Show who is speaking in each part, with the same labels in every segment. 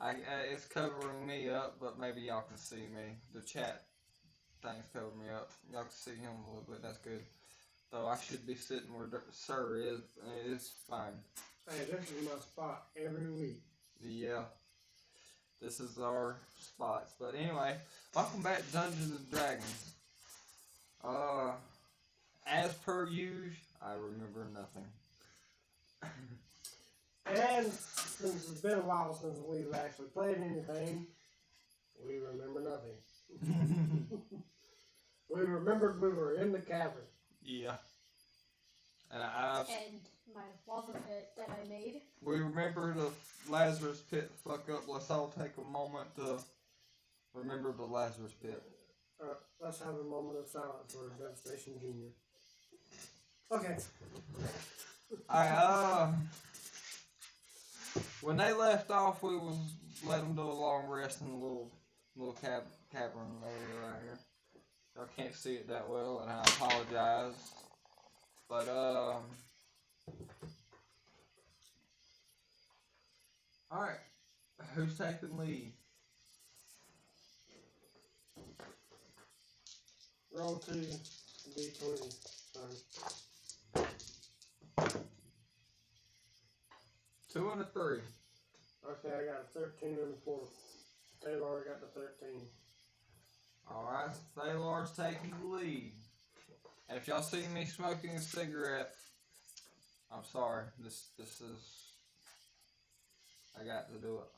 Speaker 1: It's covering me up, but maybe y'all can see me. The chat thing's covering me up. Y'all can see him a little bit. That's good. Though I should be sitting where Sir is. It's fine.
Speaker 2: Hey, this is my spot every week.
Speaker 1: Yeah. This is our spots. But anyway, welcome back to Dungeons and Dragons. As per usual, I remember nothing.
Speaker 2: And since it's been a while since we've actually played anything, we remember nothing. We remembered we were in the cavern.
Speaker 1: Yeah. And
Speaker 3: my lava pit that I made.
Speaker 1: We remember the Lazarus pit fuck up. Let's all take a moment to remember the Lazarus pit.
Speaker 2: Let's have a moment of silence for Devastation Jr. Okay.
Speaker 1: When they left off, we was let them do a long rest in the little cavern area right here. Y'all can't see it that well, and I apologize. But all right, who's taking lead?
Speaker 2: Roll 2 D20. Sorry.
Speaker 1: 2 and a 3.
Speaker 2: Okay, I got a 13 and a 4. Taylor got the 13.
Speaker 1: Alright, Thalar's taking the lead. And if y'all see me smoking a cigarette, I'm sorry. This is... I got to do it.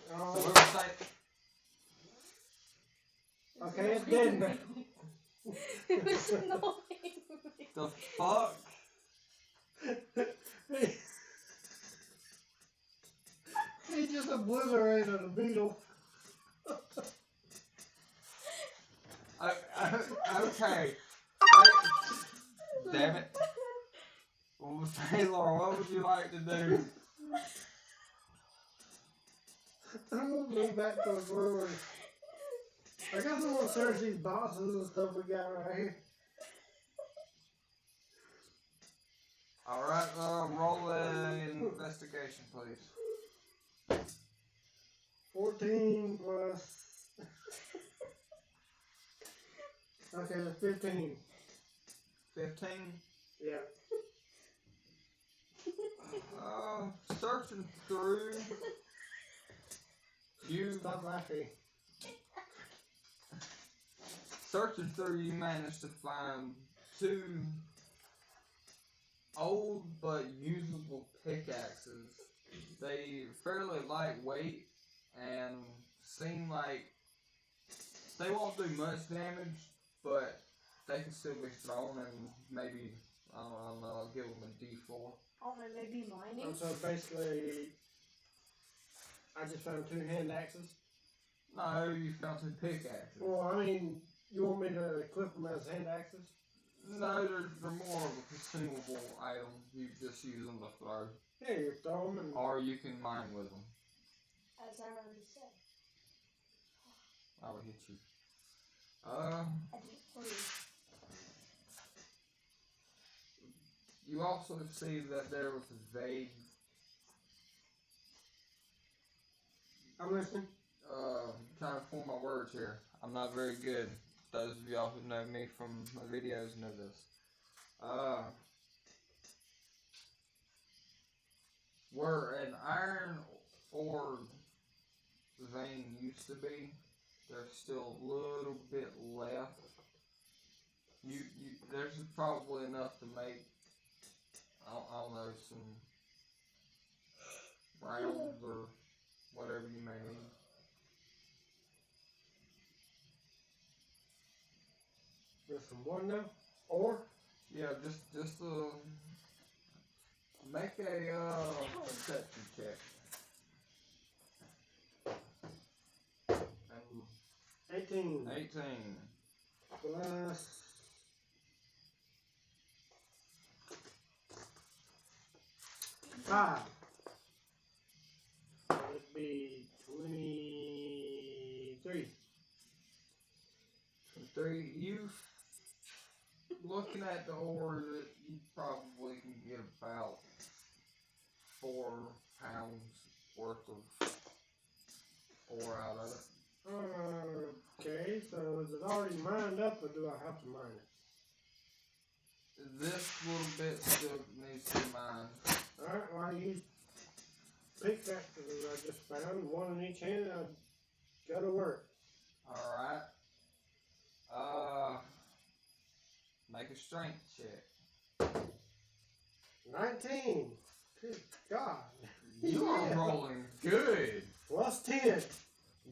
Speaker 1: So we were
Speaker 2: okay, it's dead now.
Speaker 3: It was annoying.
Speaker 1: The fuck?
Speaker 2: He just obliterated a beetle.
Speaker 1: Okay. Damn it. Well, Taylor, what would you like to do?
Speaker 2: I'm gonna go back to the brewery. I guess I want to search these boxes and stuff we got right here.
Speaker 1: Alright, roll an investigation, please.
Speaker 2: 14 plus... Okay, that's 15.
Speaker 1: 15?
Speaker 2: Yeah.
Speaker 1: Searching through...
Speaker 2: Stop laughing.
Speaker 1: Searching through, you managed to find 2 old but usable pickaxes. They fairly lightweight and seem like they won't do much damage, but they can still be thrown and maybe, I don't know, I'll give them a D4.
Speaker 3: Oh, maybe mining?
Speaker 2: So basically, I just found 2 hand axes.
Speaker 1: No, you found 2 pickaxes.
Speaker 2: Well, I mean, you want me to equip them as hand axes?
Speaker 1: No, they're more of a consumable item. You just use them to throw.
Speaker 2: Yeah, you throw them and...
Speaker 1: Or you can mine with them.
Speaker 3: As I already said.
Speaker 1: I will hit you.
Speaker 3: I did it for you.
Speaker 1: You also see that there was a vague...
Speaker 2: I'm listening.
Speaker 1: Trying to form my words here. I'm not very good. Those of y'all who know me from my videos know this. Where an iron ore vein used to be, there's still a little bit left. There's probably enough to make, I don't know, some rounds or whatever you may need.
Speaker 2: There's some one now? Or?
Speaker 1: Yeah, just make a perception check.
Speaker 2: 18.
Speaker 1: 18.
Speaker 2: Plus... Five. It'd be 23.
Speaker 1: 3. You looking at the ore, you probably can get about 4 pounds worth of ore out of it.
Speaker 2: Okay, so is it already mined up, or do I have to mine it?
Speaker 1: This little bit still needs to be mined.
Speaker 2: Alright, well, I use pickaxes I just found, one in each hand, and I go to work.
Speaker 1: Alright. Make a strength check.
Speaker 2: 19. Good God.
Speaker 1: You are
Speaker 2: Yeah.
Speaker 1: rolling good.
Speaker 2: Plus 10.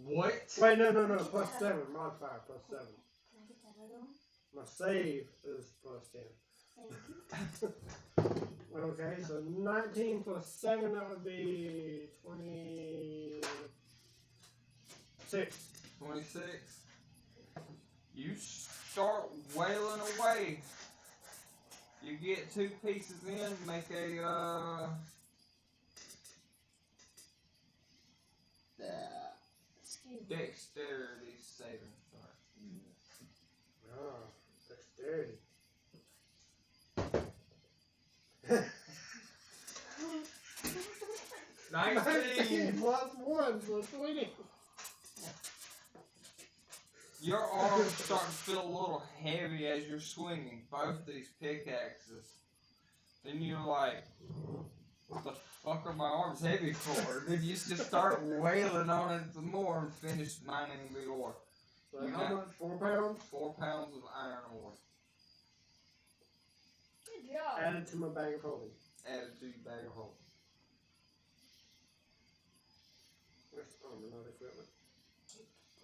Speaker 1: What?
Speaker 2: Wait, no. Plus 7. Modifier plus 7.
Speaker 3: Can I get that other one?
Speaker 2: My save is plus 10.
Speaker 3: Thank you.
Speaker 2: Okay, so 19 plus 7, that would be 26.
Speaker 1: 26. You start wailing away. You get 2 pieces in, make a
Speaker 3: Excuse me.
Speaker 1: dexterity saving throw.
Speaker 2: Oh, dexterity.
Speaker 1: 19.
Speaker 2: plus 1, so 20.
Speaker 1: Your arms start to feel a little heavy as you're swinging both these pickaxes. Then you're like, what the fuck are my arms heavy for? Then you just start wailing on it some more and finish mining the ore.
Speaker 2: So
Speaker 1: You
Speaker 2: how
Speaker 1: got-
Speaker 2: much? 4 pounds?
Speaker 1: 4 pounds of iron ore
Speaker 3: Good job.
Speaker 2: Added to my bag of holding.
Speaker 1: added to your bag of holding.
Speaker 2: Where's the armor, not equipment?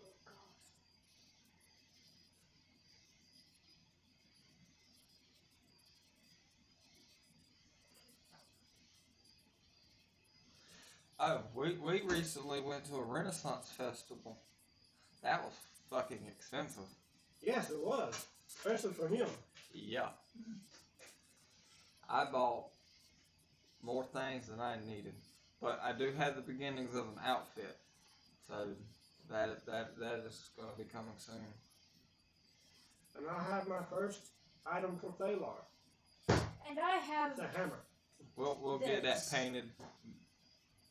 Speaker 3: Oh, God.
Speaker 1: Oh, we recently went to a Renaissance festival. That was fucking expensive.
Speaker 2: Yes, it was. Especially for him.
Speaker 1: Yeah. I bought more things than I needed. But I do have the beginnings of an outfit. So that is going to be coming soon.
Speaker 2: And I have my first item from Thalar.
Speaker 3: And I have
Speaker 2: It's a hammer.
Speaker 1: We'll get that
Speaker 3: This.
Speaker 1: painted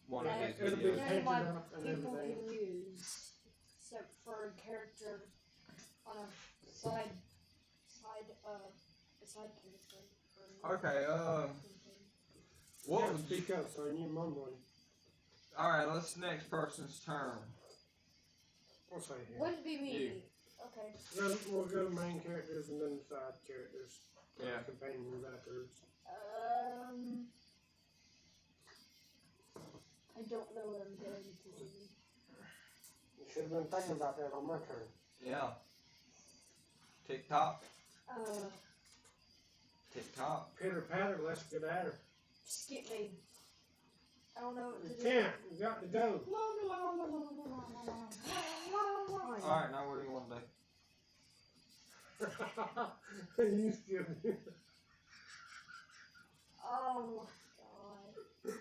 Speaker 1: one of these
Speaker 2: It'll be
Speaker 1: videos.
Speaker 2: painted
Speaker 3: none of
Speaker 2: up
Speaker 3: my
Speaker 2: and
Speaker 3: people
Speaker 2: everything.
Speaker 3: can use, except for a character on a side character.
Speaker 1: Okay, what
Speaker 2: Yeah,
Speaker 1: would you...
Speaker 2: speak up, so I need mumbling.
Speaker 1: Alright, let's next person's turn.
Speaker 2: We'll say here.
Speaker 3: Wouldn't be me.
Speaker 1: You.
Speaker 3: Okay.
Speaker 2: Then we'll go to main characters and then side characters.
Speaker 1: Yeah.
Speaker 2: Companions afterwards.
Speaker 3: I don't know what I'm going to do.
Speaker 2: You should have been thinking about that on my turn.
Speaker 1: Yeah. Tick-tock. Tick-tock.
Speaker 2: Pitter patter, let's get at her.
Speaker 3: Skip me. I don't know what
Speaker 2: You
Speaker 3: to do.
Speaker 2: can't. You got to go.
Speaker 1: Alright, now what do you want to do?
Speaker 2: You still do.
Speaker 3: Oh my god.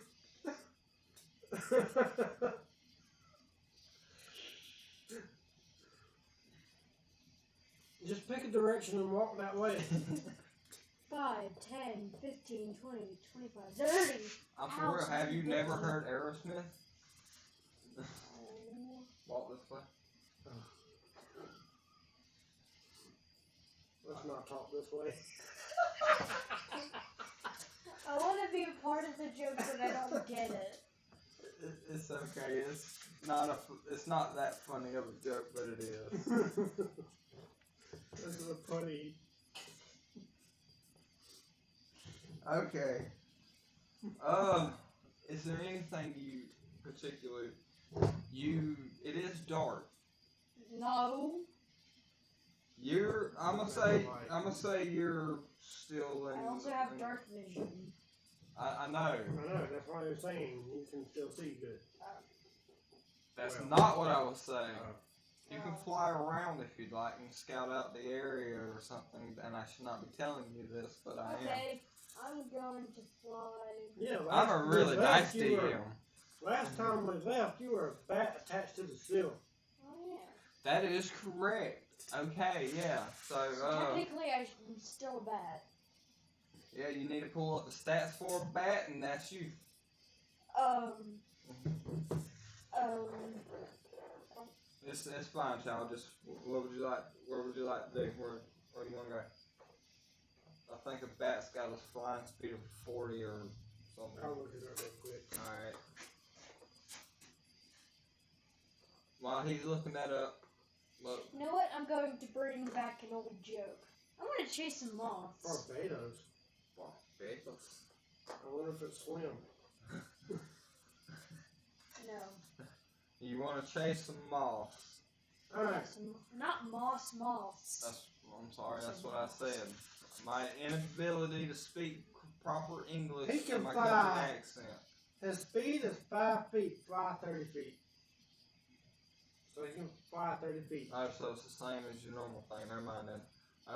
Speaker 2: Just pick a direction and walk that way.
Speaker 3: 5, 10, 15, 20, 25, 30.
Speaker 1: I'm for real, have you never heard Aerosmith? Walk this way.
Speaker 2: Let's not talk this way.
Speaker 3: I want to be a part of the joke, but I don't get it.
Speaker 1: It's okay. It's not that funny of a joke, but it is.
Speaker 2: This is a putty.
Speaker 1: Okay. Is there anything you particularly it is dark.
Speaker 3: No.
Speaker 1: I'm gonna say you're still in.
Speaker 3: I also have dark vision.
Speaker 1: I know.
Speaker 2: I know, that's why I'm saying you can still see good.
Speaker 1: That's
Speaker 2: Well.
Speaker 1: not what I was saying. You can
Speaker 3: Oh.
Speaker 1: fly around if you'd like and scout out the area or something, and I should not be telling you this, but I am.
Speaker 3: Okay, I'm going to fly.
Speaker 2: Yeah,
Speaker 1: I'm a really nice
Speaker 2: you were-
Speaker 1: DM.
Speaker 2: Last time we left, you were a bat attached to the ceiling.
Speaker 3: Oh yeah.
Speaker 1: That is correct. Okay, yeah. So,
Speaker 3: Technically, I'm still a bat.
Speaker 1: yeah, you need to pull up the stats for a bat, and that's you. It's fine, child. Just what would you like? Where would you like to do? Where do you want to go? I think a bat's got a flying speed of 40 or something.
Speaker 2: I'll look it up real quick.
Speaker 1: All right. While he's looking that up, look.
Speaker 3: You know what? I'm going to bring back an old joke. I want to chase some moths.
Speaker 2: Barbados.
Speaker 1: Barbados.
Speaker 2: I wonder if it's swim.
Speaker 3: No.
Speaker 1: You want to chase some moths?
Speaker 2: Alright.
Speaker 3: Not moths.
Speaker 1: I'm sorry, that's what I said. My inability to speak proper English
Speaker 2: He can
Speaker 1: and my
Speaker 2: fly.
Speaker 1: country accent.
Speaker 2: His speed is 5 feet, fly 30 feet. So he can fly 30 feet.
Speaker 1: Oh, so it's the same as your normal thing. Never mind then.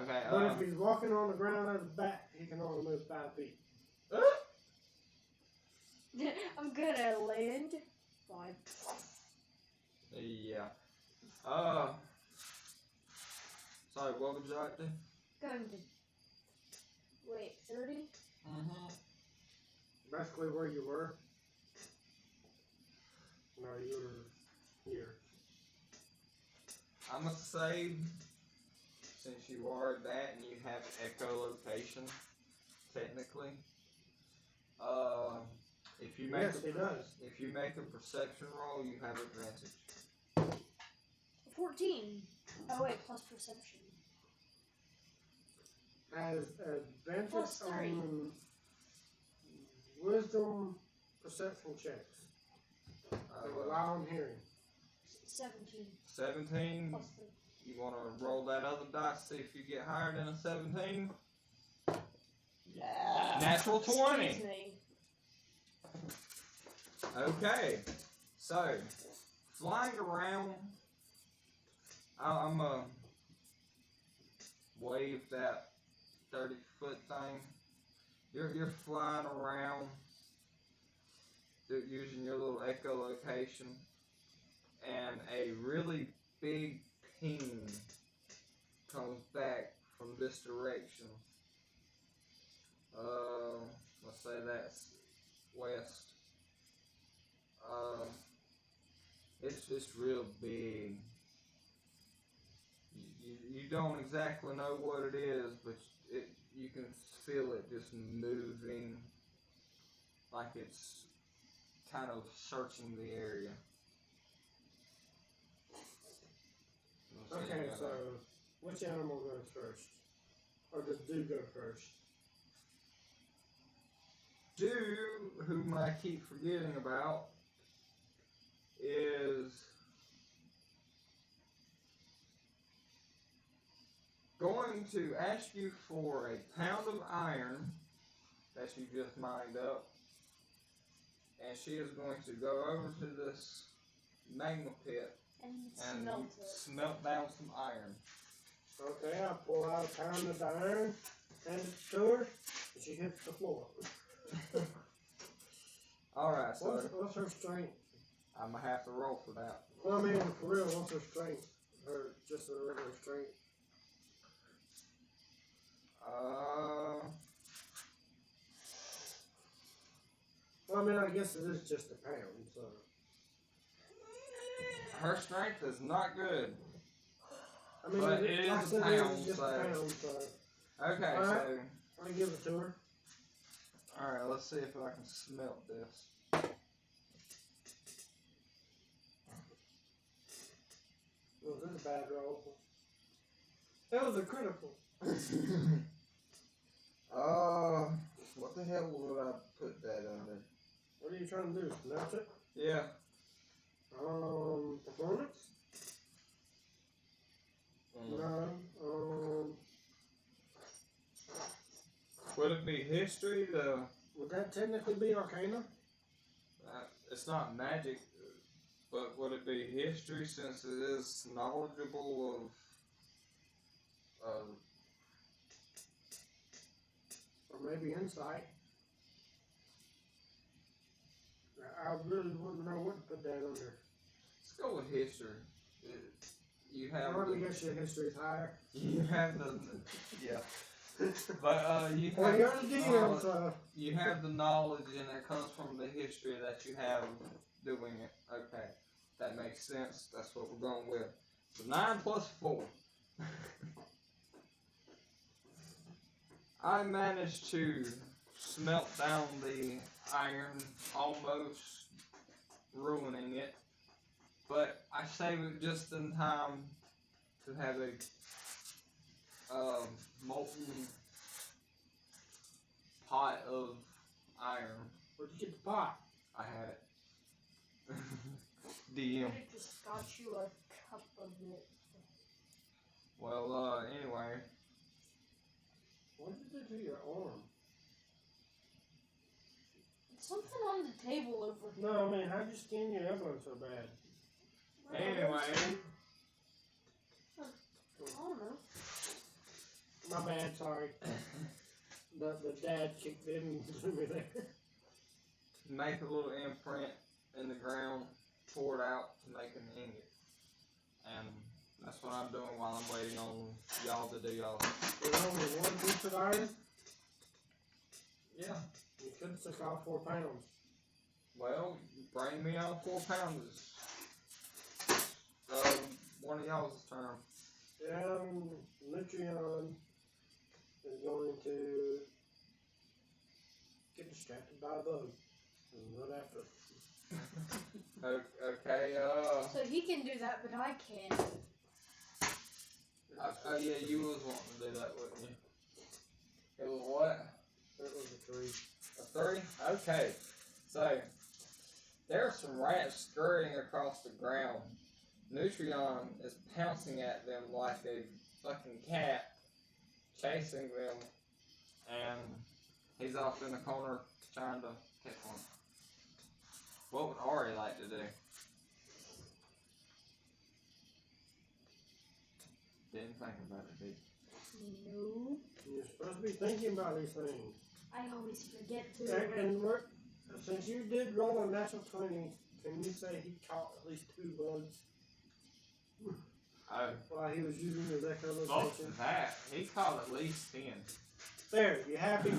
Speaker 1: Okay.
Speaker 2: But if he's walking on the ground at his back, he can only move 5 feet.
Speaker 3: I'm good at land. Fine.
Speaker 1: Yeah. Sorry, what would you like to?
Speaker 3: Going to. Wait, 30?
Speaker 1: Mm-hmm.
Speaker 2: Basically where you were. No, you were here.
Speaker 1: I'm gonna say, since you are that and you have echolocation, technically, if you make
Speaker 2: Yes, he does.
Speaker 1: if you make a perception roll, you have advantage.
Speaker 3: 14. Oh, wait, plus perception.
Speaker 2: Has advantage
Speaker 3: Plus 3.
Speaker 2: on wisdom perception checks. They rely on hearing.
Speaker 3: 17.
Speaker 1: 17.
Speaker 3: Plus 3.
Speaker 1: You want to roll that other dice, see if you get higher than a 17.
Speaker 3: Yeah.
Speaker 1: Natural 20.
Speaker 3: Excuse me.
Speaker 1: Okay, so flying around, I'm gonna wave that 30-foot thing. You're flying around using your little echolocation, and a really big ping comes back from this direction. Let's say that's west. It's real big. You don't exactly know what it is, but you can feel it just moving, like it's kind of searching the area.
Speaker 2: Okay, so which animal goes first? Or does Do go first?
Speaker 1: Do, whom I keep forgetting about, is going to ask you for a pound of iron that you just mined up, and she is going to go over to this magma pit
Speaker 3: And
Speaker 1: and smelt down some iron.
Speaker 2: Okay, I pull out a pound of the iron, hand it to her, and she hits the floor.
Speaker 1: Alright, so
Speaker 2: What's her strength?
Speaker 1: I'm going to have to roll for that.
Speaker 2: Well, I mean, for real, what's her strength? Or just a regular strength? Well, I mean, I guess it is just a pound, so.
Speaker 1: Her strength is not good.
Speaker 2: I mean,
Speaker 1: But it is
Speaker 2: like I
Speaker 1: a
Speaker 2: said,
Speaker 1: pound,
Speaker 2: it's just
Speaker 1: so-
Speaker 2: a pound, so.
Speaker 1: Okay,
Speaker 2: Alright.
Speaker 1: so
Speaker 2: I'll give it to her.
Speaker 1: alright, let's see if I can smelt this.
Speaker 2: Was this a bad roll? That was a critical.
Speaker 1: What the hell would I put that under?
Speaker 2: What are you trying to do? Smelt it?
Speaker 1: Yeah.
Speaker 2: Performance? No.
Speaker 1: Would it be history?
Speaker 2: Would that technically be Arcana?
Speaker 1: It's not magic, but would it be history since it is knowledgeable of
Speaker 2: Or maybe Insight? I really wouldn't know what to put that under.
Speaker 1: let's go with history. You have
Speaker 2: I guess your history's higher.
Speaker 1: you have the yeah. But you
Speaker 2: Well,
Speaker 1: have
Speaker 2: you're the DM,
Speaker 1: knowledge,
Speaker 2: so.
Speaker 1: you have the knowledge, and it comes from the history that you have doing it. Okay, that makes sense. That's what we're going with. So 9 plus 4. I managed to smelt down the iron, almost ruining it, but I saved it just in time to have a molten pot of iron.
Speaker 2: Where'd you get the pot?
Speaker 1: I had it. DM.
Speaker 3: I just got you a cup of it.
Speaker 1: Well, anyway.
Speaker 2: What did you do to your arm?
Speaker 3: Something on the table over here.
Speaker 2: No, I mean, how'd you skin your elbow so bad?
Speaker 1: Anyway.
Speaker 3: I don't know.
Speaker 2: My bad, sorry. The dad kicked in to me there.
Speaker 1: Make a little imprint in the ground, pour it out to make an ingot. And that's what I'm doing while I'm waiting on y'all to do y'all.
Speaker 2: There's only one piece of iron.
Speaker 1: Yeah.
Speaker 2: You could have took off 4 pounds.
Speaker 1: Well, bring me on 4 pounds. One of y'all's turn.
Speaker 2: Nutrion is going to get distracted by a bug and run after it.
Speaker 1: Okay,
Speaker 3: So he can do that, but I can't.
Speaker 1: yeah, you was wanting to do that, wouldn't you? It was what?
Speaker 2: That was a 3.
Speaker 1: A 3? Okay. So, there are some rats scurrying across the ground. Nutrion is pouncing at them like a fucking cat, chasing them, and he's off in the corner trying to catch one. What would Ari like to do? Didn't think about it, did you?
Speaker 3: No.
Speaker 2: You're supposed to be thinking about these things.
Speaker 3: I always forget to.
Speaker 2: And since you did roll a natural 20, can you say he caught at least 2 bugs
Speaker 1: Oh,
Speaker 2: while he was using his
Speaker 1: both
Speaker 2: echolocation?
Speaker 1: of that. He caught at least 10.
Speaker 2: There, you happy?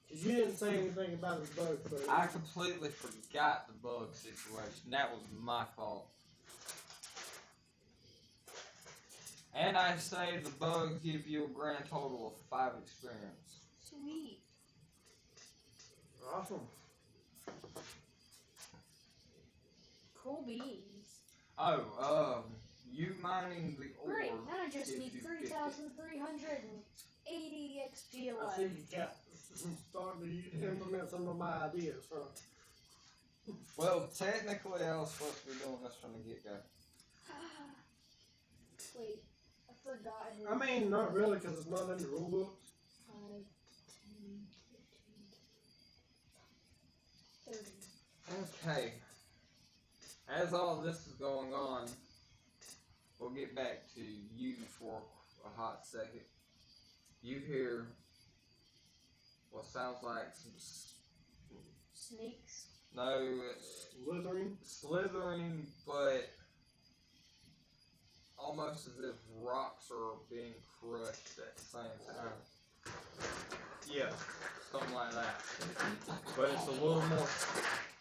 Speaker 2: Because you didn't say anything about his bugs, but
Speaker 1: I completely forgot the bug situation. That was my fault. And I say the bugs give you a grand total of 5 experience.
Speaker 3: Sweet.
Speaker 2: awesome.
Speaker 3: Cool beans.
Speaker 1: Oh, you mining the ore.
Speaker 3: Great. Now I just
Speaker 1: gives
Speaker 3: need
Speaker 1: you
Speaker 3: 3,380 XP
Speaker 2: I see
Speaker 3: left.
Speaker 2: you got starting to implement some of my ideas, huh?
Speaker 1: Well, technically, I was supposed to be doing this from the get-go.
Speaker 3: Wait, I forgot.
Speaker 2: I mean, not really, because it's not in the rule books.
Speaker 3: 5, 10, 15, 30.
Speaker 1: Okay. As all this is going on, we'll get back to you for a hot second. You hear what sounds like some
Speaker 3: Snakes.
Speaker 1: no, it's
Speaker 2: Slithering.
Speaker 1: slithering, but almost as if rocks are being crushed at the same time. Yeah, something like that. But it's a little more.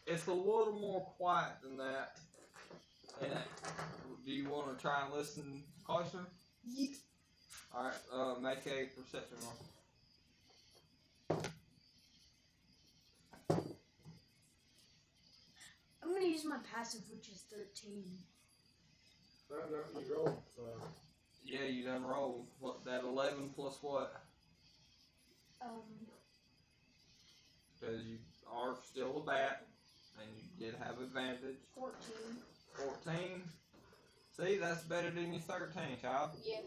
Speaker 1: It's a little more quiet than that. And do you want to try and listen closer?
Speaker 3: Yeet.
Speaker 1: All right. Make a perception roll.
Speaker 3: I'm gonna use my passive, which is 13.
Speaker 2: No, you roll. So.
Speaker 1: Yeah, you done rolled. What, that 11 plus what? Because you are still a bat, and you did have advantage.
Speaker 3: 14.
Speaker 1: 14. See, that's better than your 13, child.
Speaker 3: Yeah.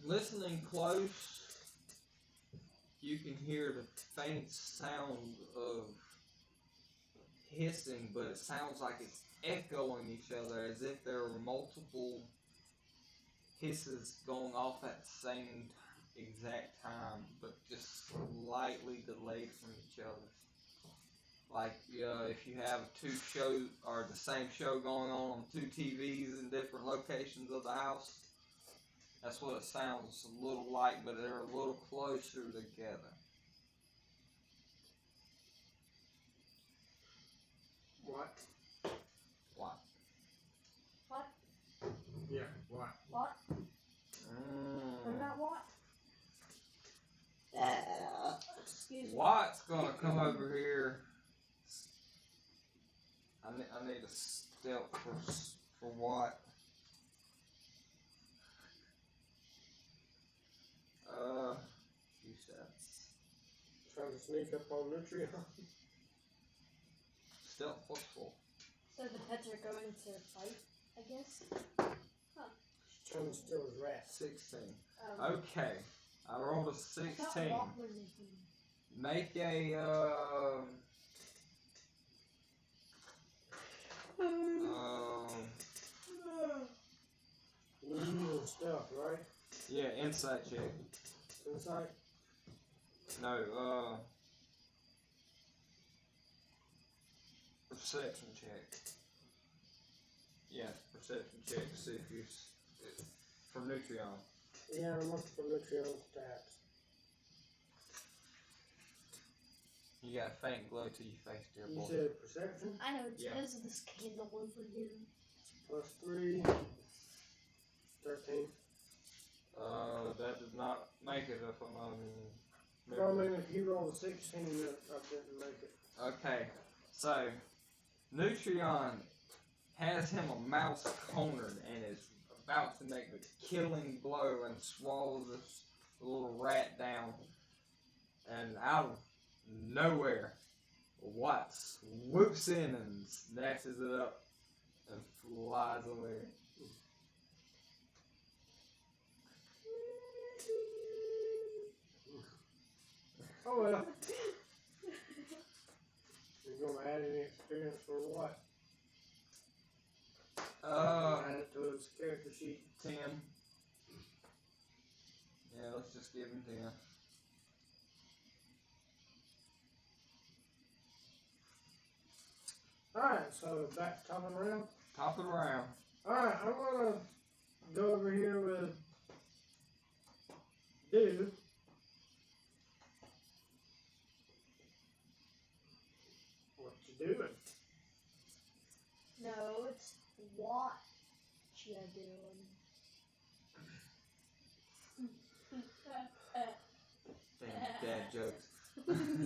Speaker 1: Listening close, you can hear the faint sound of hissing, but it sounds like it's echoing each other as if there were multiple hisses going off at the same exact time, but just slightly delayed from each other. Like if you have 2 shows or the same show going on 2 TVs in different locations of the house, That's what it sounds a little like, but they're a little closer together.
Speaker 2: What?
Speaker 1: What?
Speaker 3: What?
Speaker 2: Yeah, what?
Speaker 3: What? What about what? Excuse me.
Speaker 1: Watt's gonna come over here. I need a step for Watt. Few steps.
Speaker 2: Trying to sneak up on Nutrient.
Speaker 1: Step what's for?
Speaker 3: So the pets are going to fight, I guess?
Speaker 2: Trying to steal his rat.
Speaker 1: 16. Okay. I rolled a
Speaker 3: I thought
Speaker 1: 16.
Speaker 3: what was it?
Speaker 1: Make a
Speaker 2: Usual stuff, right?
Speaker 1: yeah, insight check.
Speaker 2: Insight?
Speaker 1: No, perception check. Yeah, perception check to see if you for Nutrion.
Speaker 2: Yeah, I'm looking for Nutrient stats.
Speaker 1: You got a faint glow to your face, dear
Speaker 2: You
Speaker 1: boy.
Speaker 2: said perception?
Speaker 3: I know, it's
Speaker 1: Yeah.
Speaker 3: because of this candle over here.
Speaker 2: Plus 3. 13.
Speaker 1: That does not make it if I'm
Speaker 2: Well, I mean, if you roll a 16, I didn't make it.
Speaker 1: Okay, so Nutrion has him a mouse cornered and is about to make the killing blow and swallow this little rat down. And out of nowhere, Watt swoops in and snatches it up and flies away.
Speaker 2: Oh well. You're gonna add any experience for what? Add it to his character sheet.
Speaker 1: 10. Yeah, let's just give him 10.
Speaker 2: Alright, so back top of the round.
Speaker 1: Top it around.
Speaker 2: Alright, I'm gonna go over here with Do. What you doing?
Speaker 3: No, it's what you doing.
Speaker 1: Damn dad jokes.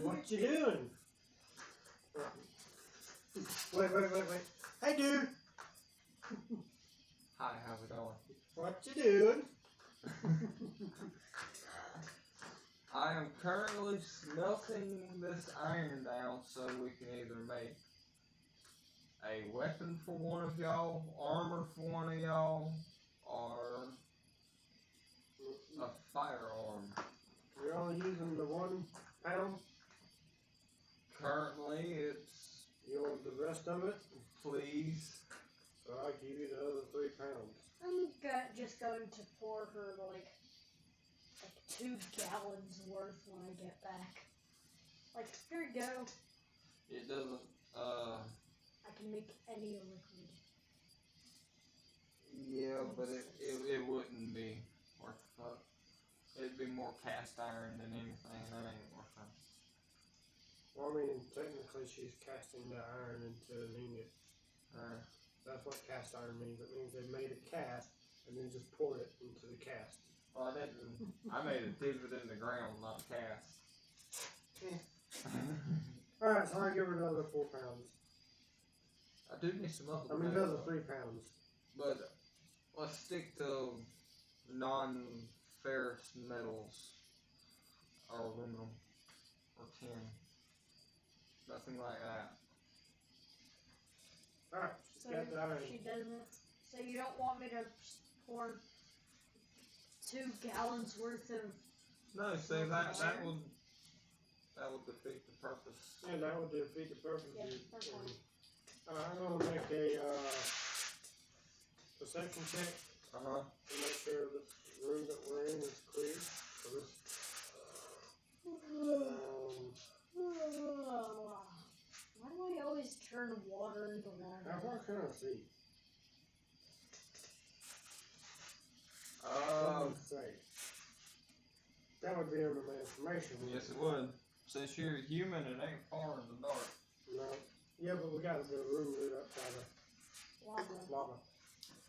Speaker 2: What you doing? Wait. Hey, dude.
Speaker 1: Hi, how's it going?
Speaker 2: What you doing?
Speaker 1: I am currently smelting this iron down so we can either make a weapon for one of y'all, armor for one of y'all, or a firearm.
Speaker 2: You're only using the 1 pound.
Speaker 1: Currently, it's
Speaker 2: You want the rest of it?
Speaker 1: please.
Speaker 2: So I give you the other 3 pounds.
Speaker 3: I'm just going to pour her like 2 gallons worth when I get back. Like, here you go.
Speaker 1: It doesn't,
Speaker 3: I can make any liquid.
Speaker 1: yeah, but it wouldn't be worth the fuck. It'd be more cast iron than anything. That ain't worth it.
Speaker 2: Well, I mean, technically she's casting the iron into an ingot. That's what cast iron means. It means they made a cast and then just poured it into the cast.
Speaker 1: Well, I didn't. I made it divot in the ground, not cast.
Speaker 2: Alright, so I give her another 4 pounds.
Speaker 1: I do need some other.
Speaker 2: I mean,
Speaker 1: metals,
Speaker 2: another 3 pounds.
Speaker 1: but let's stick to non-ferrous metals or aluminum or tin. Nothing like that.
Speaker 2: Alright, she's
Speaker 3: So
Speaker 2: got the iron.
Speaker 3: she doesn't. So you don't want me to pour 2 gallons worth of.
Speaker 1: No, see that would defeat the purpose.
Speaker 2: Yeah, that would defeat the purpose.
Speaker 3: Yeah,
Speaker 2: of
Speaker 3: that's fine.
Speaker 2: I'm gonna make a perception check
Speaker 1: Uh huh.
Speaker 2: to make sure the room that we're in is clear. So this,
Speaker 3: Why do I always turn water into
Speaker 2: how
Speaker 3: water?
Speaker 2: far can I see? Something to say. That would be under my information.
Speaker 1: Yes, it would. Since you're a human, it ain't far in the dark.
Speaker 2: No. Yeah, but we got the room lit up by the lava.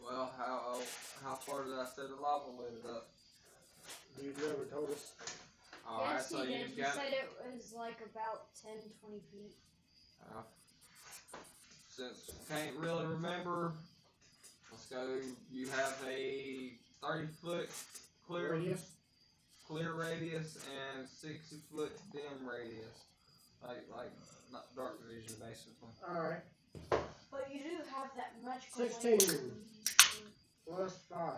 Speaker 1: Well, how far did I say the lava lit it up?
Speaker 2: You never told us.
Speaker 1: Alright,
Speaker 3: Yes,
Speaker 1: so
Speaker 3: he did.
Speaker 1: you've
Speaker 3: He
Speaker 1: got.
Speaker 3: said it was like about 10, 20 feet.
Speaker 1: Since you can't really remember, let's go. You have a 30-foot clear radius and 60-foot dim radius. Like not dark vision, basically.
Speaker 2: Alright.
Speaker 3: But you do have that much.
Speaker 2: 16 plus 5.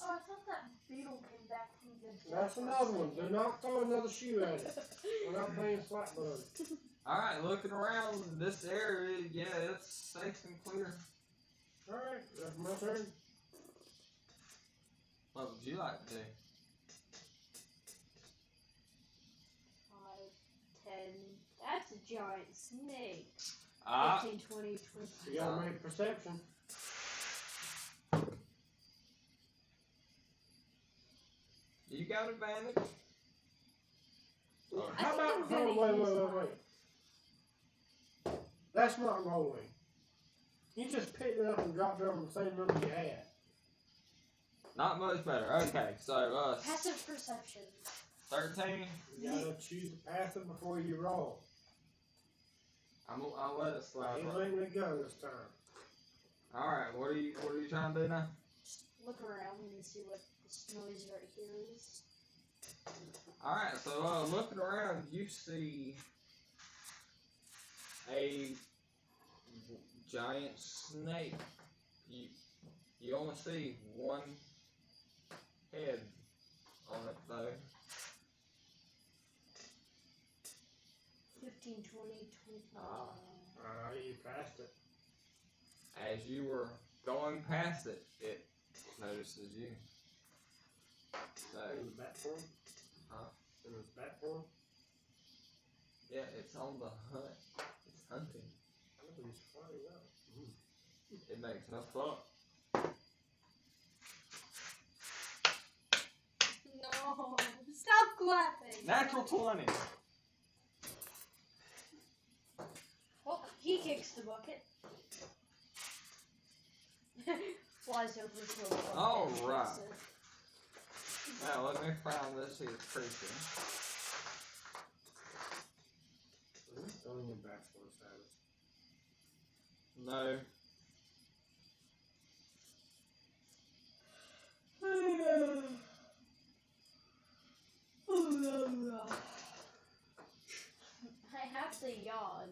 Speaker 3: Oh, I thought that beetle came back from the.
Speaker 2: That's another one. Do not throw another shoe at it. We're not playing flatbud.
Speaker 1: Alright, looking around this area, yeah, it's safe and clear.
Speaker 2: Alright, that's my turn.
Speaker 1: What would you like to do?
Speaker 3: 5, 10. That's a giant snake.
Speaker 1: Ah,
Speaker 3: 15, 20, 20.
Speaker 2: You gotta make perception.
Speaker 1: you got advantage.
Speaker 3: I
Speaker 2: How
Speaker 3: think
Speaker 2: about,
Speaker 3: I'm gonna
Speaker 2: wait.
Speaker 3: use
Speaker 2: That's not rolling. You just picked it up and dropped it on the same number you had.
Speaker 1: Not much better. Okay, so
Speaker 3: Passive perception.
Speaker 1: 13.
Speaker 2: You gotta choose the passive before you roll.
Speaker 1: I'll let it slide.
Speaker 2: Ain't letting it go this time.
Speaker 1: All right, what are you trying to do now?
Speaker 3: Just look around and see what this noise right here is.
Speaker 1: All right, so looking around, you see a giant snake. You only see one head on it though.
Speaker 3: 15, 20, 25.
Speaker 2: You passed it.
Speaker 1: As you were going past it, it notices you. So,
Speaker 2: In the back form?
Speaker 1: Huh?
Speaker 2: In the back form?
Speaker 1: yeah, it's on the hunt. It's hunting.
Speaker 2: Nobody's flying up.
Speaker 1: It makes no fuck.
Speaker 3: No! Stop clapping!
Speaker 1: Natural 20.
Speaker 3: Well, he kicks the bucket. Flies over to a bucket.
Speaker 1: All right. Now let me find this here creature.
Speaker 2: Don't even back for a status.
Speaker 1: No.
Speaker 3: I have to yawn.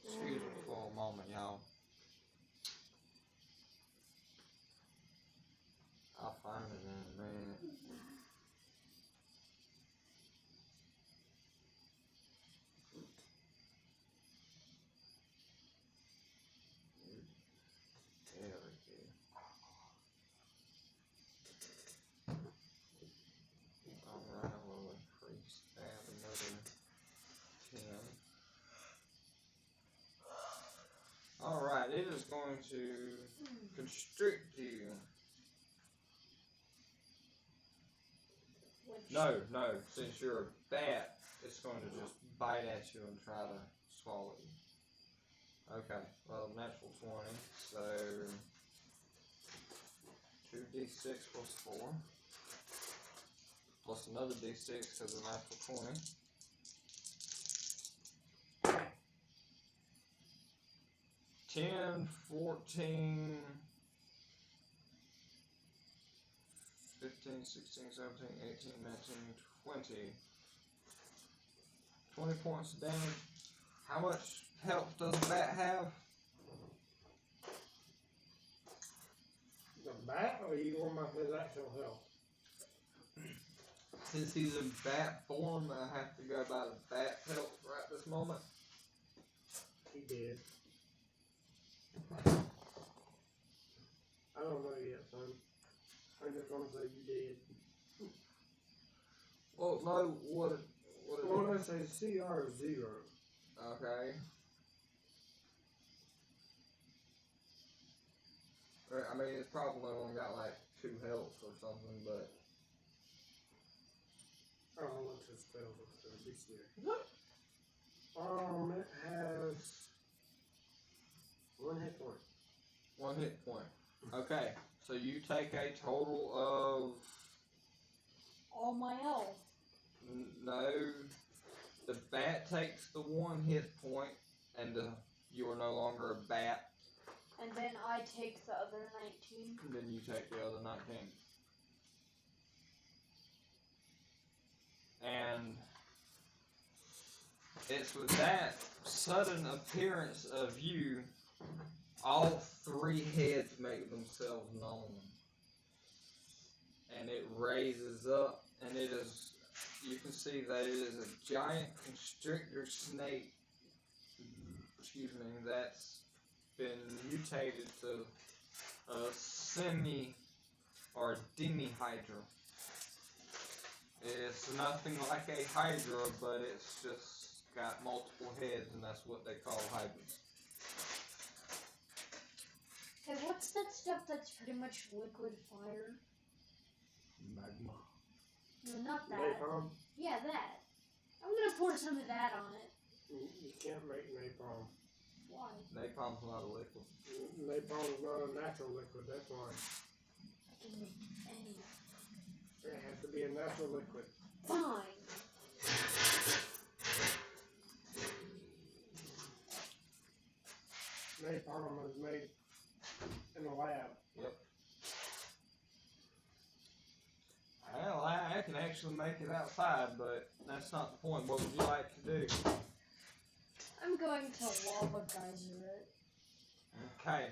Speaker 1: Excuse me for a moment, y'all. I'll find it in a minute. There we go. Alright, we'll increase that another 10. Alright, it is going to constrict you. No, since you're a bat, it's going to just bite at you and try to swallow you. Okay, well, natural 20, so 2d6 plus 4, plus another d6 because of natural 20. 10, 14, 15, 16, 17, 18, 19, 20. 20 points of damage. How much health does a bat have?
Speaker 2: The bat, or you going by his actual health?
Speaker 1: Since he's in bat form, I have to go by the bat health right this moment.
Speaker 2: He did. I don't know yet, son. I'm just gonna say you did.
Speaker 1: Well, no, what
Speaker 2: Well, I say CR 0.
Speaker 1: Okay. I mean, it's probably only got like 2 health or something, but
Speaker 2: I don't know what his spell looks like. Be serious. It has 1 hit point.
Speaker 1: 1 hit point. Okay, so you take a total of
Speaker 3: All my health.
Speaker 1: no. The bat takes the 1 hit point, and you are no longer a bat.
Speaker 3: And then I take the other 19.
Speaker 1: And then you take the other 19. And it's with that sudden appearance of you, all 3 heads make themselves known. And it raises up, and it is, you can see that it is a giant constrictor snake, that's been mutated to a semi or demi-hydra. It's nothing like a hydra, but it's just got multiple heads, and that's what they call hydras.
Speaker 3: Hey, what's that stuff that's pretty much liquid fire?
Speaker 1: Magma.
Speaker 3: No, not that.
Speaker 2: Napalm?
Speaker 3: Yeah, that. I'm gonna pour some of that on it.
Speaker 2: You can't make napalm.
Speaker 3: Why?
Speaker 1: Napalm's not a liquid.
Speaker 2: Napalm is not a natural liquid, that's why.
Speaker 3: I can make any.
Speaker 2: It has to be a natural liquid.
Speaker 3: Fine.
Speaker 2: Napalm is made in a lab.
Speaker 1: Yep. Well, I can actually make it outside, but that's not the point. What would you like to do?
Speaker 3: I'm going to lava geyser it.
Speaker 1: Okay.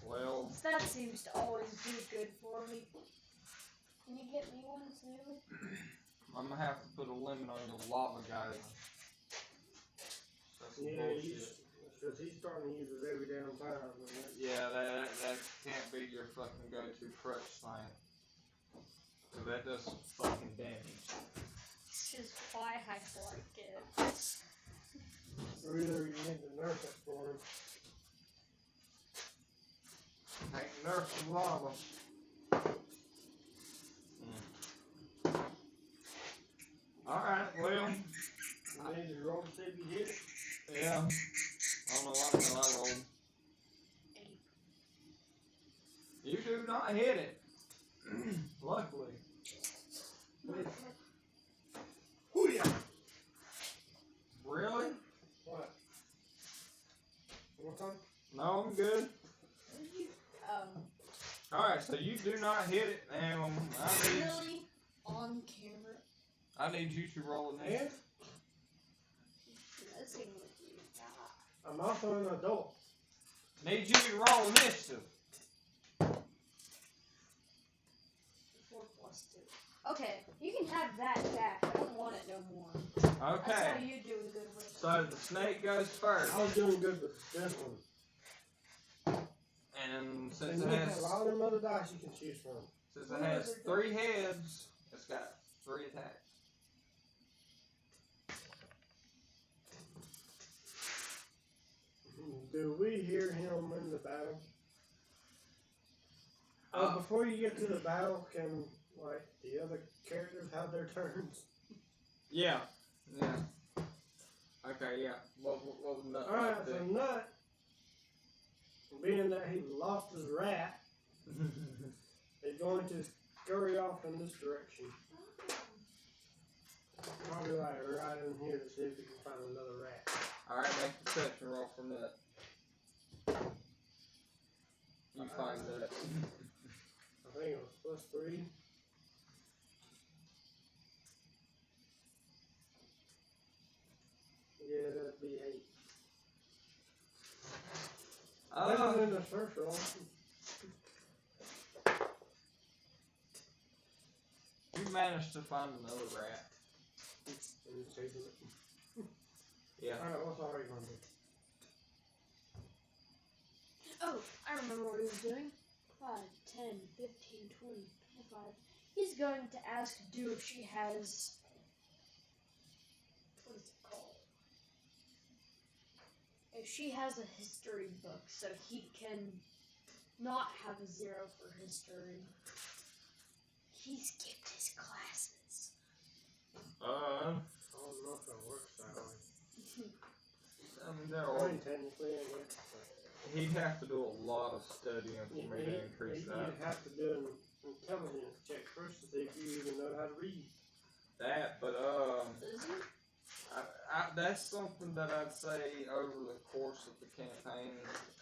Speaker 1: Well,
Speaker 3: That seems to always do good for me. Can you get me one too?
Speaker 1: I'm gonna have to put a limit on the lava geyser. That's some bullshit.
Speaker 2: Because he's starting to use it every damn time.
Speaker 1: Yeah, that can't be your fucking go-to crutch sign. So that does some fucking damage.
Speaker 3: Which is why I like it.
Speaker 2: Or either you need to nerf it for him.
Speaker 1: Take nerf some lava. Alright, well.
Speaker 2: You need to roll to see if you hit it.
Speaker 1: Yeah. I don't know why I rolled. You do not hit it. Luckily.
Speaker 2: Oh yeah.
Speaker 1: Really?
Speaker 2: What? One time?
Speaker 1: No, I'm good. Alright, so you do not hit it, and
Speaker 3: Really? On camera?
Speaker 1: I need you to roll an
Speaker 2: And
Speaker 3: Messing with you.
Speaker 2: I'm also an adult.
Speaker 1: Need you to roll initiative.
Speaker 3: 4 plus 2. Okay, you can have that back. I don't want it no more.
Speaker 1: Okay.
Speaker 3: That's how you do a good one.
Speaker 1: So the snake goes first.
Speaker 2: I was doing good with this one.
Speaker 1: And
Speaker 2: And
Speaker 1: since
Speaker 2: you
Speaker 1: it
Speaker 2: have
Speaker 1: has
Speaker 2: a lot of them other dice you can choose from.
Speaker 1: 3 heads, it's got 3 attacks.
Speaker 2: Do we hear him in the battle? Before you get to the battle, can like the other characters have their turns?
Speaker 1: Yeah. Yeah. Okay, yeah. What would Nut
Speaker 2: Alright,
Speaker 1: like
Speaker 2: so
Speaker 1: to
Speaker 2: Nut, being that he lost his rat,
Speaker 1: do?
Speaker 2: is going to scurry off in this direction. Probably like right in here to see if he can find another rat.
Speaker 1: Alright, make a perception roll for Nut. You find Nut.
Speaker 2: I think it was +3. Yeah, that'd be 8. Better than the first roll.
Speaker 1: You managed to find another rat.
Speaker 2: And he's chasing it.
Speaker 1: Yeah.
Speaker 2: Alright, what's already going to do?
Speaker 3: Oh, I remember what he was doing. 5, 10, 15, 20, 25. He's going to ask Do if she has. What is it called? If she has a history book, so he can not have a 0 for history. He skipped his classes.
Speaker 2: I don't know if that works that way.
Speaker 1: I mean,
Speaker 2: I mean, technically, I guess.
Speaker 1: he'd have to do a lot of studying for me to increase that.
Speaker 2: You'd have to do an intelligence check first to see if you even know how to read.
Speaker 1: That, but
Speaker 3: Is it?
Speaker 1: that's something that I'd say over the course of the campaign,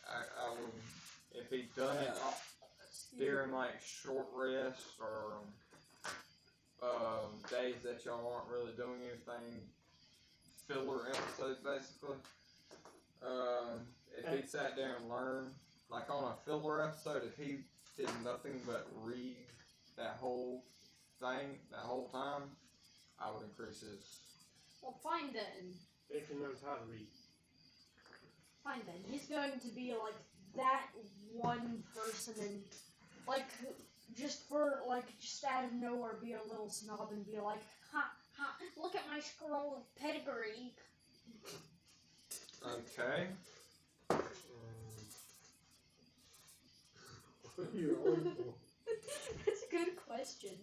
Speaker 1: I would, if he'd done it during like short rest or days that y'all aren't really doing anything, filler episodes basically. If he sat there and learned, like on a filler episode, if he did nothing but read that whole thing, that whole time, I would increase his.
Speaker 3: Well, fine then.
Speaker 2: If he knows how to read.
Speaker 3: Fine then. He's going to be like that one person and like just out of nowhere be a little snob and be like, ha, look at my scroll of pedigree.
Speaker 1: Okay.
Speaker 2: What are you going for?
Speaker 3: That's a good question.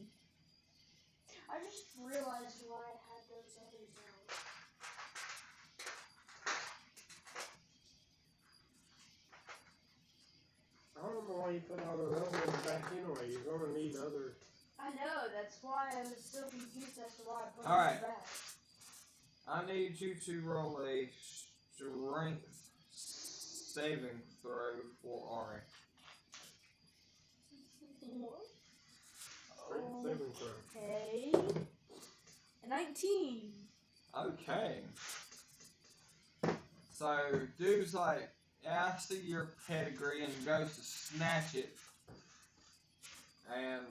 Speaker 3: I just realized why I had those others out.
Speaker 2: I don't know why you put all those other ones back anyway. You're going to need other.
Speaker 3: I know, that's why I was so confused as to why I put
Speaker 1: Alright.
Speaker 3: them back.
Speaker 1: I need you to roll a strength saving throw for Ari.
Speaker 3: What?
Speaker 2: Strength saving throw.
Speaker 3: Okay. A 19.
Speaker 1: Okay. So, dude's like, yeah, I see your pedigree, and goes to snatch it. And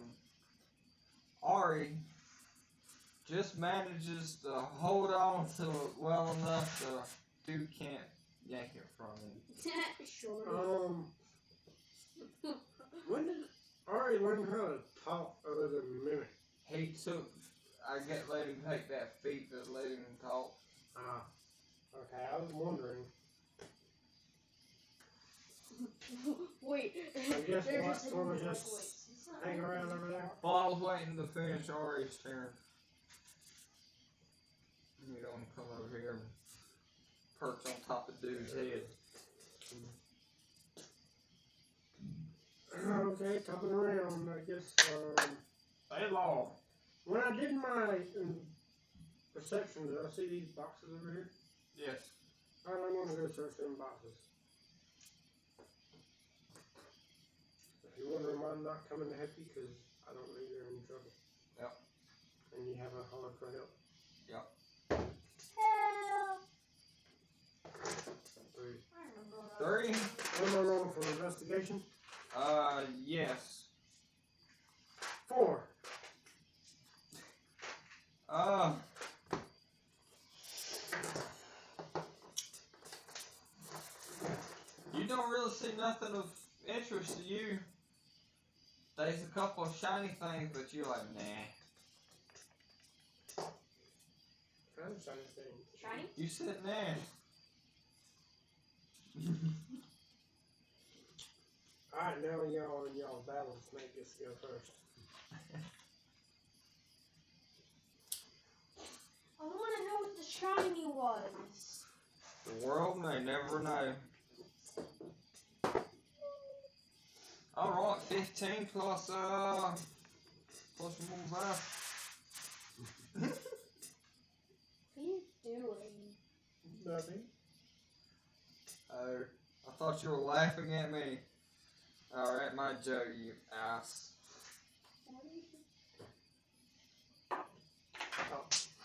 Speaker 1: Ari just manages to hold on to it well enough so dude can't yank it from him.
Speaker 3: Sure.
Speaker 2: When did Ari learn how to talk other than mimic?
Speaker 1: He took, let him take that feat that let him talk.
Speaker 2: Ah. Okay, I was wondering.
Speaker 3: Wait.
Speaker 2: I guess
Speaker 3: They're
Speaker 2: what,
Speaker 3: just
Speaker 2: wanna
Speaker 3: like,
Speaker 2: just
Speaker 3: wait, it's not
Speaker 2: hang
Speaker 3: really
Speaker 2: around over there?
Speaker 1: Well, I was waiting to finish Ari's turn. You don't come over here and perch on top of dude's head.
Speaker 2: Okay, coming around, I guess.
Speaker 1: Hey, law.
Speaker 2: When I did my perception, did I see these boxes over here?
Speaker 1: Yes.
Speaker 2: Alright, I'm gonna go search them boxes. If you're wondering why I'm not coming to help you, because I don't know you're in trouble.
Speaker 1: Yep.
Speaker 2: And you have a holler for help.
Speaker 1: Yep.
Speaker 3: Help!
Speaker 2: Three.
Speaker 3: I remember what I
Speaker 1: Three.
Speaker 2: What am I rolling for investigation?
Speaker 1: Yes.
Speaker 2: 4.
Speaker 1: You don't really see nothing of interest to you. There's a couple of shiny things, but you're like, nah.
Speaker 2: Kind of shiny thing.
Speaker 3: Shiny?
Speaker 1: You sit there.
Speaker 2: Alright, now y'all in y'all's battles, make this go first.
Speaker 3: I want to know what the shiny was.
Speaker 1: The world may never know. Alright, 15 plus plus move
Speaker 3: What are you doing?
Speaker 2: Nothing.
Speaker 1: Oh, I thought you were laughing at me. Alright, my joke, you ass.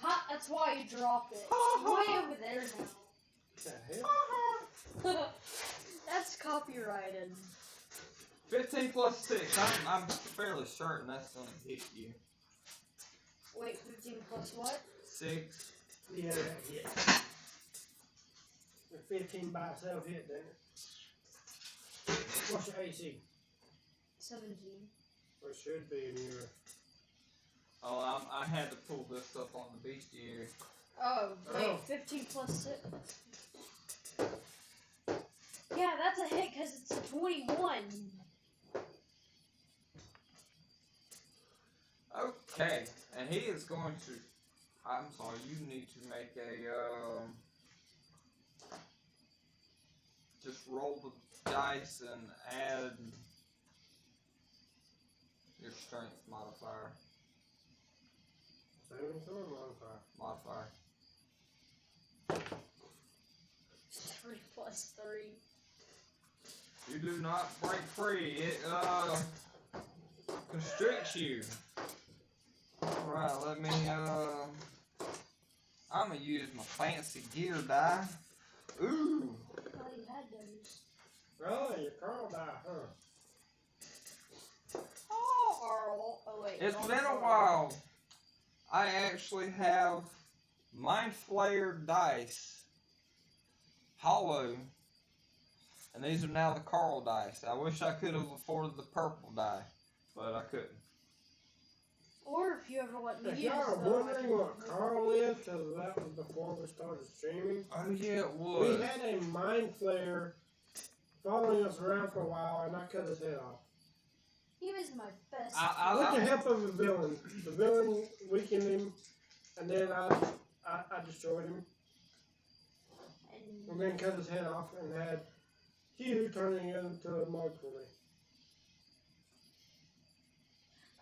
Speaker 3: Ha! That's why you dropped it. It's way over there now.
Speaker 2: What the hell?
Speaker 3: That's copyrighted.
Speaker 1: 15 plus 6. I'm fairly certain that's gonna hit you.
Speaker 3: Wait, 15 plus what?
Speaker 1: 6.
Speaker 2: Yeah, that hit. The 15 by itself hit, didn't it? What's your AC?
Speaker 3: 17.
Speaker 2: Or it should be in your.
Speaker 1: Oh, I had to pull this up on the bestiary.
Speaker 3: Oh, wait,
Speaker 2: Oh.
Speaker 3: 15 plus 6. Yeah, that's a hit because it's a 21.
Speaker 1: Okay, and he is going to. I'm sorry, you need to make a. Just roll the dice and add your strength modifier.
Speaker 2: Saving throw modifier.
Speaker 1: Modifier.
Speaker 3: 3 plus 3.
Speaker 1: You do not break free. It constricts you. Alright, let me I'm gonna use my fancy gear die. Ooh.
Speaker 3: I thought you had those.
Speaker 2: Oh, your Carl die, huh?
Speaker 3: Oh wait.
Speaker 1: It's been a while. I actually have Mind Flayer dice. Hollow. And these are now the Carl dice. I wish I could have afforded the purple die, but I couldn't.
Speaker 3: Or if you ever let me
Speaker 2: If
Speaker 3: use
Speaker 2: y'all are
Speaker 3: them, I
Speaker 2: wondering
Speaker 3: can-
Speaker 2: what Carl is, because that was before we started streaming,
Speaker 1: Oh yeah, it
Speaker 2: we
Speaker 1: was.
Speaker 2: had a mind flayer following us around for a while, and I cut his head off.
Speaker 3: He was my best.
Speaker 2: With the help of the villain. The villain weakened him, and then I destroyed him. And then cut his head off and had Hugh turning into a mug for me.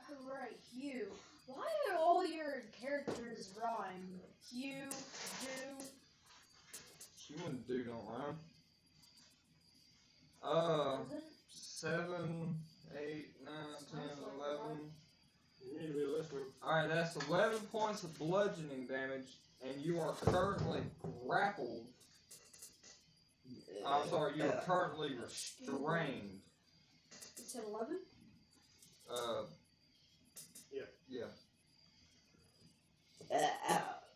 Speaker 3: Alright, Hugh. Why do all your characters rhyme? Hugh, do.
Speaker 1: You wouldn't do don't rhyme.
Speaker 3: Doesn't?
Speaker 1: 7, 8, 9, 10, 11.
Speaker 2: You need to be listening.
Speaker 1: Alright, that's 11 points of bludgeoning damage, and you are currently grappled. I'm sorry, you are currently restrained.
Speaker 3: You said 11?
Speaker 1: Yeah.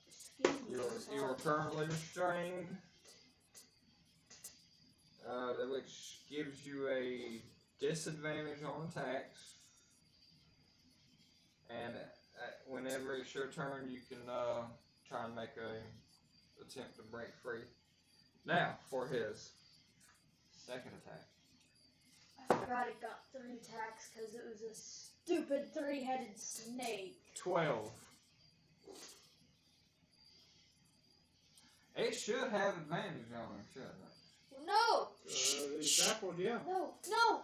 Speaker 3: Excuse me.
Speaker 1: You are currently restrained, which gives you a disadvantage on attacks. And whenever it's your turn, you can try and make a attempt to break free. Now for his second attack.
Speaker 3: I forgot it got 3 attacks because it was a stupid 3-headed snake.
Speaker 1: 12. It should have advantage on him, shouldn't it?
Speaker 3: No!
Speaker 2: He's grappled, yeah.
Speaker 3: No! No!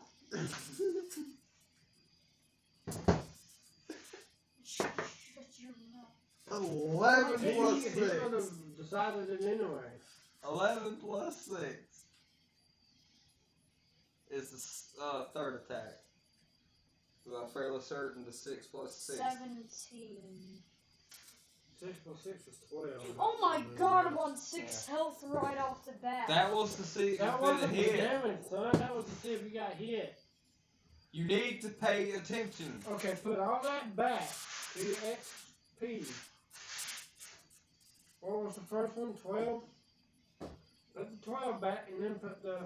Speaker 3: Shut your mouth.
Speaker 1: 11
Speaker 2: He
Speaker 1: plus
Speaker 2: would
Speaker 1: 6.
Speaker 2: have decided it anyway.
Speaker 1: 11 plus 6 is the third attack. So I'm fairly certain the 6 plus 6.
Speaker 3: 17.
Speaker 2: 6 plus 6 is 12.
Speaker 3: Oh my god, I'm on 6 health right off the bat.
Speaker 1: That was to see if
Speaker 2: That
Speaker 1: it
Speaker 2: wasn't the
Speaker 1: hit.
Speaker 2: damage, son. That was to see if you got hit.
Speaker 1: You need to pay attention.
Speaker 2: Okay, put all that back to your XP. What was the first one? 12? Put the 12 back and then put the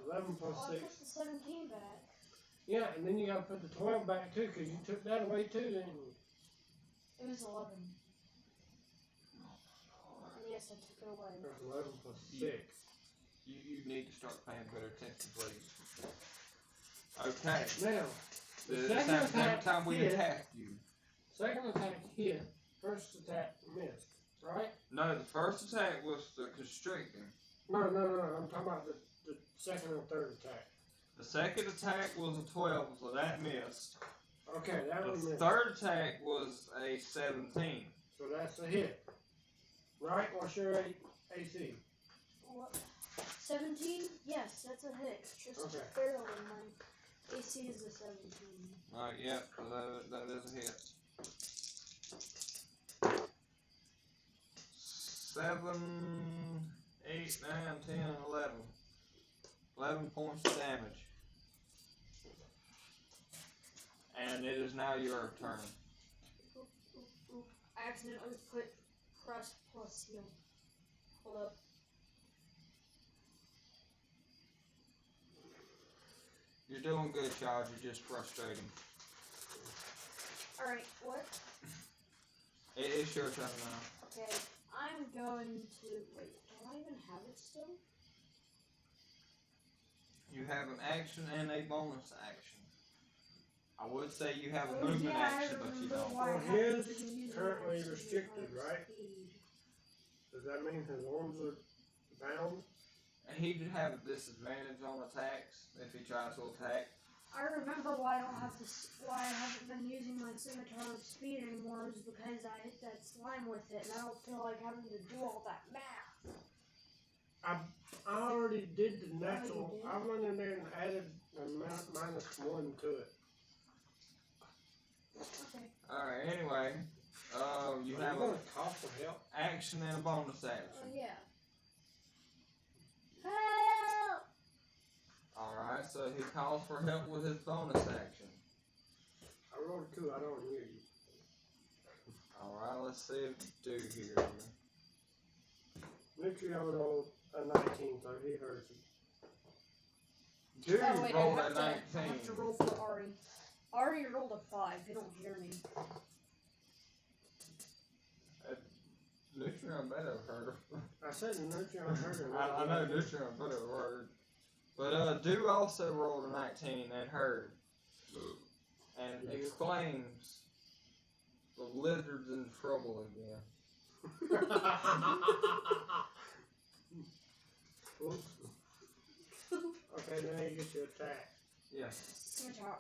Speaker 2: 11 plus
Speaker 3: Well, I
Speaker 2: 6.
Speaker 3: put the 17 back.
Speaker 2: Yeah, and then you gotta put the 12 back too, because you took that away too, didn't you?
Speaker 3: It was 11. Yes, I took it away.
Speaker 2: There's 11 plus 6.
Speaker 1: You need to start paying better attention, please. Okay.
Speaker 2: Now,
Speaker 1: The
Speaker 2: the second
Speaker 1: same
Speaker 2: attack
Speaker 1: time we
Speaker 2: hit.
Speaker 1: attacked you.
Speaker 2: Second attack hit, first attack missed, right?
Speaker 1: No, the first attack was the constricting.
Speaker 2: No, I'm talking about the second and third attack.
Speaker 1: The second attack was a 12, so that missed.
Speaker 2: Okay, that
Speaker 1: The
Speaker 2: one missed.
Speaker 1: third attack was a 17.
Speaker 2: So that's a hit. Right? What's your AC?
Speaker 3: What? 17? Yes, that's a hit. Just
Speaker 2: Okay.
Speaker 3: barely. My AC is a 17.
Speaker 1: Alright, yeah, so that is a hit. 7, 8, 9, 10, 11. 11 points of damage. And it is now your turn.
Speaker 3: I accidentally put crust plus heal. Hold up.
Speaker 1: You're doing good, child. You're just frustrating.
Speaker 3: Alright, what?
Speaker 1: It's your turn now.
Speaker 3: Okay, I'm going to. Wait, do I even have it still?
Speaker 1: You have an action and a bonus action. I would say you have a
Speaker 3: Oh,
Speaker 1: movement
Speaker 3: yeah, I
Speaker 1: action, but you
Speaker 3: remember
Speaker 1: don't.
Speaker 3: why I
Speaker 2: Well,
Speaker 3: haven't
Speaker 2: his
Speaker 3: been using
Speaker 2: currently
Speaker 3: my
Speaker 2: restricted,
Speaker 3: super
Speaker 2: right?
Speaker 3: speed.
Speaker 2: Does that mean his arms are bound?
Speaker 1: And he'd have a disadvantage on attacks if he tries to attack.
Speaker 3: I remember why I don't have why I haven't been using my scimitar of speed anymore is because I hit that slime with it, and I don't feel like having to do all that math.
Speaker 2: I already did the natural.
Speaker 3: did?
Speaker 2: I went in there and added a -1 to it.
Speaker 3: Okay.
Speaker 1: Alright, anyway, you
Speaker 2: Are
Speaker 1: have
Speaker 2: you
Speaker 1: an
Speaker 2: gonna call for help?
Speaker 1: action and a bonus
Speaker 3: Oh
Speaker 1: action.
Speaker 3: yeah. Help!
Speaker 1: Alright, so he calls for help with his bonus action.
Speaker 2: I rolled a 2. I don't hear you.
Speaker 1: Alright, let's see what you do here.
Speaker 2: Nutrion rolled a 19, so he heard you.
Speaker 1: Dude
Speaker 3: Oh wait,
Speaker 1: rolled
Speaker 3: I
Speaker 1: a
Speaker 3: have
Speaker 1: 19.
Speaker 3: to, I have to roll for Ari. Ari rolled a 5. He don't hear me.
Speaker 1: Nutrion better have heard him.
Speaker 2: I said Nutrion heard him.
Speaker 1: I know Nutrion better have heard. But Dew also rolled a 19 and heard. And exclaims, the lizard's in trouble again.
Speaker 2: Okay, now you get your attack.
Speaker 1: Yes,
Speaker 3: Scimitar.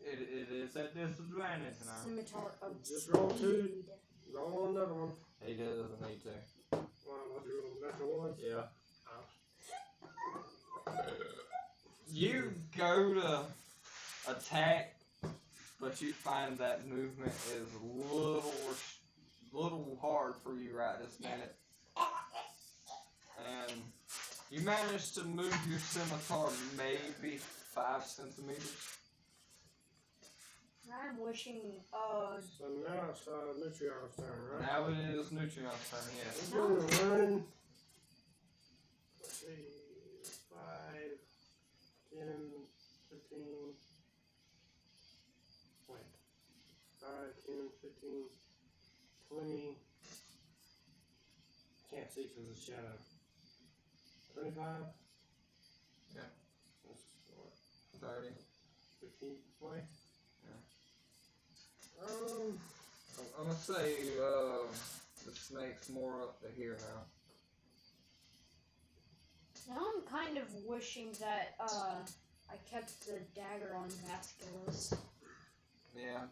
Speaker 1: it is at disadvantage now.
Speaker 3: Scimitar of
Speaker 2: Just roll 2.
Speaker 3: speed.
Speaker 2: Roll another one.
Speaker 1: He doesn't need to.
Speaker 2: What you roll? Natural 1?
Speaker 1: Yeah. You go to attack, but you find that movement is a little hard for you right this minute. And you manage to move your scimitar maybe 5 centimeters.
Speaker 3: I'm wishing,
Speaker 2: So now it's Nutrion's turn, right?
Speaker 1: Now it is Nutrion's turn, yes.
Speaker 2: We're going to run. Let's see. 5, 10, 15. Wait. 5, 10, 15, 20. Can't see because of the shadow. 25?
Speaker 1: Yeah.
Speaker 2: That's what?
Speaker 1: 30.
Speaker 2: 15, 20?
Speaker 1: Yeah. I'm gonna say the snake's more up to here now.
Speaker 3: now I'm kind of wishing that, I kept the dagger on Vasculus.
Speaker 1: Yeah.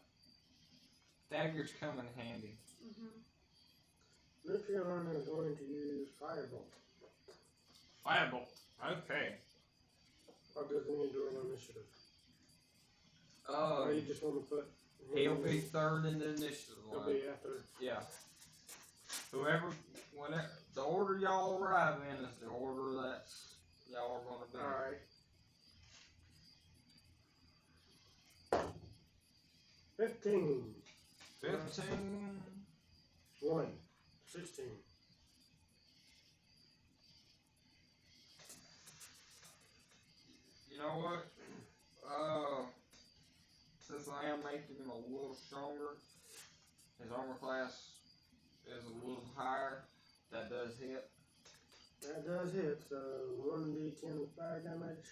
Speaker 1: Daggers come in handy.
Speaker 3: Mm-hmm.
Speaker 2: Nutrion is going to use Firebolt.
Speaker 1: Firebolt. Okay.
Speaker 2: Or does he need to roll initiative? Or you just want to put.
Speaker 1: He'll be third in the initiative
Speaker 2: He'll
Speaker 1: line.
Speaker 2: be after.
Speaker 1: Yeah. Whenever the order y'all arrive in is the order that y'all are gonna be.
Speaker 2: Alright. 15.
Speaker 1: 15.
Speaker 2: 1. 16.
Speaker 1: You know what? Since I am making him a little stronger, his armor class is a little higher. That does hit.
Speaker 2: That does hit, so 1d10 fire damage.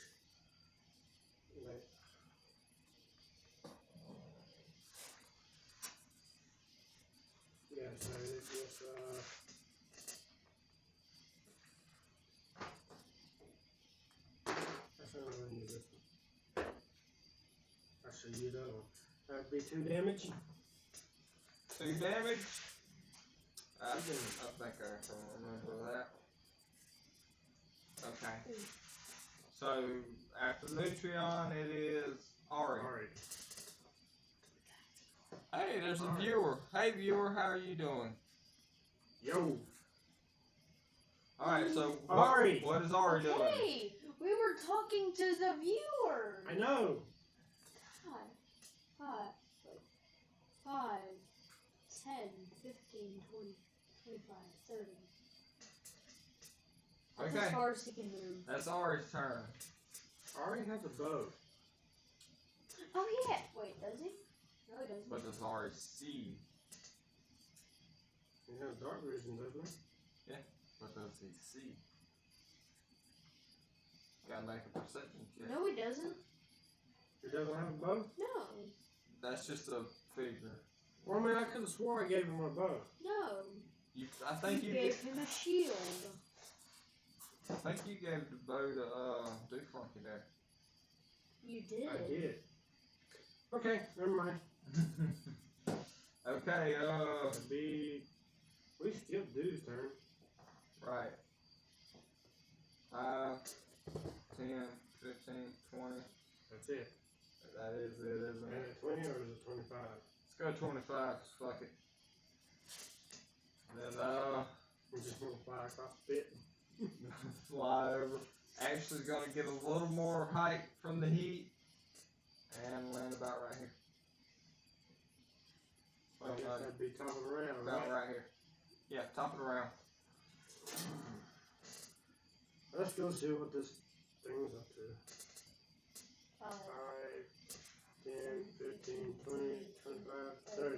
Speaker 2: Wait. Yeah, so it was, that's not really need this one. I should use that one. That'd be 2 damage.
Speaker 1: 2 damage. I think I can remember that. Okay. So after Nutrion, it is Ari.
Speaker 2: Alright.
Speaker 1: Hey, there's a viewer. Hey, viewer, how are you doing?
Speaker 2: Yo!
Speaker 1: Alright, so
Speaker 2: Ari.
Speaker 1: what is Ari doing?
Speaker 3: Hey, we were talking to the viewer.
Speaker 2: I know!
Speaker 3: 5, 10, 15, 20, 25, 30. That's
Speaker 1: Okay.
Speaker 3: as far as he can move.
Speaker 1: That's Ari's turn.
Speaker 2: Ari has a bow.
Speaker 3: Oh yeah. Wait, does he? No, he doesn't.
Speaker 1: But does Ari see?
Speaker 2: He has dark vision, doesn't he?
Speaker 1: What does he see? Gotta make a perception check.
Speaker 3: No, he doesn't.
Speaker 2: It doesn't have a bow?
Speaker 3: No.
Speaker 1: That's just a figure.
Speaker 2: Well, I mean, I could have swore I gave him a bow.
Speaker 3: No.
Speaker 1: I think you
Speaker 3: gave him a shield.
Speaker 1: I think you gave the bow to do Flunky there.
Speaker 3: You did.
Speaker 2: I did. Okay, never mind.
Speaker 1: Okay,
Speaker 2: we skipped Dude's turn.
Speaker 1: right. 5, 10, 15, 20.
Speaker 2: That's it.
Speaker 1: That is it, isn't
Speaker 2: And
Speaker 1: it?
Speaker 2: at 20 or is it 25?
Speaker 1: Let's go 25. Fuck it. And then
Speaker 2: We're just gonna fly across the pit.
Speaker 1: fly over. Ashley's gonna get a little more height from the heat and land about right here.
Speaker 2: I guess that'd be top of the round,
Speaker 1: About
Speaker 2: right?
Speaker 1: right here. Yeah, top of the round.
Speaker 2: Let's go see what this thing's up to.
Speaker 3: 5,
Speaker 2: 5, 10, 15, 20, 25, 30.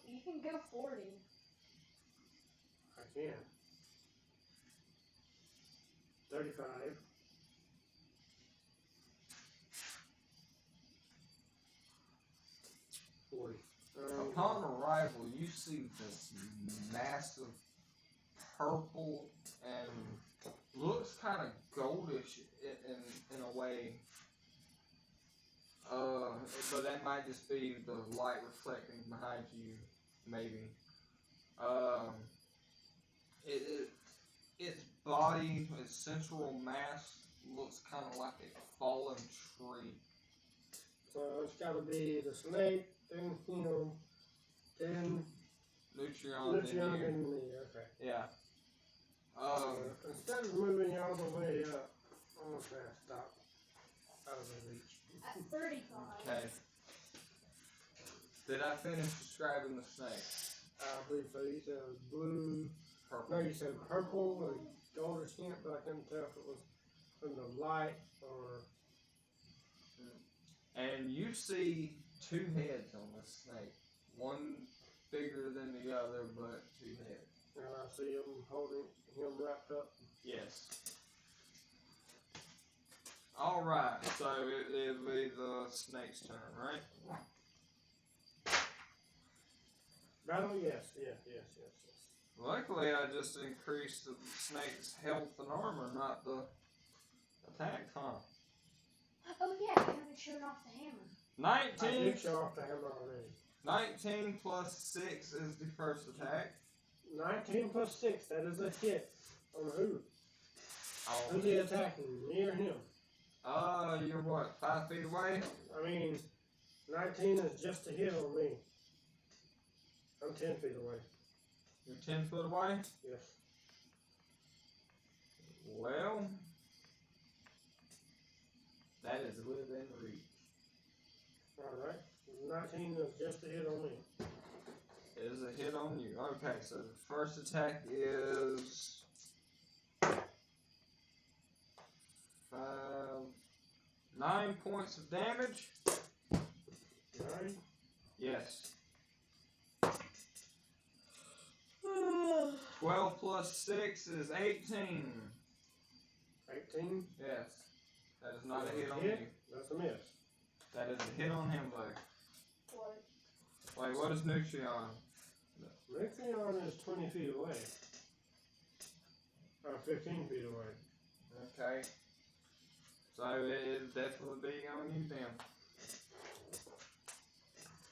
Speaker 3: You can go 40.
Speaker 2: I can. 35. 40.
Speaker 1: Upon arrival, you see this massive purple and looks kind of goldish in a way. But that might just be the light reflecting behind you, maybe. Its body, its central mass looks kind of like a fallen tree.
Speaker 2: So it's got to be the snake, then, then
Speaker 1: Nutrion
Speaker 2: Lucian
Speaker 1: in
Speaker 2: and
Speaker 1: you.
Speaker 2: me. Okay.
Speaker 1: Yeah.
Speaker 2: Instead of moving you all the way up, I'm going to stop out of the reach.
Speaker 3: At 35.
Speaker 1: Okay. Did I finish describing the snake?
Speaker 2: I believe so. You said it was blue.
Speaker 1: Purple.
Speaker 2: No, you said purple or goldish hint, but I couldn't tell if it was from the light or.
Speaker 1: And you see 2 heads on this snake. One bigger than the other, but 2 heads.
Speaker 2: And I see him holding him wrapped up.
Speaker 1: Yes. Alright, so it'll be the snake's turn, right?
Speaker 2: Battle? Yes.
Speaker 1: Luckily, I just increased the snake's health and armor, not the attack, huh?
Speaker 3: Oh yeah, you haven't shown off the hammer.
Speaker 2: I
Speaker 1: 19.
Speaker 2: did show off the hammer already.
Speaker 1: 19 plus 6 is the first attack.
Speaker 2: 19 plus 6, that is a hit. On who?
Speaker 1: Oh.
Speaker 2: Who's he attacking? Me or him?
Speaker 1: You're what, 5 feet away?
Speaker 2: I mean, 19 is just a hit on me. I'm 10 feet away.
Speaker 1: You're 10 foot away?
Speaker 2: Yes.
Speaker 1: Well, that is within reach.
Speaker 2: Alright. 19 is just a hit on me.
Speaker 1: It is a hit on you. Okay, so the first attack is 9 points of damage.
Speaker 2: 9?
Speaker 1: Yes. 12 plus 6 is 18.
Speaker 2: 18?
Speaker 1: Yes. That is not a hit on
Speaker 2: hit?
Speaker 1: you.
Speaker 2: That's a miss.
Speaker 1: That is a hit on him, though.
Speaker 3: What?
Speaker 1: Wait, what is Nutrion?
Speaker 2: Lexion is 20 feet away. 15 feet away.
Speaker 1: Okay. So it is definitely being on you then.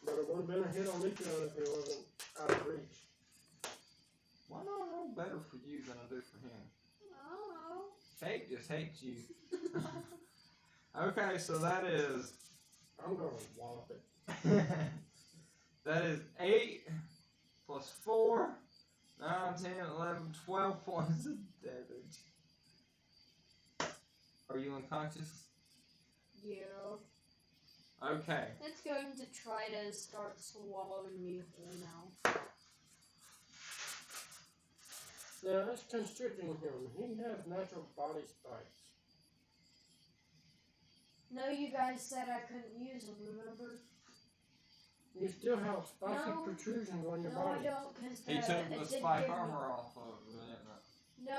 Speaker 2: But it would have been a hit on Lexion if it wasn't out of reach.
Speaker 1: Why do I roll better for you than I do for him?
Speaker 3: I don't know.
Speaker 1: Kate just hates you. Okay, so that is
Speaker 2: I'm going to wallop it.
Speaker 1: that is 8 plus 4, 9, 10, 11, 12 points of damage. Are you unconscious?
Speaker 3: Yeah.
Speaker 1: Okay.
Speaker 3: It's going to try to start swallowing me whole now.
Speaker 2: Yeah, that's constricting him. He has natural body spikes.
Speaker 3: No, you guys said I couldn't use them, remember?
Speaker 2: You still have spiky
Speaker 3: No.
Speaker 2: protrusions on your
Speaker 3: No,
Speaker 2: body.
Speaker 3: I don't, because
Speaker 1: He took the spike
Speaker 3: give
Speaker 1: armor
Speaker 3: me,
Speaker 1: off of it.
Speaker 3: no,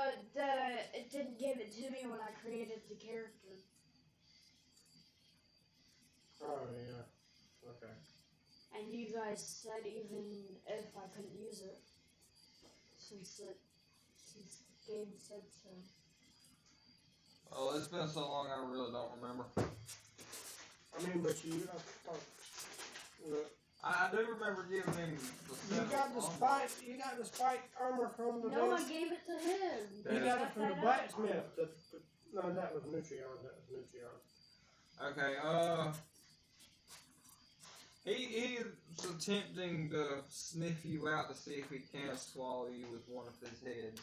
Speaker 3: it didn't give it to me when I created the character.
Speaker 2: Oh, yeah. Okay.
Speaker 3: And you guys said even if I couldn't use it, since the game said so.
Speaker 1: Oh, it's been so long I really don't remember.
Speaker 2: I mean, but you, I thought,
Speaker 1: I do remember giving him the
Speaker 2: you got the spike armor from the
Speaker 3: No, I
Speaker 2: base.
Speaker 3: gave it to him.
Speaker 2: You
Speaker 1: Yeah.
Speaker 2: got it from the blacksmith. No, that was Nutrion.
Speaker 1: Okay, he's attempting to sniff you out to see if he can swallow you with one of his heads.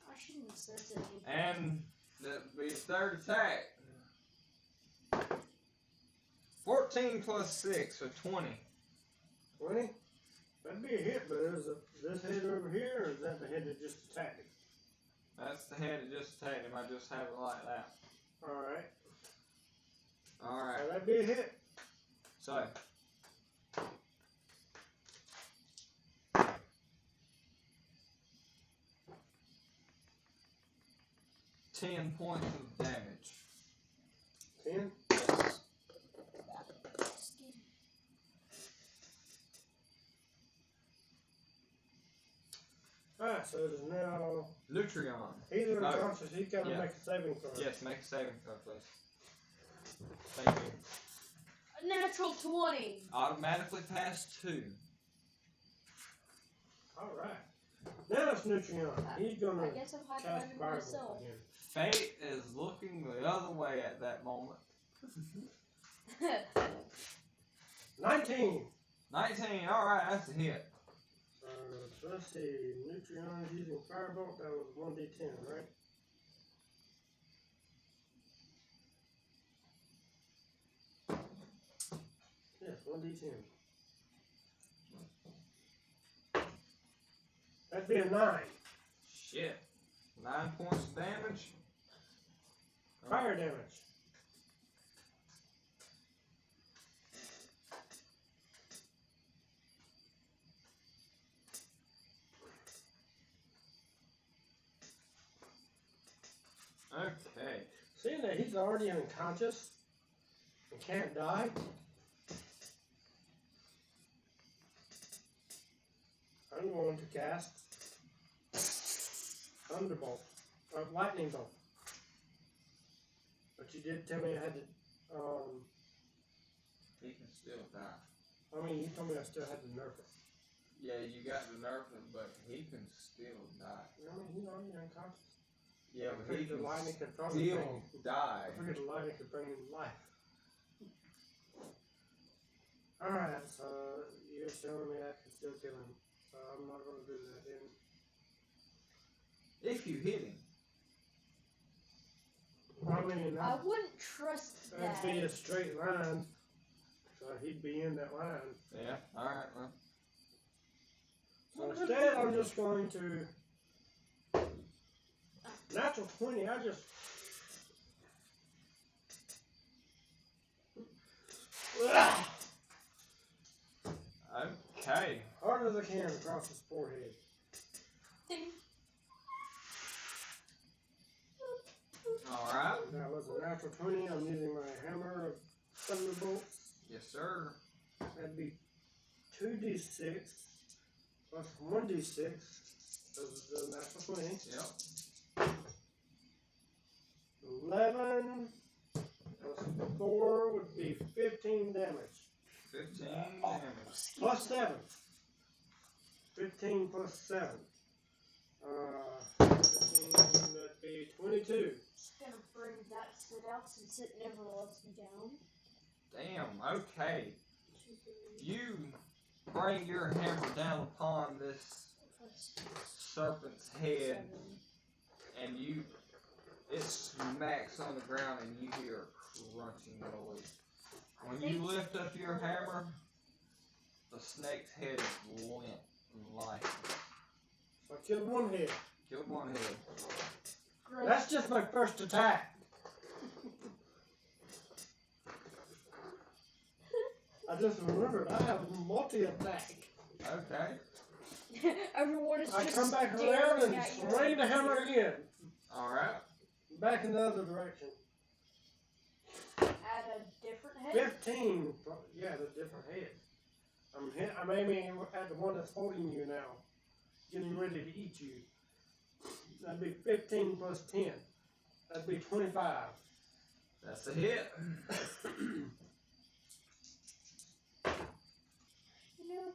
Speaker 3: I shouldn't have said anything.
Speaker 1: And that'd be his third attack. 14 plus 6, so 20.
Speaker 2: 20? That'd be a hit, but is this head over here, or is that the head that just attacked him?
Speaker 1: That's the head that just attacked him. I just have it like that.
Speaker 2: Alright.
Speaker 1: Alright,
Speaker 2: That'd be a hit.
Speaker 1: so. $10 points of damage.
Speaker 2: 10?
Speaker 1: Yes.
Speaker 2: Alright, so it is now.
Speaker 1: Nutrion.
Speaker 2: He's unconscious. He's got to
Speaker 1: Yeah.
Speaker 2: make a saving throw.
Speaker 1: Yes, make a saving throw, please. Thank you.
Speaker 3: A natural 20.
Speaker 1: Automatically pass 2.
Speaker 2: Alright. Now it's Nutrion. He's going
Speaker 3: I
Speaker 2: to
Speaker 3: guess I'm high
Speaker 2: cast
Speaker 3: fiving
Speaker 2: Fireball
Speaker 3: myself.
Speaker 2: again.
Speaker 1: Fate is looking the other way at that moment.
Speaker 2: 19!
Speaker 1: 19, alright, that's a hit.
Speaker 2: So let's see. Nutrion is using Firebolt. That was 1d10, right? Yes, 1d10. That'd be a 9.
Speaker 1: Shit. 9 points of damage.
Speaker 2: Fire damage.
Speaker 1: Okay.
Speaker 2: Seeing that he's already unconscious and can't die, I'm going to cast Thunderbolt, Lightning Bolt. But you did tell me I had to,
Speaker 1: He can still die.
Speaker 2: I mean, you told me I still had to nerf it.
Speaker 1: Yeah, you got to nerf him, but he can still die.
Speaker 2: I mean, he's already unconscious.
Speaker 1: Yeah,
Speaker 2: I
Speaker 1: but he
Speaker 2: figured
Speaker 1: can
Speaker 2: the lightning could probably
Speaker 1: still
Speaker 2: bring him.
Speaker 1: die.
Speaker 2: I figured the lightning could bring him to life. Alright, so you're showing me I can still kill him. So I'm not going to do that then.
Speaker 1: If you hit him.
Speaker 2: I mean,
Speaker 3: I wouldn't trust that.
Speaker 2: that'd be a straight line. So he'd be in that line.
Speaker 1: Yeah, alright, well.
Speaker 2: So instead, I'm just going to. Natural 20, I just.
Speaker 1: Okay.
Speaker 2: Hard as I can across his forehead.
Speaker 1: Alright.
Speaker 2: That was a natural 20. I'm using my hammer of thunderbolts.
Speaker 1: Yes, sir.
Speaker 2: That'd be 2d6 plus 1d6. That's the natural 20.
Speaker 1: Yep.
Speaker 2: 11 plus 4 would be 15 damage.
Speaker 1: 15 damage.
Speaker 2: Plus 7. 15 plus 7. 15, that'd be 22.
Speaker 3: Just gonna bring that sit out since it never lets me down.
Speaker 1: Damn, okay. You bring your hammer down upon this serpent's head, and it smacks on the ground, and you hear a crunching noise. When you lift up your hammer, the snake's head is limp and lifeless.
Speaker 2: So I killed one head.
Speaker 1: Killed one head.
Speaker 3: Great.
Speaker 2: That's just my first attack. I just remembered I have multi-attack.
Speaker 1: Okay.
Speaker 3: Everyone is
Speaker 2: I
Speaker 3: just
Speaker 2: come back
Speaker 3: staring
Speaker 2: around and
Speaker 3: at you.
Speaker 2: swing the hammer again.
Speaker 1: Alright.
Speaker 2: Back in the other direction.
Speaker 3: At a different head?
Speaker 2: 15. Yeah, the different head. I'm aiming at the one that's holding you now, getting ready to eat you. That'd be 15 plus 10. That'd be 25.
Speaker 1: That's a hit.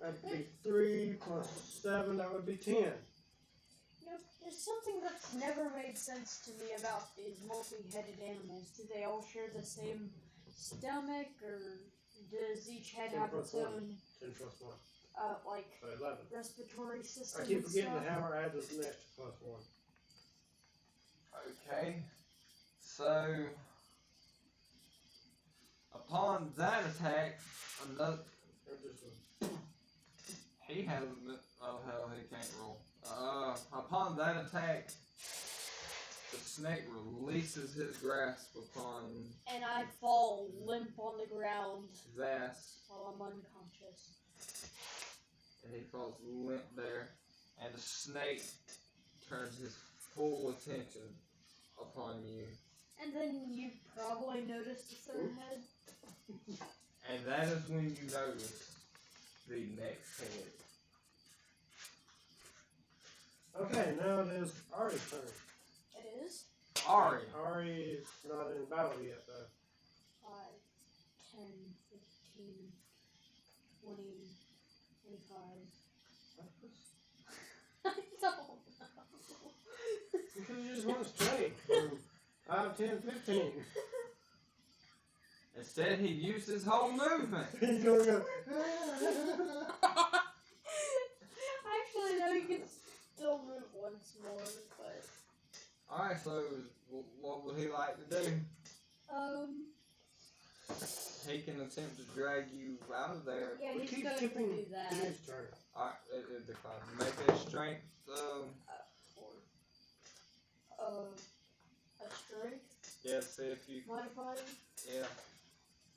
Speaker 2: That'd be 3 plus 7. That would be 10.
Speaker 3: There's something that's never made sense to me about these multi-headed animals. Do they all share the same stomach, or does each head
Speaker 2: 10
Speaker 3: have
Speaker 2: plus
Speaker 3: its
Speaker 2: 1.
Speaker 3: own,
Speaker 2: 10 plus 1.
Speaker 3: like,
Speaker 2: So 11.
Speaker 3: respiratory system?
Speaker 2: I keep
Speaker 3: and
Speaker 2: forgetting
Speaker 3: stuff?
Speaker 2: the hammer adds this next plus 1.
Speaker 1: Okay. So, upon that attack, another. He has. Oh hell, he can't roll. Upon that attack, the snake releases his grasp upon
Speaker 3: And I fall limp on the ground
Speaker 1: his ass,
Speaker 3: while I'm unconscious.
Speaker 1: and he falls limp there. And the snake turns his full attention upon you,
Speaker 3: And then you probably noticed the third head.
Speaker 1: and that is when you notice the next head.
Speaker 2: Okay, now it is Ari's turn.
Speaker 3: It is
Speaker 1: Ari.
Speaker 2: Ari is not in battle yet, though.
Speaker 3: 5, 10, 15, 20, 25. I don't know.
Speaker 2: Because you just went straight. 5, 10, 15.
Speaker 1: Instead, he used his whole movement.
Speaker 2: He's going to go.
Speaker 3: Actually, no, you can still move once more, but
Speaker 1: Alright, so what would he like to do? He can attempt to drag you out of there.
Speaker 3: yeah,
Speaker 2: We
Speaker 3: he's
Speaker 2: keep
Speaker 3: going
Speaker 2: skipping
Speaker 3: to do that.
Speaker 2: his turn.
Speaker 1: Alright, it declines. Make a strength.
Speaker 3: 4. A strength
Speaker 1: Yeah, see if you.
Speaker 3: modifier.
Speaker 1: Yeah.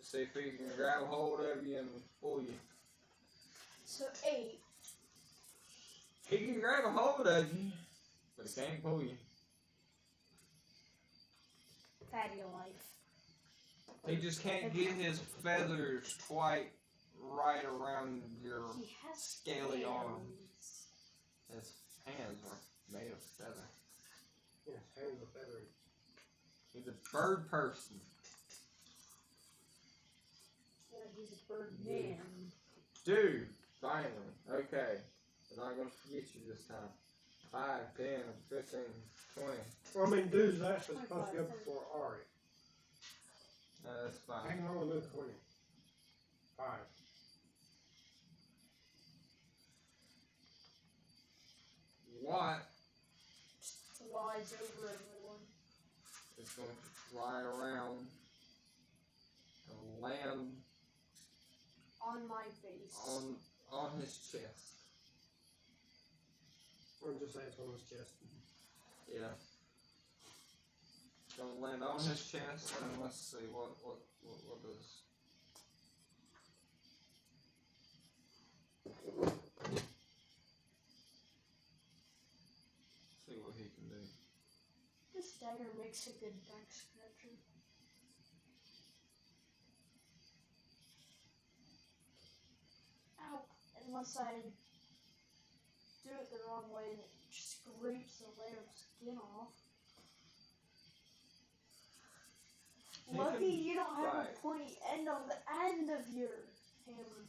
Speaker 1: See if he can grab a hold of you and pull you.
Speaker 3: So 8.
Speaker 1: He can grab a hold of you, but he can't pull you.
Speaker 3: Fatty life.
Speaker 1: He just can't get his feathers quite right around your
Speaker 3: He has
Speaker 1: scaly arm.
Speaker 3: hands.
Speaker 1: His hands are made of feather.
Speaker 2: Yes, hands are feathery.
Speaker 1: He's a bird person.
Speaker 3: Yeah, he's a bird man.
Speaker 1: Dude, finally. Okay. I'm not going to forget you this time. 5, 10, 15, 20.
Speaker 2: Well, I mean, dude's actually supposed to go before Ari.
Speaker 1: That's
Speaker 2: I
Speaker 1: fine.
Speaker 2: can only move 20. 5.
Speaker 1: What
Speaker 3: Just flies over everyone.
Speaker 1: is going to fly around and land
Speaker 3: On my face.
Speaker 1: on his chest?
Speaker 2: Or just say it's on his chest.
Speaker 1: Yeah. Gonna land on his chest, and let's see what does. See what he can do.
Speaker 3: This dagger makes a good back scratcher. Ow! Unless I do it the wrong way and it scrapes a layer of skin off.
Speaker 1: You
Speaker 3: Lucky
Speaker 1: can-
Speaker 3: you don't have
Speaker 1: right.
Speaker 3: a pointy end on the end of your hammer.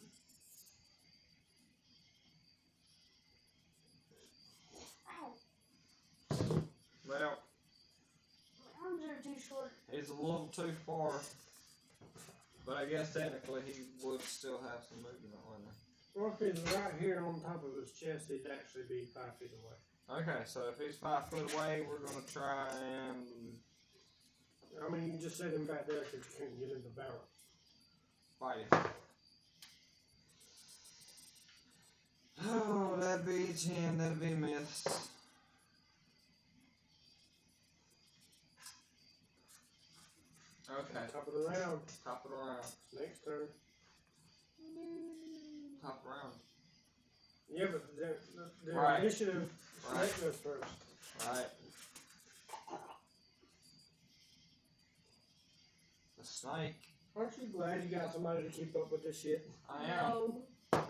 Speaker 3: Ow!
Speaker 1: Well,
Speaker 3: My arms are too short.
Speaker 1: he's a little too far, but I guess technically he would still have some movement on him.
Speaker 2: Well, if he's right here on top of his chest, he'd actually be 5 feet away.
Speaker 1: Okay, so if he's 5 foot away, we're gonna try and.
Speaker 2: I mean, you can just set him back there because you can't get into balance.
Speaker 1: Fight him. Oh, that'd be a 10, that'd be a miss. Okay,
Speaker 2: Top of the round.
Speaker 1: top of the round.
Speaker 2: Next turn.
Speaker 1: Top round.
Speaker 2: Yeah, but their
Speaker 1: Right.
Speaker 2: initiative
Speaker 1: Right.
Speaker 2: snake goes first.
Speaker 1: Alright. The snake.
Speaker 2: Aren't you glad you got somebody to keep up with this shit?
Speaker 1: I am.
Speaker 3: No.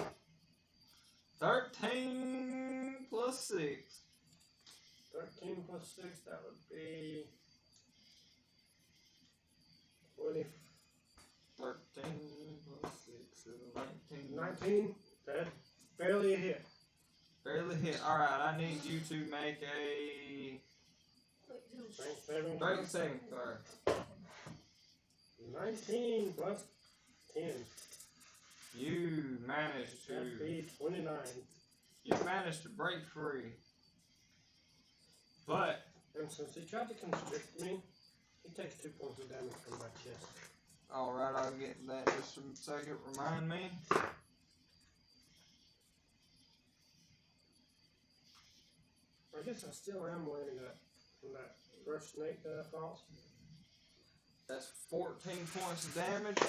Speaker 1: 13 plus 6.
Speaker 2: 13 plus 6, that would be 20.
Speaker 1: 13 plus 6 is 19.
Speaker 2: 19. That's barely a hit.
Speaker 1: Barely hit. Alright, I need you to make a
Speaker 2: Strength saving.
Speaker 1: strength saving throw.
Speaker 2: 19 plus 10.
Speaker 1: You managed
Speaker 2: That'd
Speaker 1: to.
Speaker 2: be 29.
Speaker 1: You managed to break free. But
Speaker 2: And since he tried to constrict me, he takes 2 points of damage from my chest.
Speaker 1: alright, I'll get to that just a second. Remind me.
Speaker 2: I guess I still am wearing that from that first snake that I fought.
Speaker 1: That's 14 points of damage.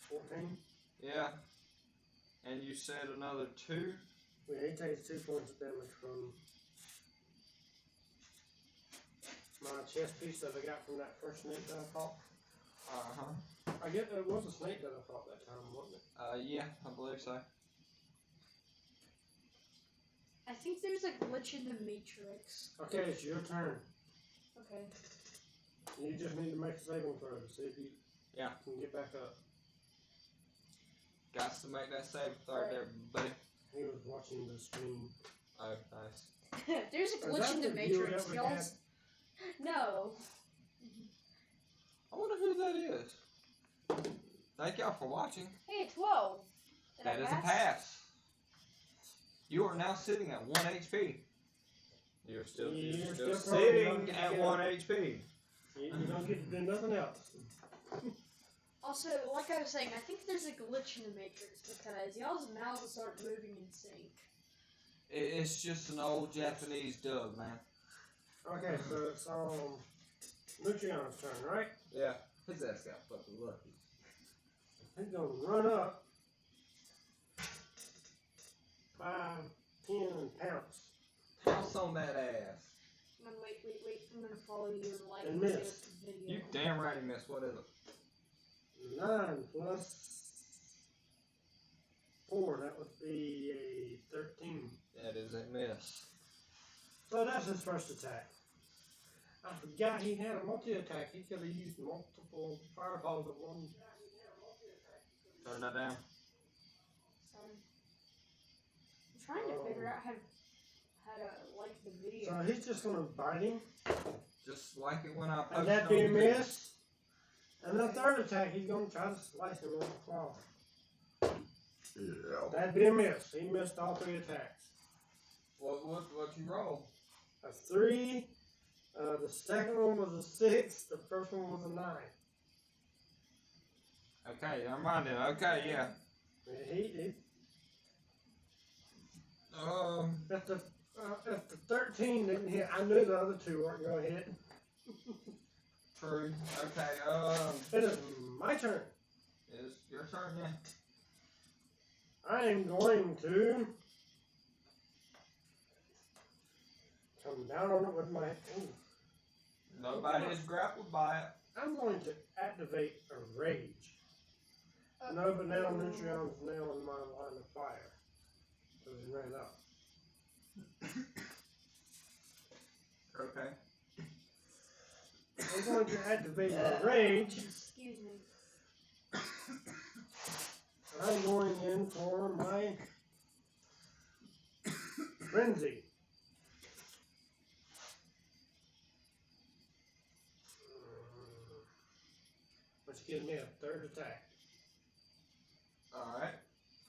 Speaker 2: 14.
Speaker 1: Yeah. And you said another 2.
Speaker 2: Yeah, he takes 2 points of damage from my chest piece that I got from that first snake that I fought.
Speaker 1: Uh-huh.
Speaker 2: I guess it was a snake that I fought that time, wasn't it?
Speaker 1: Yeah, I believe so.
Speaker 3: I think there's a glitch in the Matrix.
Speaker 2: Okay, it's your turn.
Speaker 3: Okay.
Speaker 2: You just need to make a saving throw to see if you
Speaker 1: Yeah.
Speaker 2: can get back up.
Speaker 1: Got to make that save throw there, buddy.
Speaker 2: He was watching the stream.
Speaker 1: Oh, nice.
Speaker 3: There's a
Speaker 2: Is
Speaker 3: glitch
Speaker 2: that
Speaker 3: in the
Speaker 2: the viewer
Speaker 3: Matrix.
Speaker 2: that we
Speaker 3: Y'all.
Speaker 2: had?
Speaker 3: No.
Speaker 1: I wonder who that is. Thank y'all for watching.
Speaker 3: Hey, 12. Did
Speaker 1: That
Speaker 3: I
Speaker 1: is a
Speaker 3: pass?
Speaker 1: pass. You are now sitting at 1 HP. You're still
Speaker 2: You're still
Speaker 1: sitting
Speaker 2: probably
Speaker 1: at
Speaker 2: not
Speaker 1: 1 HP.
Speaker 2: You don't get to do nothing else.
Speaker 3: Also, like I was saying, I think there's a glitch in the Matrix because y'all's mouths aren't moving in sync.
Speaker 1: It's just an old Japanese dub, man.
Speaker 2: Okay, so it's Luciano's turn, right?
Speaker 1: Yeah. His ass got fucking lucky.
Speaker 2: He's gonna run up 5, 10, and pounce.
Speaker 1: Pounce on that ass.
Speaker 3: Wait. I'm gonna follow you like
Speaker 2: And
Speaker 3: this
Speaker 2: miss.
Speaker 3: video.
Speaker 1: You damn right he missed. What is it?
Speaker 2: 9 plus 4, that would be a 13.
Speaker 1: That is a miss.
Speaker 2: So that's his first attack. I forgot he had a multi-attack. He could have used multiple fireballs at one.
Speaker 1: Turn that down.
Speaker 3: Sorry. I'm trying to figure out how to like the video.
Speaker 2: So he's just gonna bite him.
Speaker 1: Just like it when I posted
Speaker 2: And that'd
Speaker 1: on
Speaker 2: be a
Speaker 1: the video.
Speaker 2: miss. And the third attack, he's gonna try to slice him with a claw.
Speaker 1: Yeah.
Speaker 2: That'd be a miss. He missed all 3 attacks.
Speaker 1: What you roll?
Speaker 2: A 3. The second one was a 6. The first one was a 9.
Speaker 1: Okay, never mind then. Okay, yeah.
Speaker 2: He if the 13 didn't hit, I knew the other 2 weren't gonna hit.
Speaker 1: True. Okay,
Speaker 2: It is my turn.
Speaker 1: it's your turn, yeah.
Speaker 2: I am going to come down on it with my. Ooh.
Speaker 1: Nobody is grappled by it.
Speaker 2: I'm going to activate a rage. No, but now Nutrion's now in my line of fire. So he ran up.
Speaker 1: Okay.
Speaker 2: I'm going to activate a rage.
Speaker 3: Excuse me.
Speaker 2: I'm going in for my frenzy. Which gives me a third attack.
Speaker 1: Alright.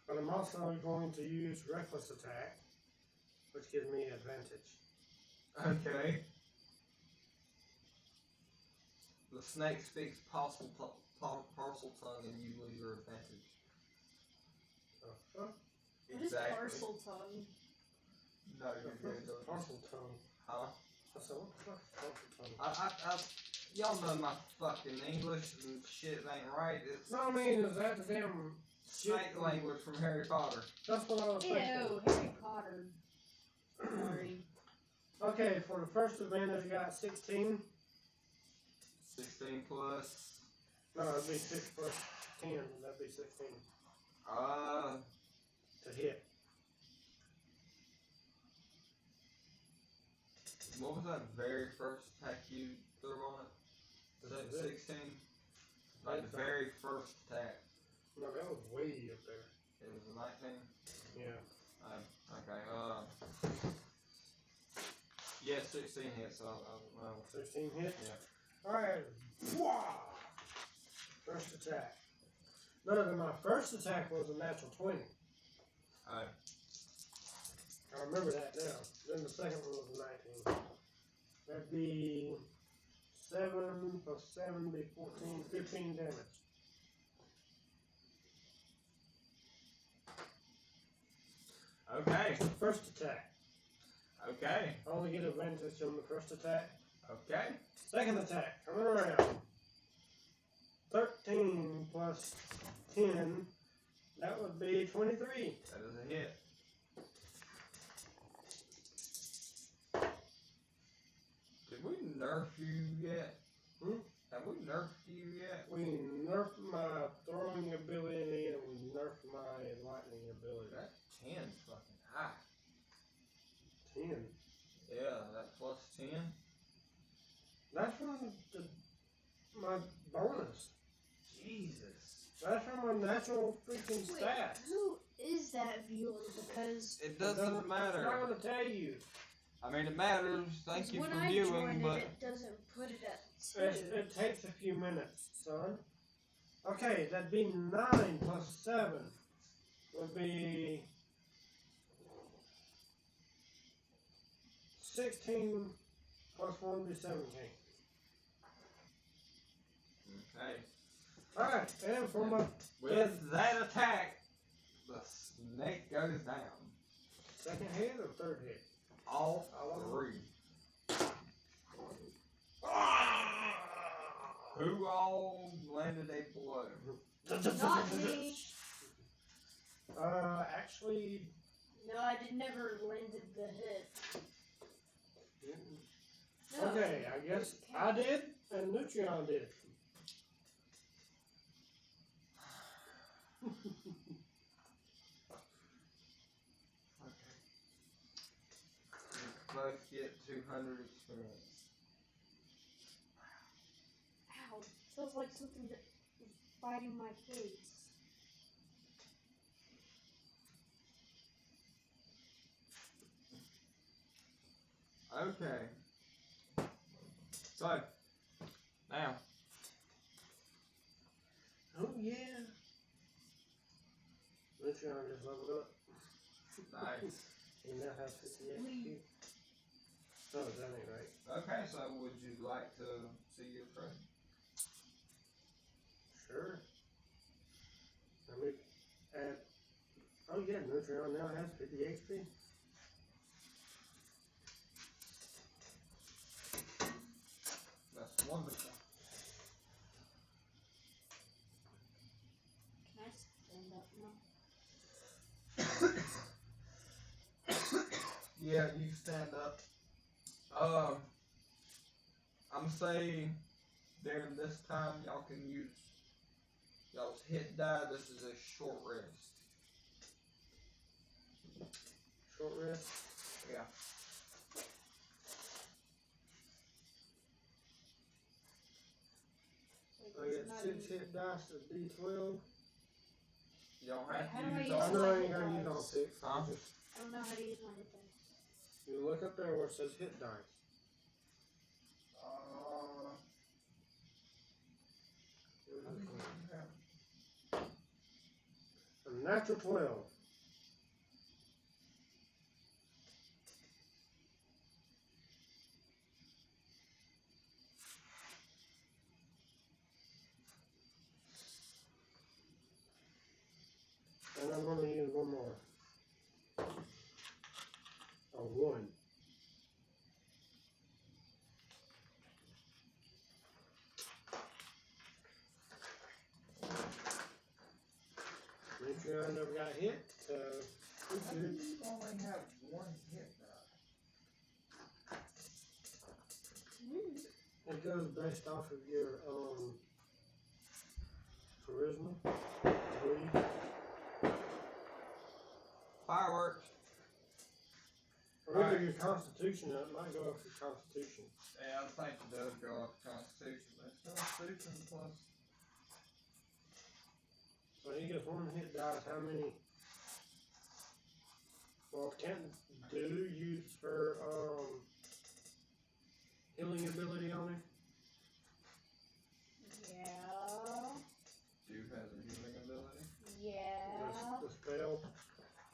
Speaker 2: But I'm also going to use reckless attack, which gives me advantage.
Speaker 1: Okay. The snake speaks parcel tongue and you lose your advantage.
Speaker 2: Uh-huh.
Speaker 3: What is parcel tongue?
Speaker 1: No, you're good.
Speaker 2: Parcel tongue.
Speaker 1: Huh?
Speaker 2: I said, what the fuck is parcel tongue?
Speaker 1: Y'all know my fucking English and shit ain't right. It's
Speaker 2: No, I mean, is that the damn shit?
Speaker 1: snake language from Harry Potter.
Speaker 2: That's what I was
Speaker 3: Ew,
Speaker 2: thinking.
Speaker 3: Harry Potter. Sorry.
Speaker 2: Okay, for the first advantage, I got 16.
Speaker 1: 16 plus
Speaker 2: No, it'd be 6 plus 10. That'd be 16 to hit.
Speaker 1: What was that very first attack you threw on it? Was that 16? Like the very first attack.
Speaker 2: No, that was way up there.
Speaker 1: It was a 19?
Speaker 2: Yeah.
Speaker 1: Okay, yeah, 16 hits.
Speaker 2: 16 hits?
Speaker 1: Yeah.
Speaker 2: Alright. First attack. No, my first attack was a natural 20.
Speaker 1: Alright.
Speaker 2: I remember that now. Then the second one was a 19. That'd be 7 plus 7 would be 14, 15 damage.
Speaker 1: Okay.
Speaker 2: First attack.
Speaker 1: Okay.
Speaker 2: I only get advantage on the first attack.
Speaker 1: Okay.
Speaker 2: Second attack, coming around. 13 plus 10, that would be 23.
Speaker 1: That is a hit. Did we nerf you yet? Have we nerfed you yet?
Speaker 2: We nerfed my throwing ability and we nerfed my lightning ability.
Speaker 1: That 10's fucking high.
Speaker 2: 10.
Speaker 1: Yeah, that plus 10.
Speaker 2: That's from my bonus.
Speaker 1: Jesus.
Speaker 2: That's from my natural freaking
Speaker 3: Wait,
Speaker 2: stat.
Speaker 3: who is that viewer? Because
Speaker 1: It doesn't matter.
Speaker 2: I'm trying to tell you.
Speaker 1: I mean, it matters. Thank you
Speaker 3: when
Speaker 1: for
Speaker 3: I
Speaker 1: viewing,
Speaker 3: joined
Speaker 1: but
Speaker 3: it doesn't put it at 2.
Speaker 2: It takes a few minutes, son. Okay, that'd be 9 plus 7 would be 16 plus 1 would be 17.
Speaker 1: okay.
Speaker 2: Alright, and for my
Speaker 1: With that attack, the snake goes down.
Speaker 2: second hit or third hit?
Speaker 1: All three. Who all landed a blow?
Speaker 3: Not me.
Speaker 2: Actually,
Speaker 3: No, I never landed the hit. No.
Speaker 2: okay, I guess I did and Nutrion did.
Speaker 1: Both get 200 experience.
Speaker 3: Ow, feels like something that is biting my face.
Speaker 1: Okay. So, now.
Speaker 2: Oh yeah. Nutrion just leveled up.
Speaker 1: Nice.
Speaker 2: He now has 50 HP. Oh, that ain't right.
Speaker 1: Okay, so would you like to see your friend?
Speaker 2: Sure. Let me add. Oh yeah, Nutrion now has 50 HP.
Speaker 1: That's wonderful.
Speaker 3: Can I stand up now?
Speaker 1: Yeah, you stand up. I'm saying during this time y'all can use y'all's hit die. This is a short rest.
Speaker 2: Short rest.
Speaker 1: Yeah.
Speaker 2: I got 6 hit dice to D12.
Speaker 1: You don't
Speaker 3: Wait,
Speaker 1: have
Speaker 3: how
Speaker 1: to
Speaker 3: do I
Speaker 1: use
Speaker 3: use
Speaker 2: I
Speaker 1: all.
Speaker 2: know I
Speaker 3: my
Speaker 2: ain't gonna
Speaker 3: hit
Speaker 2: use all
Speaker 3: dice?
Speaker 2: 6.
Speaker 1: Huh?
Speaker 3: I don't know how to use my hit dice.
Speaker 2: You look up there where it says hit dice. A natural 12. And I'm gonna use one more. A 1. Make sure I never got hit, so it's
Speaker 1: How do
Speaker 2: good.
Speaker 1: you only have one hit die?
Speaker 2: It goes based off of your Charisma. I believe.
Speaker 1: Fireworks.
Speaker 2: Or either
Speaker 1: Alright.
Speaker 2: your Constitution, it might go off your Constitution.
Speaker 1: Yeah, I think it does go off the Constitution. But Constitution plus.
Speaker 2: So he gets one hit dice. How many? Well, can't do use her healing ability on her?
Speaker 3: Yeah.
Speaker 1: Dude has a healing ability.
Speaker 3: Yeah.
Speaker 2: The spell.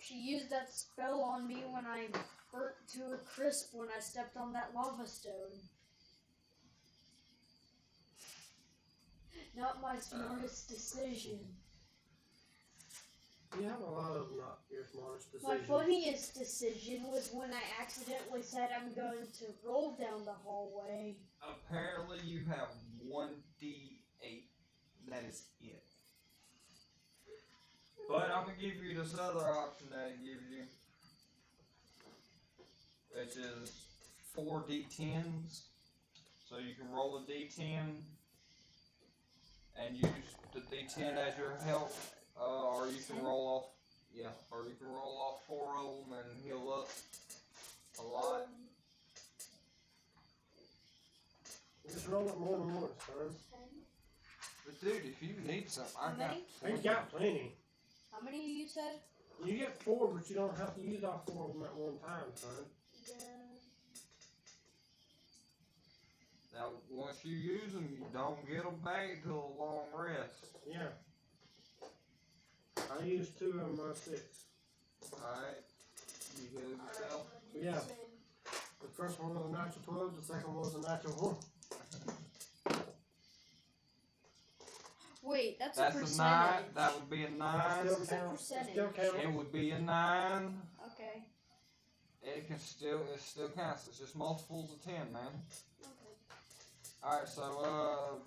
Speaker 3: She used that spell on me when I burnt to a crisp when I stepped on that lava stone. Not my smartest decision.
Speaker 2: You have a lot of not your smartest
Speaker 3: My
Speaker 2: decisions.
Speaker 3: funniest decision was when I accidentally said I'm going to roll down the hallway.
Speaker 1: Apparently, you have 1d8. That is it. But I'm gonna give you this other option that it gives you, which is 4 d10s. So you can roll a d10 and use the d10 as your help, or you can roll off, or you can roll off 4 of them and heal up a lot.
Speaker 2: Just roll it more than once, son.
Speaker 1: But dude, if you need some, I
Speaker 3: How
Speaker 1: got.
Speaker 3: many?
Speaker 2: He's got plenty.
Speaker 3: How many you said?
Speaker 2: You get 4, but you don't have to use all 4 of them at one time, son.
Speaker 1: Now, once you use them, you don't get them back till a long rest.
Speaker 2: Yeah. I used 2 of them by 6.
Speaker 1: Alright? You heal yourself.
Speaker 2: Yeah. The first one was a natural 12, the second one was a natural 1.
Speaker 3: Wait, that's
Speaker 1: That's
Speaker 3: a
Speaker 1: a
Speaker 3: percentage.
Speaker 1: 9. That would be a 9.
Speaker 2: Still
Speaker 3: It's a
Speaker 2: count.
Speaker 3: percentage.
Speaker 2: Still count.
Speaker 1: It would be a 9.
Speaker 3: Okay.
Speaker 1: It still counts. It's just multiples of 10, man.
Speaker 3: Okay.
Speaker 1: Alright, so,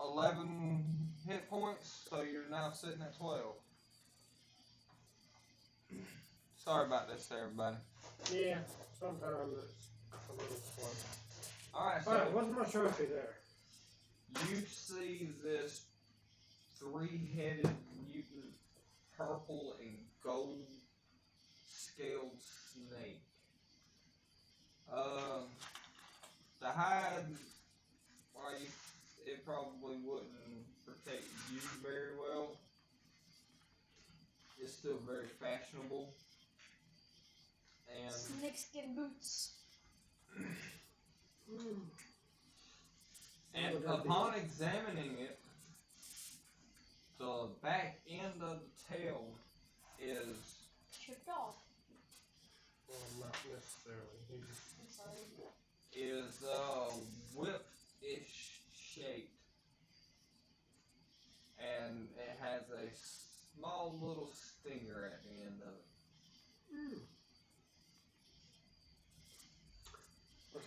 Speaker 1: 11 hit points, so you're now sitting at 12. Sorry about this, everybody.
Speaker 2: Yeah, sometimes it's a little slow.
Speaker 1: Alright,
Speaker 2: Alright,
Speaker 1: so
Speaker 2: what's my trophy there?
Speaker 1: you see this 3-headed mutant purple and gold scaled snake. The hide, well, it probably wouldn't protect you very well. It's still very fashionable. And
Speaker 3: Snakeskin boots.
Speaker 1: And upon examining it, the back end of the tail is
Speaker 3: Chipped off.
Speaker 2: Well, not necessarily. He just,
Speaker 3: I'm sorry.
Speaker 1: whip-ish shaped, and it has a small little stinger at the end of it.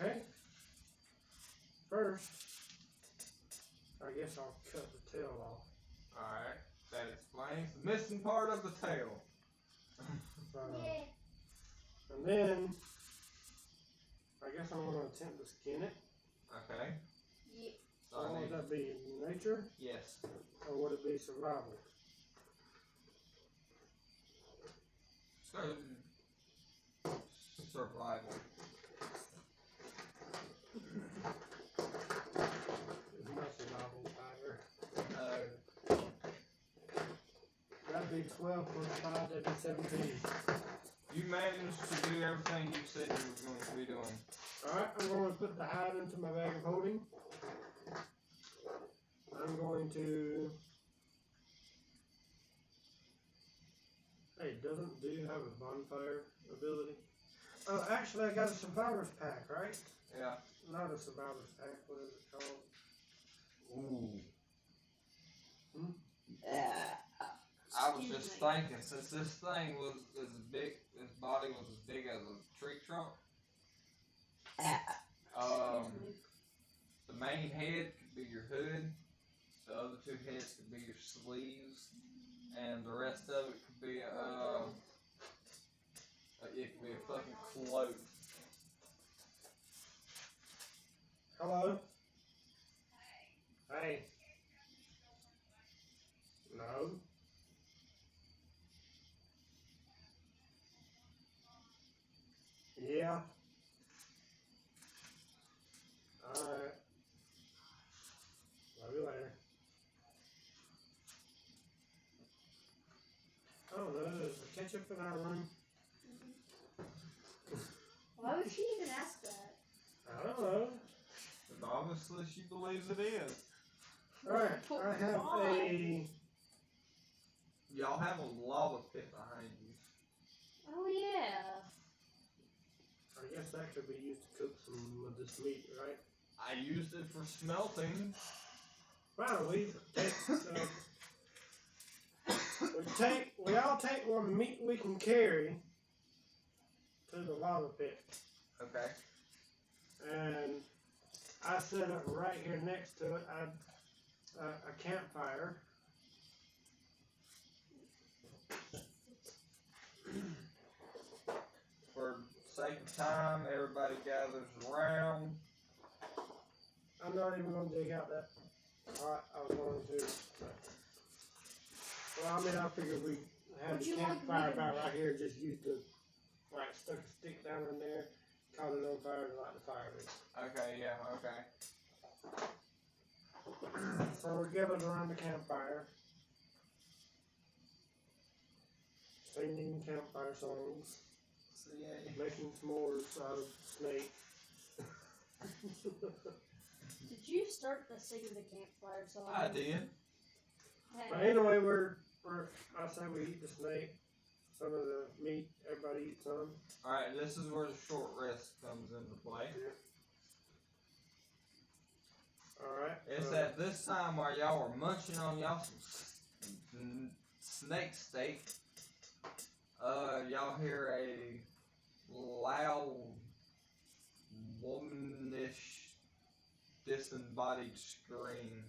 Speaker 2: Okay. First, I guess I'll cut the tail off.
Speaker 1: Alright, that explains the missing part of the tail.
Speaker 2: And then, I guess I'm going to attempt to skin it.
Speaker 1: Okay.
Speaker 3: Yeah.
Speaker 1: So I
Speaker 2: Would
Speaker 1: need,
Speaker 2: that be nature,
Speaker 1: yes.
Speaker 2: or would it be survival?
Speaker 1: So, survival.
Speaker 2: It's my survival tiger.
Speaker 1: Uh,
Speaker 2: That'd be 12 plus 5, that'd be 17.
Speaker 1: You managed to do everything you said you were going to be doing.
Speaker 2: Alright, I'm going to put the hide into my bag of holding. I'm going to... Hey, doesn't do have a bonfire ability? Oh, actually I got a survivor's pack, right?
Speaker 1: Yeah.
Speaker 2: Not a survivor's pack, what is it called?
Speaker 1: Ooh.
Speaker 3: Uh,
Speaker 1: I was just thinking, since this thing was as big, this body was as big as a tree trunk, the main head could be your hood, the other 2 heads could be your sleeves, and the rest of it could be it could be a fucking cloak.
Speaker 2: Hello? Hey. ketchup in our room?
Speaker 3: Why would she even ask that?
Speaker 2: I don't know.
Speaker 1: But obviously she believes it is.
Speaker 2: Alright, I have a...
Speaker 1: Y'all have a lava pit behind you.
Speaker 3: Oh yeah.
Speaker 2: I guess that could be used to cook some of this meat, right?
Speaker 1: I used it for smelting.
Speaker 2: Well, we all take what meat we can carry to the lava pit.
Speaker 1: Okay.
Speaker 2: And I set up right here next to it a campfire.
Speaker 1: For sake of time, everybody gathers around.
Speaker 2: I'm not even going to dig out that pot I was going to. Well, I mean, I figured we had the campfire about right here. Just use the, stuck a stick down in there, caught it on fire, and light the fire with it.
Speaker 1: Okay, yeah, okay.
Speaker 2: So we're gathered around the campfire, singing campfire songs, making s'mores out of snake.
Speaker 3: Did you start the singing the campfire song?
Speaker 1: I did.
Speaker 2: But anyway, I say we eat the snake, some of the meat, everybody eats some.
Speaker 1: Alright, this is where the short rest comes into play.
Speaker 2: Alright.
Speaker 1: It's at this time while y'all are munching on y'all some snake steak. Y'all hear a loud, womanish, disembodied scream.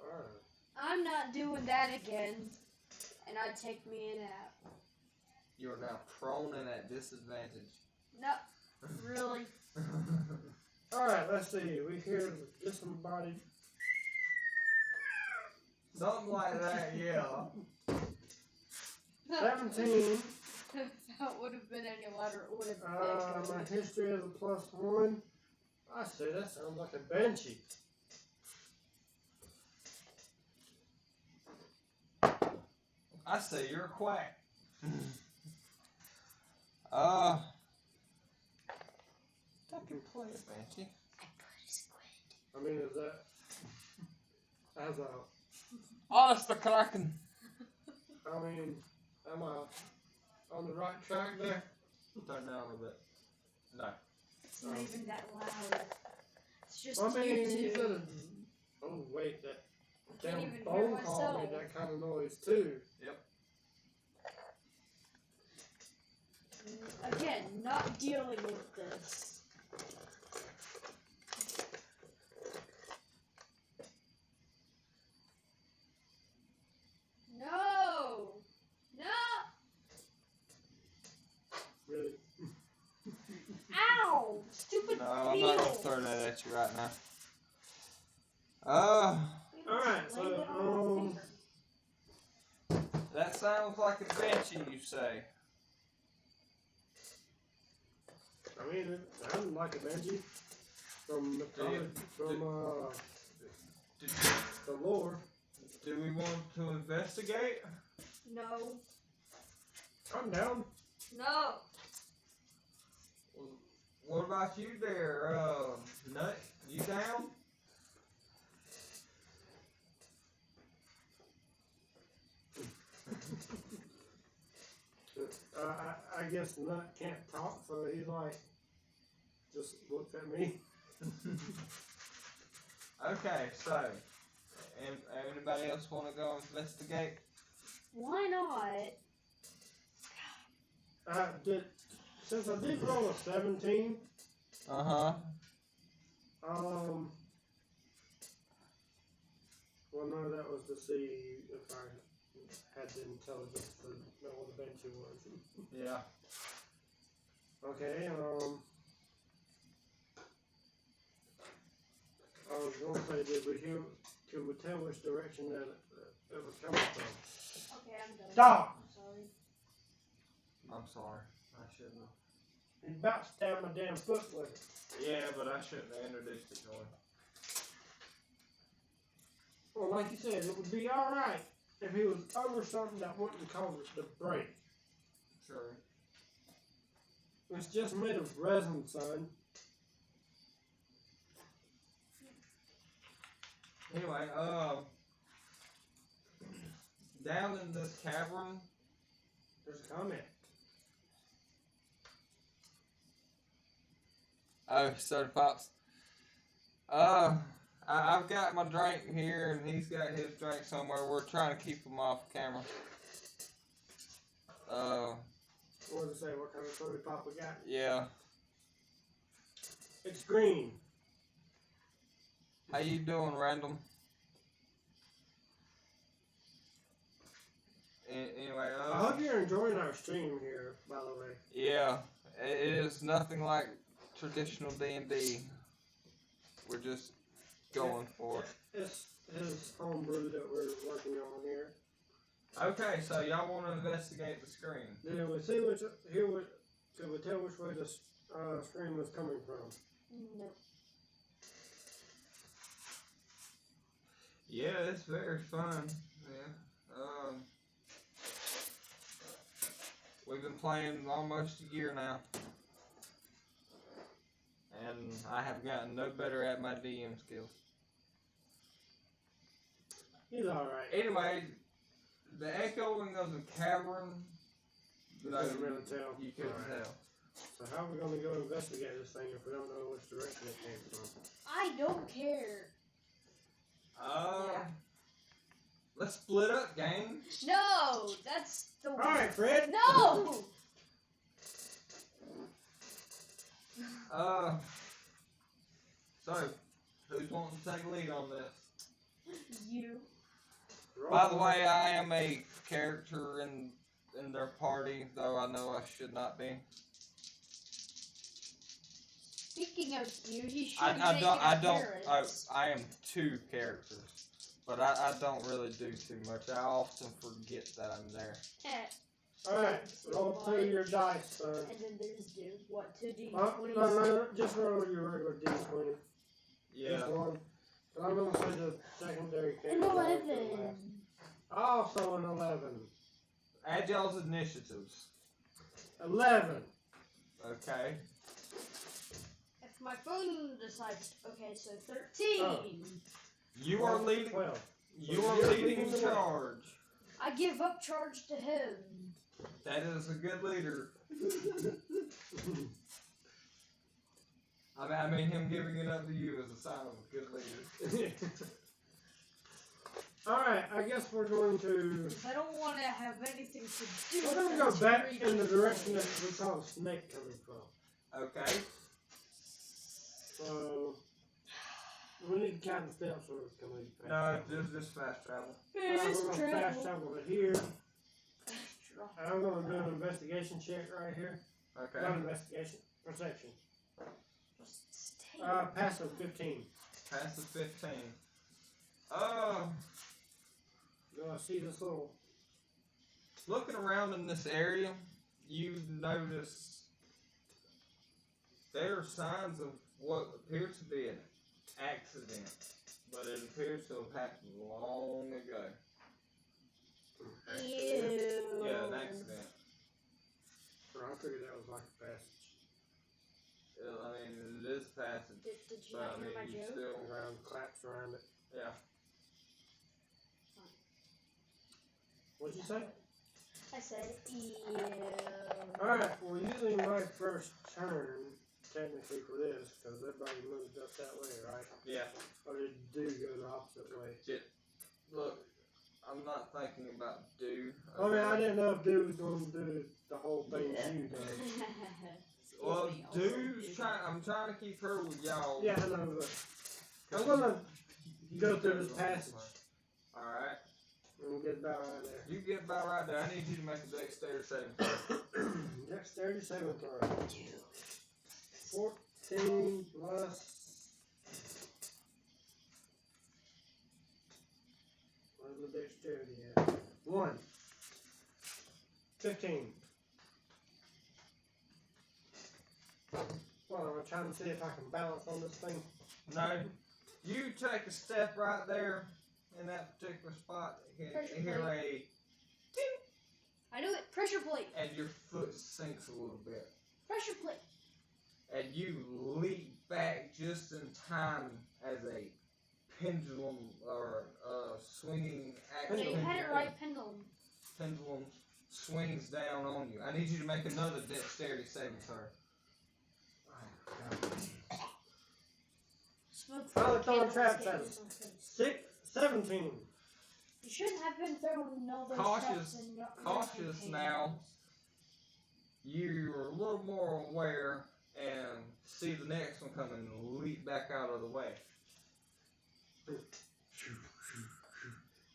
Speaker 2: Alright.
Speaker 3: I'm not doing that again. And I'd take me a nap.
Speaker 1: You are now prone and at disadvantage.
Speaker 3: No, really.
Speaker 2: Alright, let's see. We hear disembodied.
Speaker 1: Something like that, yeah.
Speaker 2: 17.
Speaker 3: If that would have been any louder, it would have been.
Speaker 2: My history is a +1. I say that sounds like a banshee.
Speaker 1: I say you're a quack. I can play a banshee.
Speaker 2: I mean, is that as a?
Speaker 1: Honest to Kraken.
Speaker 2: I mean, am I on the right track there?
Speaker 1: Turn down a little bit. No.
Speaker 3: It's not even that loud. It's just
Speaker 2: I mean,
Speaker 3: you
Speaker 2: you
Speaker 3: two.
Speaker 2: said, oh wait, that
Speaker 3: Can't
Speaker 2: damn
Speaker 3: even hear
Speaker 2: phone call made
Speaker 3: myself.
Speaker 2: that kind of noise too.
Speaker 3: Again, not dealing with this. No! No!
Speaker 2: Really?
Speaker 3: Ow! Stupid
Speaker 1: No, I'm not gonna throw that at you right now.
Speaker 2: Alright, so,
Speaker 1: That sounds like a banshee, you say.
Speaker 2: I mean, it sounded like a banshee from the lore.
Speaker 1: Do we want to investigate?
Speaker 3: No.
Speaker 2: I'm down.
Speaker 3: No.
Speaker 1: What about you there, Nut? You down?
Speaker 2: I guess Nut can't talk, so he's like, just looked at me.
Speaker 1: Okay, so, anybody else want to go investigate?
Speaker 3: Why not?
Speaker 2: Since I did roll a 17,
Speaker 1: Uh-huh.
Speaker 2: well, no, that was to see if I had the intelligence to know what a banshee was.
Speaker 1: Yeah.
Speaker 2: Okay, I was going to say, could we tell which direction that it was coming from?
Speaker 3: Okay, I'm done.
Speaker 2: Stop!
Speaker 3: I'm sorry.
Speaker 1: I'm sorry. I shouldn't have.
Speaker 2: He's about to stab my damn foot with it.
Speaker 1: Yeah, but I shouldn't have introduced it to him.
Speaker 2: Well, like you said, it would be alright. if he was over something that wouldn't cause it to break.
Speaker 1: Sure.
Speaker 2: It's just made of resin, son.
Speaker 1: Anyway, down in this cavern,
Speaker 2: There's a comment.
Speaker 1: oh, soda pops. I've got my drink here, and he's got his drink somewhere. We're trying to keep him off camera.
Speaker 2: What does it say? What kind of soda pop we got?
Speaker 1: Yeah.
Speaker 2: It's green.
Speaker 1: How you doing, Random? Anyway,
Speaker 2: I hope you're enjoying our stream here, by the way.
Speaker 1: yeah, it is nothing like traditional D&D. We're just going for it.
Speaker 2: It's his homebrew that we're working on here.
Speaker 1: Okay, so y'all want to investigate the screen?
Speaker 2: Did we see could we tell which way the screen was coming from?
Speaker 3: No.
Speaker 1: Yeah, it's very fun. Yeah. We've been playing almost a year now. And I have gotten no better at my DM skills.
Speaker 2: He's alright.
Speaker 1: Anyway, the echoing of the cavern,
Speaker 2: You couldn't really tell.
Speaker 1: you couldn't
Speaker 2: Alright.
Speaker 1: tell.
Speaker 2: So how are we going to go investigate this thing if we don't know which direction it came from?
Speaker 3: I don't care.
Speaker 1: Let's split up, gang.
Speaker 3: No, that's the
Speaker 2: Alright, Fred.
Speaker 3: No.
Speaker 1: So, who's wanting to take lead on this?
Speaker 3: You.
Speaker 1: By the way, I am a character in their party, though I know I should not be.
Speaker 3: Speaking of you, he should
Speaker 1: I
Speaker 3: make
Speaker 1: don't.
Speaker 3: an appearance.
Speaker 1: I am two characters, but I don't really do too much. I often forget that I'm there.
Speaker 2: Alright, roll 2 your dice, son.
Speaker 3: And then there's dude. What, 2D?
Speaker 2: No, just roll your regular D20.
Speaker 1: Yeah.
Speaker 2: Just one. But I'm going to say the secondary
Speaker 3: An
Speaker 2: character.
Speaker 3: 11.
Speaker 2: Also an 11.
Speaker 1: Add y'all's initiatives.
Speaker 2: 11.
Speaker 1: Okay.
Speaker 3: If my phone decides, okay, so 13.
Speaker 2: Oh.
Speaker 1: You are leading.
Speaker 2: 12.
Speaker 1: You are leading the charge.
Speaker 3: I give up charge to him.
Speaker 1: That is a good leader. I mean, him giving it up to you is a sign of a good leader.
Speaker 2: Alright, I guess we're going to...
Speaker 3: I don't want to have anything to do
Speaker 2: We're
Speaker 3: with
Speaker 2: going to go
Speaker 3: that
Speaker 2: back
Speaker 3: reason.
Speaker 2: in the direction that we saw the snake coming from.
Speaker 1: Okay.
Speaker 2: So... We need to count the steps so it's going to be
Speaker 1: No,
Speaker 2: fast.
Speaker 1: just fast travel.
Speaker 2: We're going to fast travel to here.
Speaker 3: Drop.
Speaker 2: And I'm going to do an investigation check right here.
Speaker 1: Okay.
Speaker 2: Not investigation, perception.
Speaker 3: Just stay.
Speaker 2: Passive 15.
Speaker 1: Pass the 15.
Speaker 2: Do I see this little...
Speaker 1: Looking around in this area, you notice there are signs of what appears to be an accident, but it appears to have happened long ago.
Speaker 3: Ew.
Speaker 1: Yeah, an accident.
Speaker 2: I figured that was like a passage.
Speaker 1: I mean, it is passage,
Speaker 3: Did you
Speaker 1: but I
Speaker 3: not hear
Speaker 1: mean,
Speaker 3: my
Speaker 1: you
Speaker 3: joke?
Speaker 1: still,
Speaker 2: Around, claps around it.
Speaker 1: yeah.
Speaker 2: What'd you say?
Speaker 3: I said, ew.
Speaker 2: Alright, well, using my first turn, technically for this, because everybody moved up that way, right?
Speaker 1: Yeah.
Speaker 2: Or did do go the opposite way?
Speaker 1: Look, I'm not thinking about do.
Speaker 2: I mean, I didn't know if dude was going to do the whole thing you done.
Speaker 1: Well, dude's trying. I'm trying to keep her with y'all.
Speaker 2: Yeah, I know, but I'm going to go through this passage
Speaker 1: All right.
Speaker 2: and get about right there.
Speaker 1: You get about right there. I need you to make a dexterity saving throw.
Speaker 2: Dexterity saving throw. 14 plus... Where's the dexterity at? 1. 15. Well, I'm trying to see if I can balance on this thing.
Speaker 1: No. You take a step right there, in that particular spot,
Speaker 3: Pressure
Speaker 1: hear
Speaker 3: plate.
Speaker 1: a
Speaker 3: I knew it. Pressure plate.
Speaker 1: and your foot sinks a little bit.
Speaker 3: Pressure plate.
Speaker 1: And you leap back just in time as a pendulum or swinging
Speaker 3: Yeah,
Speaker 1: action
Speaker 3: you had it right, pendulum.
Speaker 1: pendulum swings down on you. I need you to make another dexterity saving throw.
Speaker 3: Smoke
Speaker 2: Pilot on
Speaker 3: candles
Speaker 2: trap
Speaker 3: getting
Speaker 2: says 17.
Speaker 3: You shouldn't have been throwing all those
Speaker 1: Cautious-
Speaker 3: traps in
Speaker 1: cautious now. You're a little more aware and see the next one coming and leap back out of the way.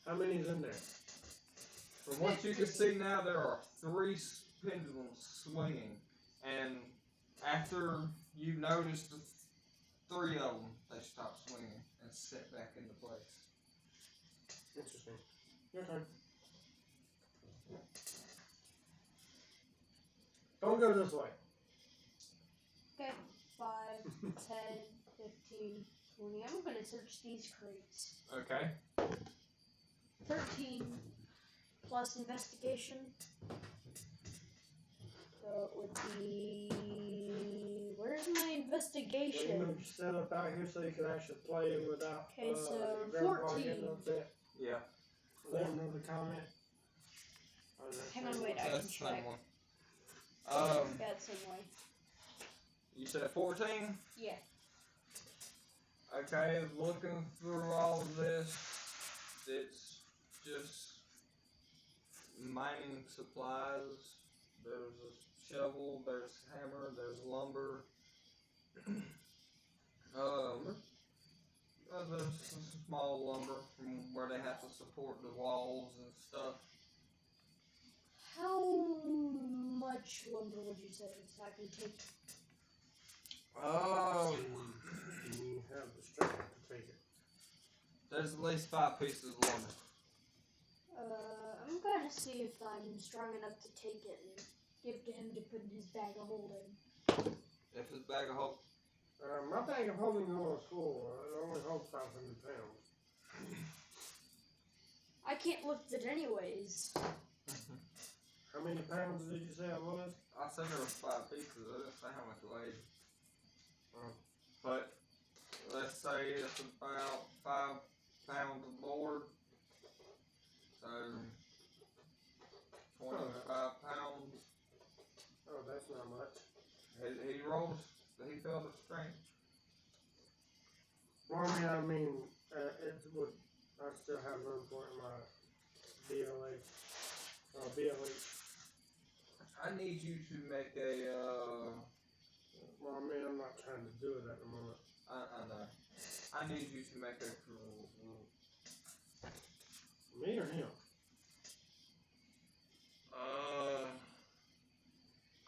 Speaker 2: How many's in there?
Speaker 1: From what you can see now, there are 3 pendulums swinging, and after you notice the 3 of them, they stop swinging and set back into place.
Speaker 2: Interesting. Your turn. Don't go this way.
Speaker 3: Okay, 5, 10, 15, 20. I'm gonna search these crates.
Speaker 1: Okay.
Speaker 3: 13 plus investigation. So it would be. Where's my
Speaker 2: You
Speaker 3: investigation?
Speaker 2: moved set up out here so you can actually play without.
Speaker 3: Okay, so
Speaker 2: your grandpa
Speaker 3: 14.
Speaker 2: getting upset.
Speaker 1: Yeah.
Speaker 2: Let him know the comment.
Speaker 3: Hang on, wait, I can
Speaker 1: That's the same
Speaker 3: check.
Speaker 1: one.
Speaker 3: Yeah, it's the same way.
Speaker 1: You said 14?
Speaker 3: Yeah.
Speaker 1: Okay, looking through all of this, it's just mining supplies. There's a shovel, there's hammer, there's lumber. There's some small lumber from where they have to support the walls and stuff.
Speaker 3: How much lumber would you say I can take?
Speaker 1: Oh,
Speaker 2: You have the strength to take it.
Speaker 1: there's at least 5 pieces of lumber.
Speaker 3: I'm gonna see if I'm strong enough to take it and give to him to put in his bag of holding.
Speaker 1: If it's a bag of hope.
Speaker 2: My bag of holding on full. It only holds 500 pounds.
Speaker 3: I can't lift it anyways.
Speaker 2: How many pounds did you say it was?
Speaker 1: I said there was 5 pieces. I didn't say how much it weighed. But let's say it's about 5 pounds of board. So 25 pounds.
Speaker 2: Oh, that's not much.
Speaker 1: He rolls. He felt the strength.
Speaker 2: Well, I mean, it would. I still have room for it in my BLH. BLH.
Speaker 1: I need you to make a.
Speaker 2: Well, I mean, I'm not trying to do it at the moment.
Speaker 1: I know. I need you to make a.
Speaker 2: Me or him?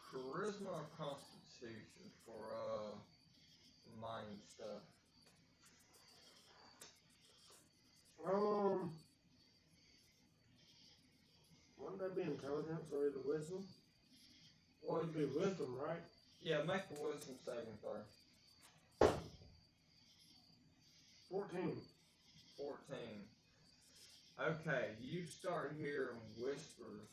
Speaker 1: Charisma or Constitution for mining stuff.
Speaker 2: Wouldn't that be intelligence or either wisdom? Well, it'd be wisdom, right?
Speaker 1: Yeah, make a wisdom saving throw.
Speaker 2: 14.
Speaker 1: 14. Okay, you start hearing whispers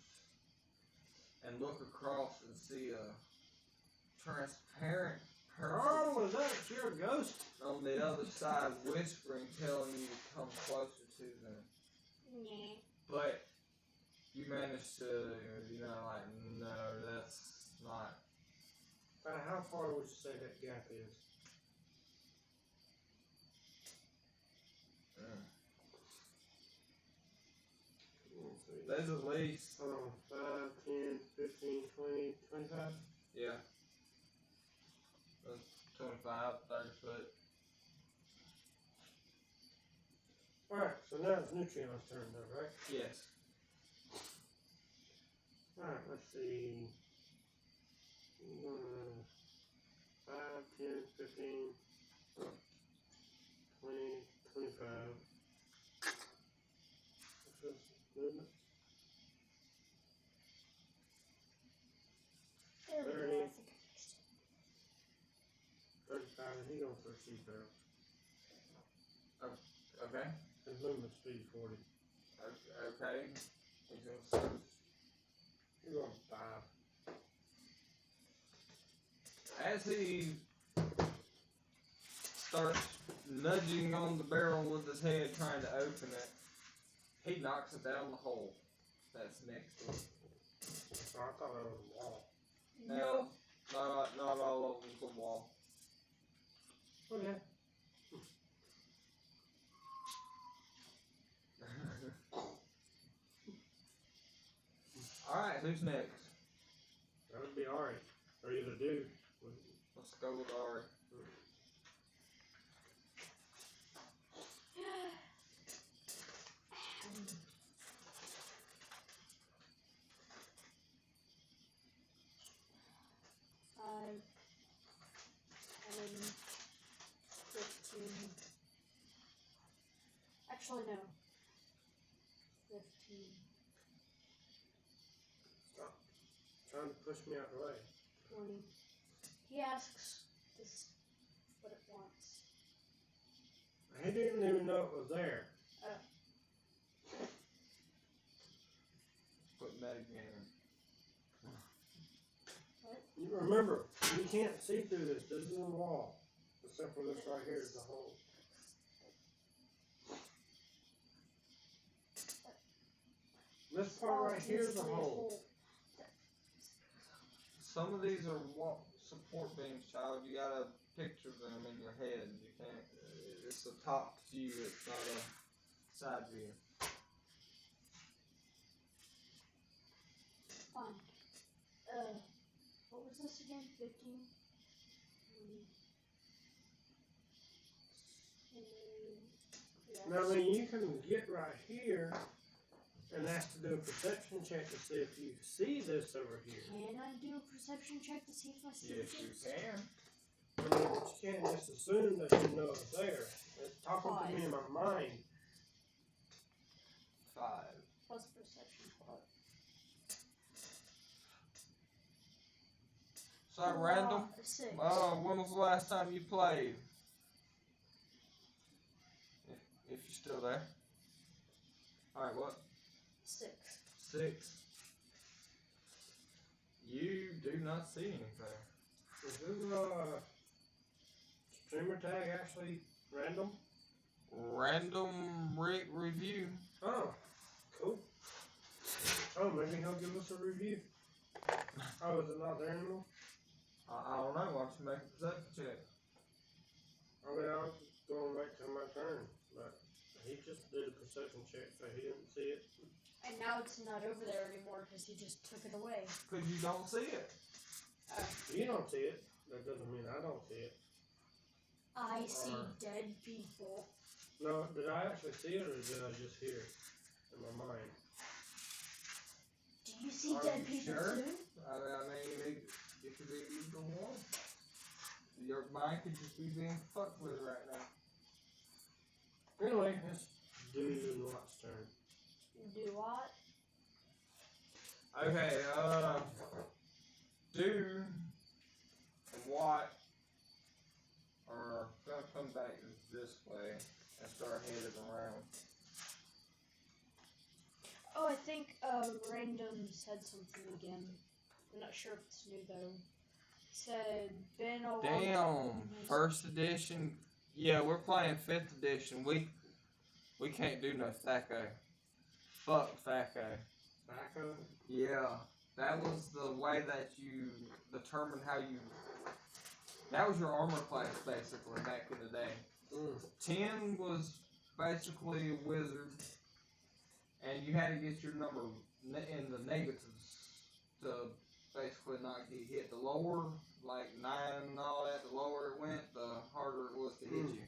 Speaker 1: and look across and see a transparent person
Speaker 2: Oh, is that your ghost?
Speaker 1: on the other side whispering, telling you to come closer to them.
Speaker 3: Nah.
Speaker 1: But you manage to, like, no, that's not.
Speaker 2: How far would you say that gap is? Let's see.
Speaker 1: There's at least,
Speaker 2: 5, 10, 15, 20, 25?
Speaker 1: yeah, 25, 30 foot.
Speaker 2: Alright, so now it's Nutrion's turn though, right?
Speaker 1: Yes.
Speaker 2: Alright, let's see. 5, 10, 15, 20, 25. What's this? Movement?
Speaker 3: 30.
Speaker 2: 30.
Speaker 3: I think I fixed it.
Speaker 2: 35, and he goes for a sheep barrel.
Speaker 1: Okay.
Speaker 2: His movement speed 40.
Speaker 1: Okay. He's gonna
Speaker 2: He's going 5.
Speaker 1: as he starts nudging on the barrel with his head trying to open it, he knocks it down the hole that's next to it.
Speaker 2: Oh, I thought that was a wall.
Speaker 3: No.
Speaker 1: Not all over the wall.
Speaker 2: Okay.
Speaker 1: Alright, who's next?
Speaker 2: That would be Ari. Or either dude.
Speaker 1: Let's go with Ari.
Speaker 3: Five, 10, 15. Actually, no. 15.
Speaker 2: Stop trying to push me out the way.
Speaker 3: 20. He asks this what it wants.
Speaker 2: He didn't even know it was there.
Speaker 1: Put metagame.
Speaker 2: You remember, you can't see through this. This is a wall. Except for this right here is the hole. This part right here is the hole.
Speaker 1: Some of these are support beams, child. You gotta picture them in your head. You can't. It's a top view. It's not a side view.
Speaker 3: Fine. What was this again? 15?
Speaker 2: Now, I mean, you can get right here and ask to do a perception check to see if you see this over here.
Speaker 3: Can I do a perception check to see if I see
Speaker 1: Yes, you
Speaker 3: this?
Speaker 1: can.
Speaker 2: I mean, but you can't just assume that you know it's there. It's talking to me in my mind.
Speaker 1: 5.
Speaker 3: Plus perception plus.
Speaker 1: So random.
Speaker 3: 6.
Speaker 1: When was the last time you played? If you're still there. Alright, what?
Speaker 3: 6.
Speaker 1: 6. You do not see anything.
Speaker 2: Is this streamer tag actually random?
Speaker 1: Random review.
Speaker 2: Oh, cool. Oh, maybe he'll give us a review. Oh, is it not there anymore?
Speaker 1: I don't know. Why don't you make a perception check?
Speaker 2: I mean, I was just going back to my turn, but he just did a perception check, so he didn't see it.
Speaker 3: And now it's not over there anymore because he just took it away.
Speaker 1: Because you don't see it.
Speaker 2: You don't see it. That doesn't mean I don't see it.
Speaker 3: I see dead people.
Speaker 2: No, did I actually see it, or did I just hear it in my mind?
Speaker 3: Do you see
Speaker 1: Are
Speaker 3: dead
Speaker 1: you
Speaker 3: people
Speaker 1: sure?
Speaker 3: too?
Speaker 1: I mean, it could be either one. Your mind could just be being fucked with right now.
Speaker 2: Anyway, it's dude and Watt's turn.
Speaker 3: Do what?
Speaker 1: Okay, Do and Watt are gonna come back this way and start heading around.
Speaker 3: Oh, I think Random said something again. I'm not sure if it's new though. Said been a long
Speaker 1: Damn,
Speaker 3: time.
Speaker 1: first edition. Yeah, we're playing 5th edition. We can't do no Thaco. Fuck Thaco.
Speaker 2: Thaco?
Speaker 1: Yeah, that was the way that you determined how you. That was your armor class basically back in the day. 10 was basically a wizard, and you had to get your number in the negatives to basically not get hit. The lower, like 9 and all that, the lower it went, the harder it was to hit you.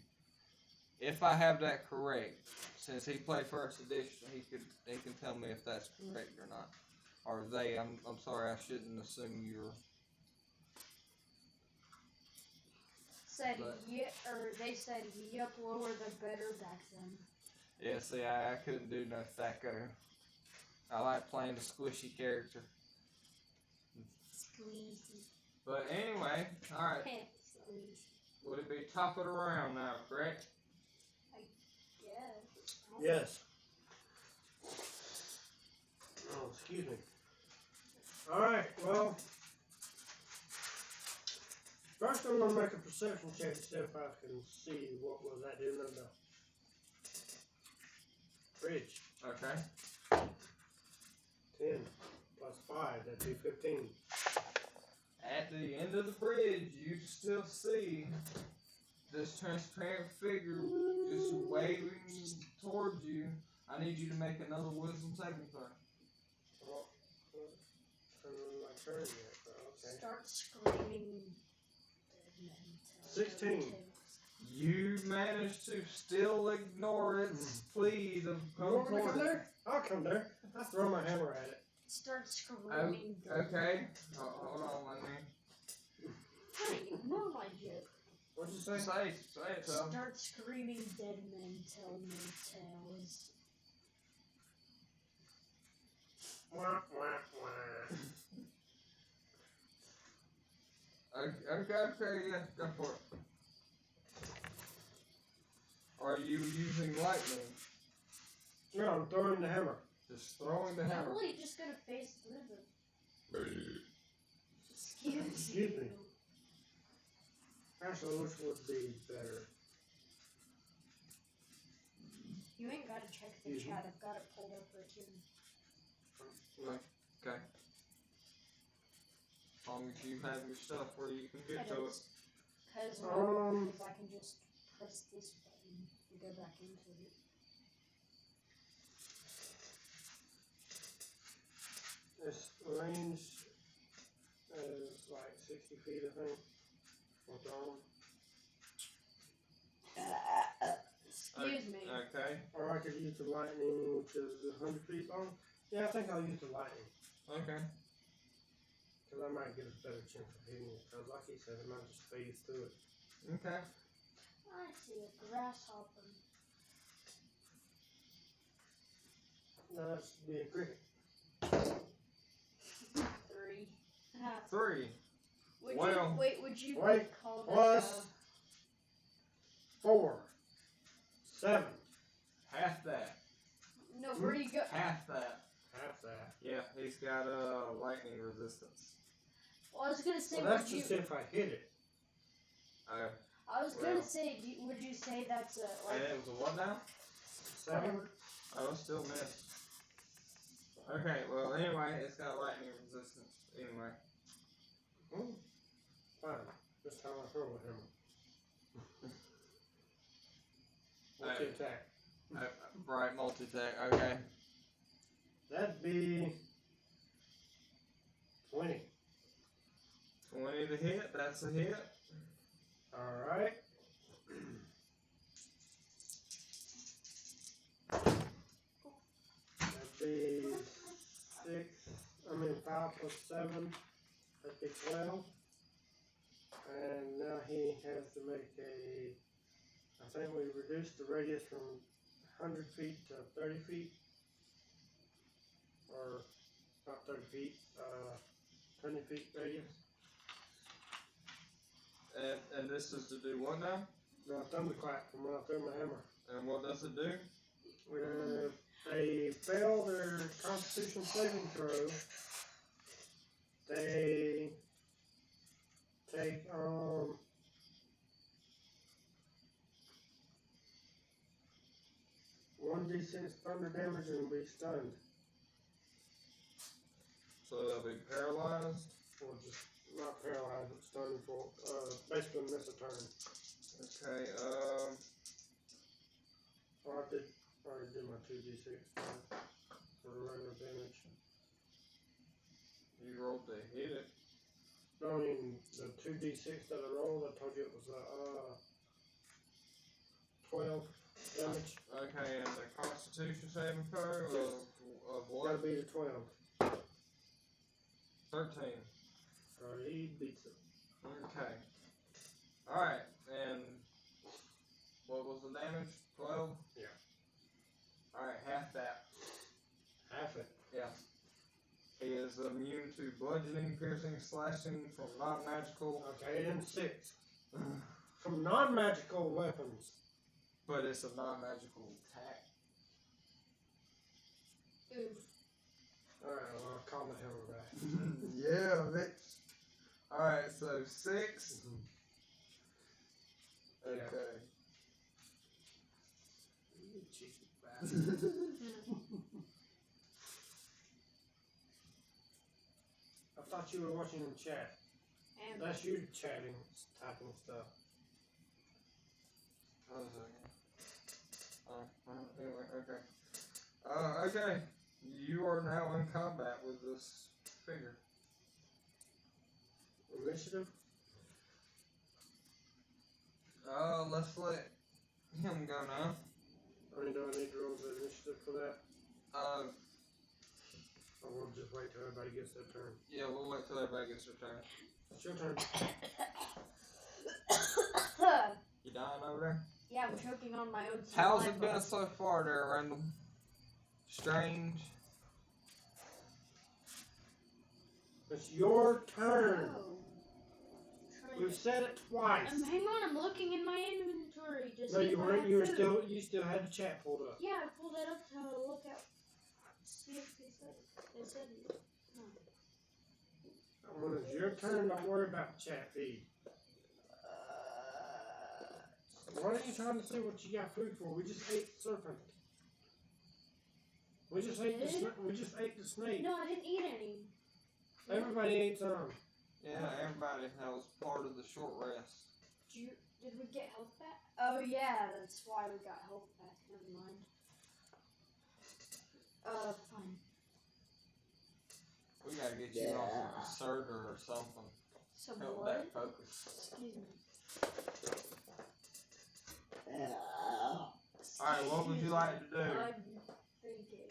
Speaker 1: If I have that correct, since he played first edition, he can tell me if that's correct or not. Or they, I'm sorry, I shouldn't assume you're.
Speaker 3: Said
Speaker 1: But-
Speaker 3: they said yep, lower the better back then.
Speaker 1: Yeah, see, I couldn't do no Thaco. I like playing the squishy character.
Speaker 3: Squeezy.
Speaker 1: But anyway, alright,
Speaker 3: Squeezy.
Speaker 1: would it be top of the round now, correct?
Speaker 3: Yes.
Speaker 2: Yes. Oh, excuse me. Alright, well. First I'm gonna make a perception check to see if I can see what was that in the fridge.
Speaker 1: Okay.
Speaker 2: 10 plus 5, that'd be 15.
Speaker 1: At the end of the bridge, you still see this transparent figure just waving towards you. I need you to make another wisdom saving throw.
Speaker 2: Well, my turn yet, so okay.
Speaker 3: Start screaming.
Speaker 2: 16.
Speaker 1: You manage to still ignore its pleas of
Speaker 2: You
Speaker 1: come
Speaker 2: want me to come
Speaker 1: towards it.
Speaker 2: there? I'll come there. I'll throw my hammer at it.
Speaker 3: Start screaming.
Speaker 1: Okay. Hold on, let me.
Speaker 3: Hey, ignore my joke.
Speaker 2: What'd you say?
Speaker 1: Say it, Tom.
Speaker 3: Start screaming dead men tell no tales.
Speaker 2: Wah, wah, wah.
Speaker 1: Okay, yeah, go for it. Are you using lightning?
Speaker 2: No, I'm throwing the hammer.
Speaker 1: Just throwing the
Speaker 3: I'm
Speaker 1: hammer.
Speaker 3: really just gonna face through them. Excuse
Speaker 2: me. Actually, which would be better?
Speaker 3: You ain't gotta check the
Speaker 2: Mhm.
Speaker 3: chat. I've got it pulled up right here.
Speaker 1: Okay. As long as you have your stuff where you can get to it.
Speaker 3: Because if I can just press this button and go back into it.
Speaker 2: This range is like 60 feet, I think. Or down.
Speaker 3: Excuse me.
Speaker 1: Okay.
Speaker 2: Or I could use the lightning, which is 100 feet long. Yeah, I think I'll use the lightning.
Speaker 1: Okay.
Speaker 2: Because I might get a better chance of hitting it. Because like he said, it might just phase through it.
Speaker 1: Okay.
Speaker 3: I see a grasshopper.
Speaker 2: No, that should be a cricket.
Speaker 3: 3.
Speaker 1: 3.
Speaker 3: Would you
Speaker 2: Wait,
Speaker 3: call
Speaker 2: plus
Speaker 3: that
Speaker 2: 4. 7.
Speaker 1: Half that.
Speaker 3: No, where do you go?
Speaker 1: Half that.
Speaker 2: Half that.
Speaker 1: Yeah, he's got lightning resistance.
Speaker 3: Well, I was gonna say,
Speaker 2: Well, that's
Speaker 3: would you?
Speaker 2: just if I hit it.
Speaker 3: I was gonna say, would you say that's a like?
Speaker 1: And it was a what now?
Speaker 2: 7.
Speaker 1: Oh, it still missed. Okay, well, anyway, it's got lightning resistance. Anyway.
Speaker 2: Fine. This time I throw with him. What's the attack?
Speaker 1: Right, multi-attack, okay.
Speaker 2: That'd be 20.
Speaker 1: 20 to hit, that's a hit.
Speaker 2: Alright. That'd be 5 plus 7. That'd be 12. And now he has to make a. I think we reduced the radius from 100 feet to 30 feet. Or not 30 feet, 20 feet radius.
Speaker 1: And this is to do what now?
Speaker 2: No, thunderclap from when I threw my hammer.
Speaker 1: And what does it do?
Speaker 2: If they fail their Constitution saving throw, they take 1d6 thunder damage and be stunned.
Speaker 1: So they'll be paralyzed?
Speaker 2: Or just not paralyzed, but stunned for basically miss a turn.
Speaker 1: Okay,
Speaker 2: I already did my 2d6 for the regular damage.
Speaker 1: you rolled to hit it.
Speaker 2: No, I mean the 2d6 that I rolled, I told you it was 12 damage.
Speaker 1: Okay, and the Constitution saving throw of
Speaker 2: It's gotta
Speaker 1: what?
Speaker 2: be the 12.
Speaker 1: 13.
Speaker 2: He beats it.
Speaker 1: Okay. Alright, and what was the damage? 12?
Speaker 2: Yeah.
Speaker 1: Alright, half that.
Speaker 2: Half it.
Speaker 1: Yeah. He is immune to bludgeoning, piercing, slashing from non-magical.
Speaker 2: Okay, and 6. From non-magical weapons.
Speaker 1: But it's a non-magical attack.
Speaker 3: Oof.
Speaker 2: Alright, well, I'll call the hammer back.
Speaker 1: Yeah, bitch. Alright, so 6. Okay.
Speaker 2: You cheeky bastard. I thought you were watching in chat.
Speaker 3: And
Speaker 2: That's you chatting, typing stuff.
Speaker 1: Hold on a second. Anyway, okay. Okay. You are now in combat with this figure.
Speaker 2: Initiative?
Speaker 1: Let's let him go now.
Speaker 2: I mean, do I need to roll the initiative for that? Or we'll just wait till everybody gets their turn?
Speaker 1: Yeah, we'll wait till everybody gets their turn.
Speaker 2: It's your turn.
Speaker 1: You dying over there?
Speaker 3: yeah, I'm choking on my own.
Speaker 1: How's it
Speaker 3: saliva.
Speaker 1: been so far there, Randall? Strange.
Speaker 2: It's your turn.
Speaker 3: Oh.
Speaker 2: We've said it twice.
Speaker 3: Hang on, I'm looking in my inventory. Just
Speaker 2: No,
Speaker 3: see
Speaker 2: you
Speaker 3: if I
Speaker 2: weren't.
Speaker 3: have
Speaker 2: You were
Speaker 3: food.
Speaker 2: you still had the chat pulled up.
Speaker 3: Yeah, I pulled it up to look at. See if they said it.
Speaker 2: When it's your turn, don't worry about the chat feed. Why are you trying to say what you got food for? We just ate serpent. We just ate the snake.
Speaker 3: No, I didn't eat any.
Speaker 2: Everybody ate some.
Speaker 1: Yeah, everybody. That was part of the short rest.
Speaker 3: Did we get health back? Oh yeah, that's why we got health back. Never mind. Fine.
Speaker 1: We gotta get you on some Surger or something.
Speaker 3: Some
Speaker 1: Help
Speaker 3: blood.
Speaker 1: that focus.
Speaker 3: Excuse me.
Speaker 1: Alright, what would you like to do?
Speaker 3: I'm thinking.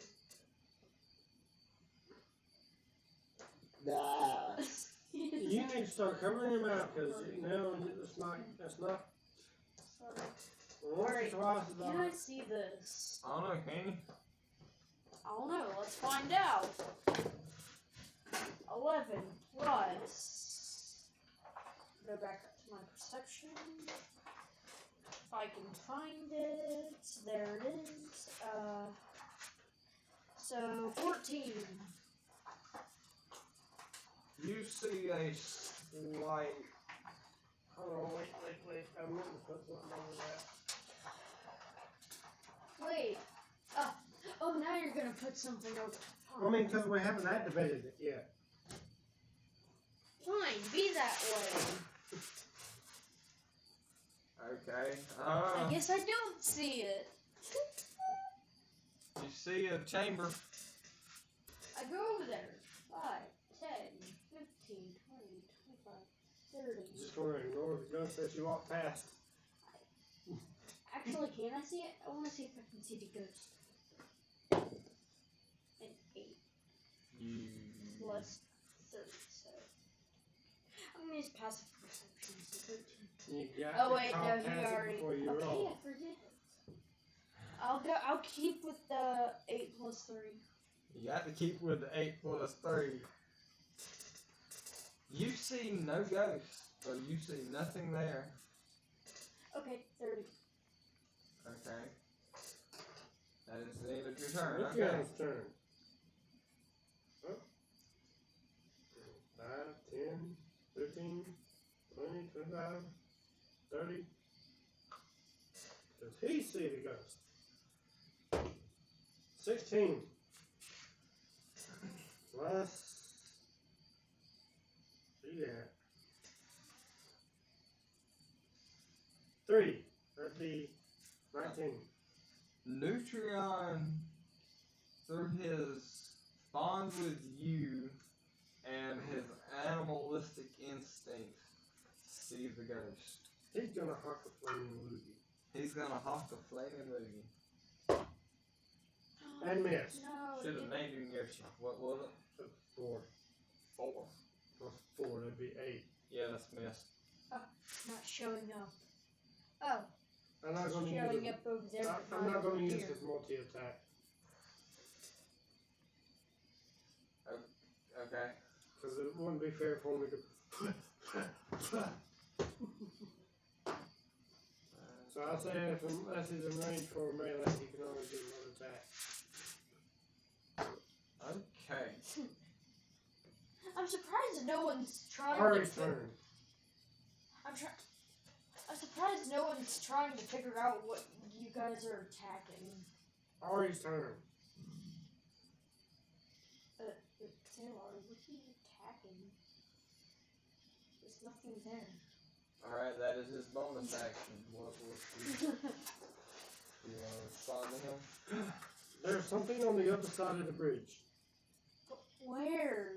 Speaker 2: You need to start covering your mouth because now that's not. Once or twice is
Speaker 3: Can I see this?
Speaker 1: I don't know, can you?
Speaker 3: I don't know. Let's find out. 11 plus. Go back up to my perception. If I can find it. There it is. So 14.
Speaker 1: You see a slight.
Speaker 2: Hold on, wait. I'm going to put something over that.
Speaker 3: Wait. Oh, now you're gonna put something over.
Speaker 2: I mean, because we haven't activated it yet.
Speaker 3: Fine, be that way.
Speaker 1: Okay.
Speaker 3: I guess I don't see it.
Speaker 1: You see a chamber.
Speaker 3: I go over there. 5, 10, 15, 20, 25, 30.
Speaker 2: Just going to ignore the ghost as you walk past.
Speaker 3: Actually, can I see it? I want to see if I can see the ghost. An 8 plus 30, so I'm gonna use passive perception, so 13.
Speaker 2: You got
Speaker 3: Oh
Speaker 2: to
Speaker 3: wait,
Speaker 2: call
Speaker 3: no,
Speaker 2: passive
Speaker 3: he already.
Speaker 2: before you
Speaker 3: Okay,
Speaker 2: roll.
Speaker 3: I forget. I'll keep with the 8 plus 3.
Speaker 1: You got to keep with the 8 plus 3. You see no ghosts, so you see nothing there.
Speaker 3: Okay, 30.
Speaker 1: Okay. That is the end of your turn.
Speaker 2: It's
Speaker 1: Okay.
Speaker 2: Jan's turn. Oh. 5, 10, 15, 20, 25, 30. Does he see the ghost? 16. Plus. Yeah. 3. That'd be 19.
Speaker 1: Nutrion, through his bond with you and his animalistic instinct, sees the ghost.
Speaker 2: He's gonna hawk a flaming loogie.
Speaker 1: He's gonna hawk a flaming loogie.
Speaker 2: And miss.
Speaker 3: No.
Speaker 1: Should have named him Yoshi. What was it?
Speaker 2: 4.
Speaker 1: 4.
Speaker 2: Plus 4, that'd be 8.
Speaker 1: Yeah, that's missed.
Speaker 3: Not showing up. Oh,
Speaker 2: I'm not gonna
Speaker 3: showing
Speaker 2: use
Speaker 3: up over there.
Speaker 2: I'm not gonna use
Speaker 3: here.
Speaker 2: his multi-attack.
Speaker 1: Okay.
Speaker 2: Because it wouldn't be fair for me to. So I'll say unless he's in range for melee, he can only do one attack.
Speaker 1: Okay.
Speaker 3: I'm surprised no one's trying
Speaker 2: Ari's
Speaker 3: to.
Speaker 2: turn.
Speaker 3: I'm surprised no one's trying to figure out what you guys are attacking.
Speaker 2: Ari's turn.
Speaker 3: Taylor, what are you attacking? There's nothing there.
Speaker 1: Alright, that is his bonus action. What you want to respond to him?
Speaker 2: There's something on the other side of the bridge.
Speaker 3: Where?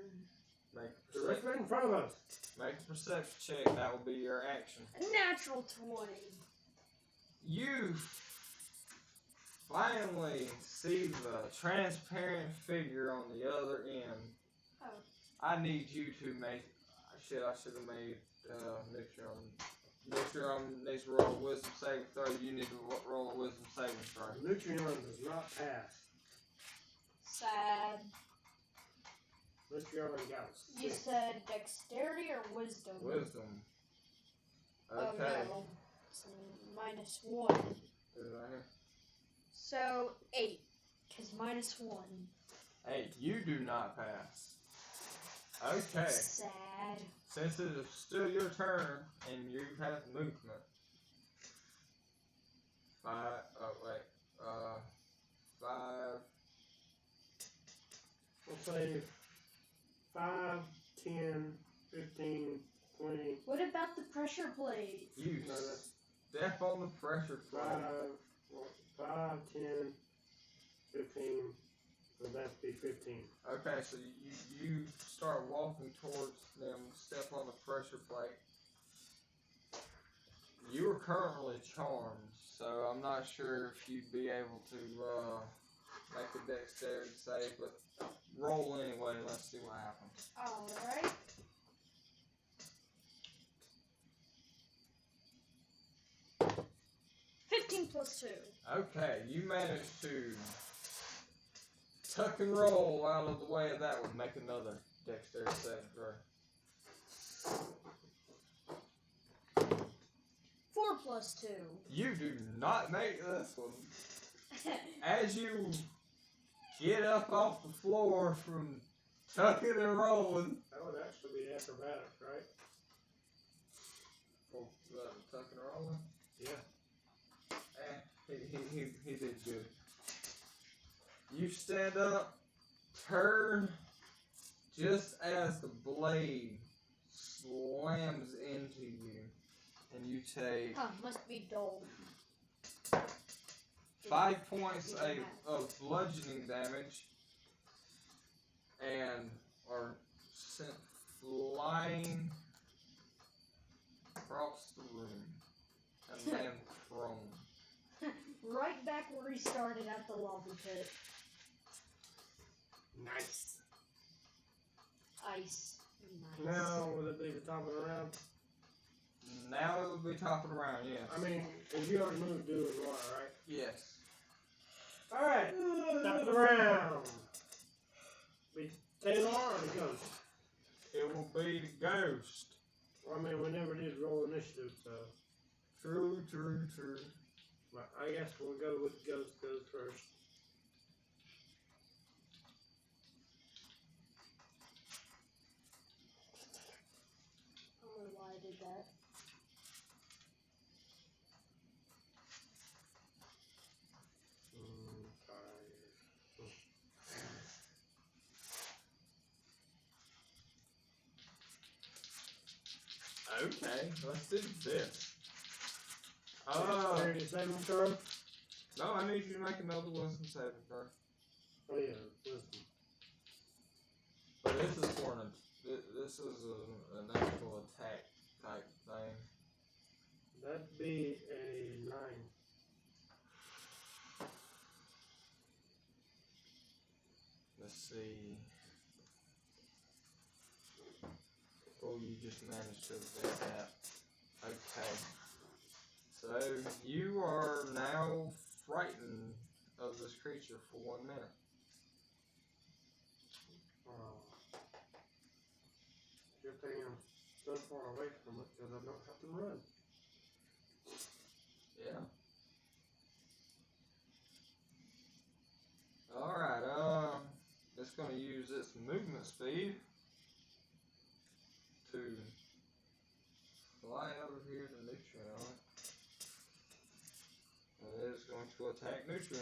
Speaker 1: Make a
Speaker 2: Directly
Speaker 1: perception,
Speaker 2: in front of us.
Speaker 1: make a perception check. That will be your action.
Speaker 3: A natural 20.
Speaker 1: You finally see the transparent figure on the other end.
Speaker 3: Oh.
Speaker 1: I need you to make. I should have made Neutron needs to roll a wisdom saving throw. You need to roll a wisdom saving throw.
Speaker 2: Neutron does not pass.
Speaker 3: Sad.
Speaker 2: Neutron got
Speaker 3: You
Speaker 2: 6.
Speaker 3: said dexterity or wisdom?
Speaker 1: Wisdom.
Speaker 3: Oh
Speaker 1: Okay.
Speaker 3: no. So -1.
Speaker 1: Put it right here.
Speaker 3: So 8. Because -1.
Speaker 1: Hey, you do not pass. Okay.
Speaker 3: Sad.
Speaker 1: Since it is still your turn and you have movement. 5. Oh wait. 5.
Speaker 2: We'll say 5, 10, 15, 20,
Speaker 3: What about the pressure plate?
Speaker 1: You
Speaker 2: No, that's-
Speaker 1: step on the pressure plate.
Speaker 2: 5, 10, 15. So that'd be 15.
Speaker 1: Okay, so you start walking towards them, step on the pressure plate. You are currently charmed, so I'm not sure if you'd be able to make a dexterity save, but roll anyway, let's see what happens.
Speaker 3: Alright. +2.
Speaker 1: Okay, you managed to tuck and roll out of the way of that one. Make another dexterity saving throw.
Speaker 3: 4 + 2.
Speaker 1: You do not make this one. As you get up off the floor from tucking and rolling.
Speaker 2: That would actually be acrobatics, right?
Speaker 1: Oh, tucking and rolling?
Speaker 2: Yeah.
Speaker 1: He did good. You stand up, turn, just as the blade slams into you, and you take
Speaker 3: Huh, must be dull.
Speaker 1: 5 points of bludgeoning damage, and are sent flying across the room, and land prone.
Speaker 3: Right back where he started at the lava pit.
Speaker 2: Nice.
Speaker 3: Ice. Nice.
Speaker 2: Now, would it be the top of the round?
Speaker 1: Now it would be topping around, yes.
Speaker 2: I mean, if you already moved, do it water, right?
Speaker 1: Yes.
Speaker 2: Alright, top of the round. Be Taylor or the ghost?
Speaker 1: It will be the ghost.
Speaker 2: Well, I mean, we never did roll initiative, so.
Speaker 1: True.
Speaker 2: But I guess we'll go with ghost goes first.
Speaker 3: I don't know why I did that.
Speaker 1: Okay, let's do this.
Speaker 2: Dexterity saving throw?
Speaker 1: No, I need you to make another wisdom saving throw.
Speaker 2: Oh yeah, wisdom.
Speaker 1: But this is for this is an actual attack type thing.
Speaker 2: That'd be a 9.
Speaker 1: Let's see. Oh, you just managed to evade that. Okay. So you are now frightened of this creature for 1 minute.
Speaker 2: Good thing I'm so far away from it because I don't have to run.
Speaker 1: Yeah. Alright, it's gonna going to use its movement speed to fly over here to Neutron. And it is going to attack Neutron.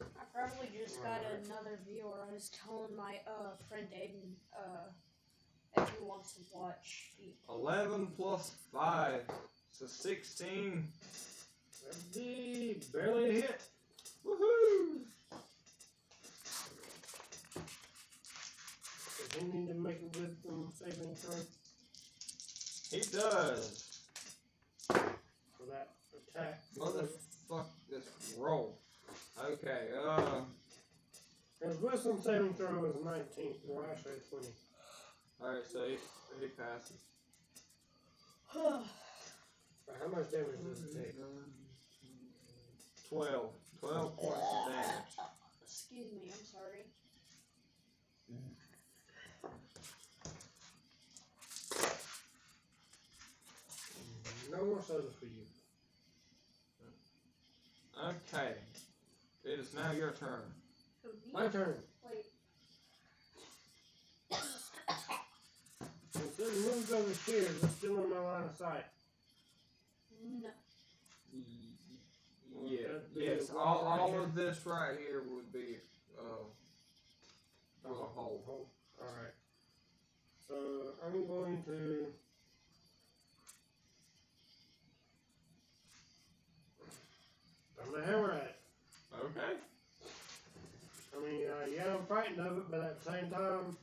Speaker 3: I probably just got another viewer. I was telling my friend Aiden if he wants to watch.
Speaker 1: 11 plus 5, so 16.
Speaker 2: That'd barely a hit.
Speaker 1: Woohoo!
Speaker 2: Does he need to make a wisdom saving throw
Speaker 1: He does.
Speaker 2: for that attack?
Speaker 1: Motherfuck this roll. Okay,
Speaker 2: His wisdom saving throw is 19. Well, actually, 20.
Speaker 1: alright, so he passes.
Speaker 2: How much damage does it take?
Speaker 1: 12. 12 points of damage.
Speaker 3: Excuse me, I'm sorry.
Speaker 2: No more soda for you.
Speaker 1: Okay. It is now your turn.
Speaker 3: Who, me?
Speaker 2: My turn.
Speaker 3: Wait.
Speaker 2: Instead of moved over here, they're still in my line of sight.
Speaker 3: No.
Speaker 1: Yeah,
Speaker 2: That'd be
Speaker 1: yes,
Speaker 2: a wall right
Speaker 1: all
Speaker 2: here.
Speaker 1: of this right here would be a hole.
Speaker 2: Alright. So, I'm going to... I'm gonna hammer at it.
Speaker 1: Okay.
Speaker 2: I mean, yeah, I'm frightened of it, but at the same time,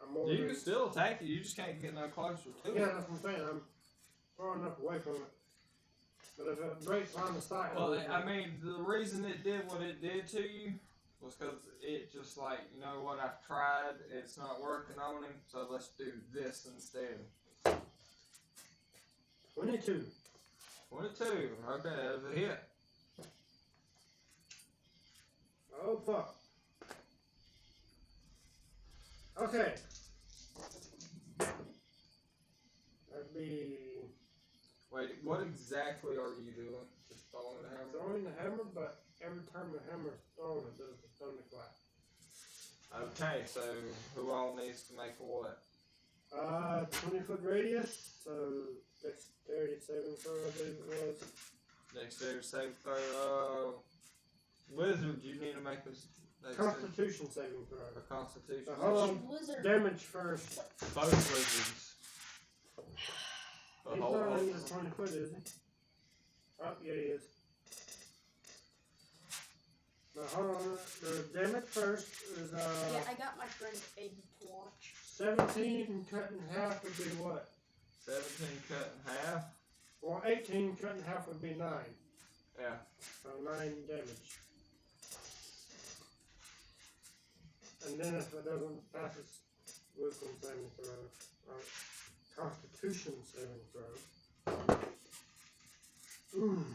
Speaker 2: I'm more...
Speaker 1: You can still attack it, you just can't get no closer to
Speaker 2: Yeah,
Speaker 1: it.
Speaker 2: that's what I'm saying. I'm far enough away from it. But if it breaks line of sight...
Speaker 1: Well, I mean, the reason it did what it did to you was because it just like, you know what, I've tried, it's not working on him, so let's do this instead.
Speaker 2: 22.
Speaker 1: 22, okay, that's a hit.
Speaker 2: Oh, fuck. Okay. That'd be...
Speaker 1: Wait, what exactly are you doing? Just throwing the hammer?
Speaker 2: throwing the hammer, but every time the hammer is thrown, it does a thunderclap.
Speaker 1: Okay, so who all needs to make a what?
Speaker 2: 20-foot radius, so dexterity saving throw, I believe it was.
Speaker 1: Dexterity saving throw. Wizard, you need to make this.
Speaker 2: Constitution saving throw.
Speaker 1: Or Constitution.
Speaker 2: So hold on.
Speaker 3: Blizzard.
Speaker 2: Damage first.
Speaker 1: Both wizards.
Speaker 2: He's not under 20 foot, is he? Oh, yeah, he is. Now hold on. The damage first is
Speaker 3: Yeah, I got my friend Aiden to watch.
Speaker 2: 17 cut in half would be what?
Speaker 1: 17 cut in half.
Speaker 2: Well, 18 cut in half would be 9.
Speaker 1: Yeah.
Speaker 2: So 9 damage. And then if it doesn't pass its wisdom saving throw, Constitution saving throw. Ooh.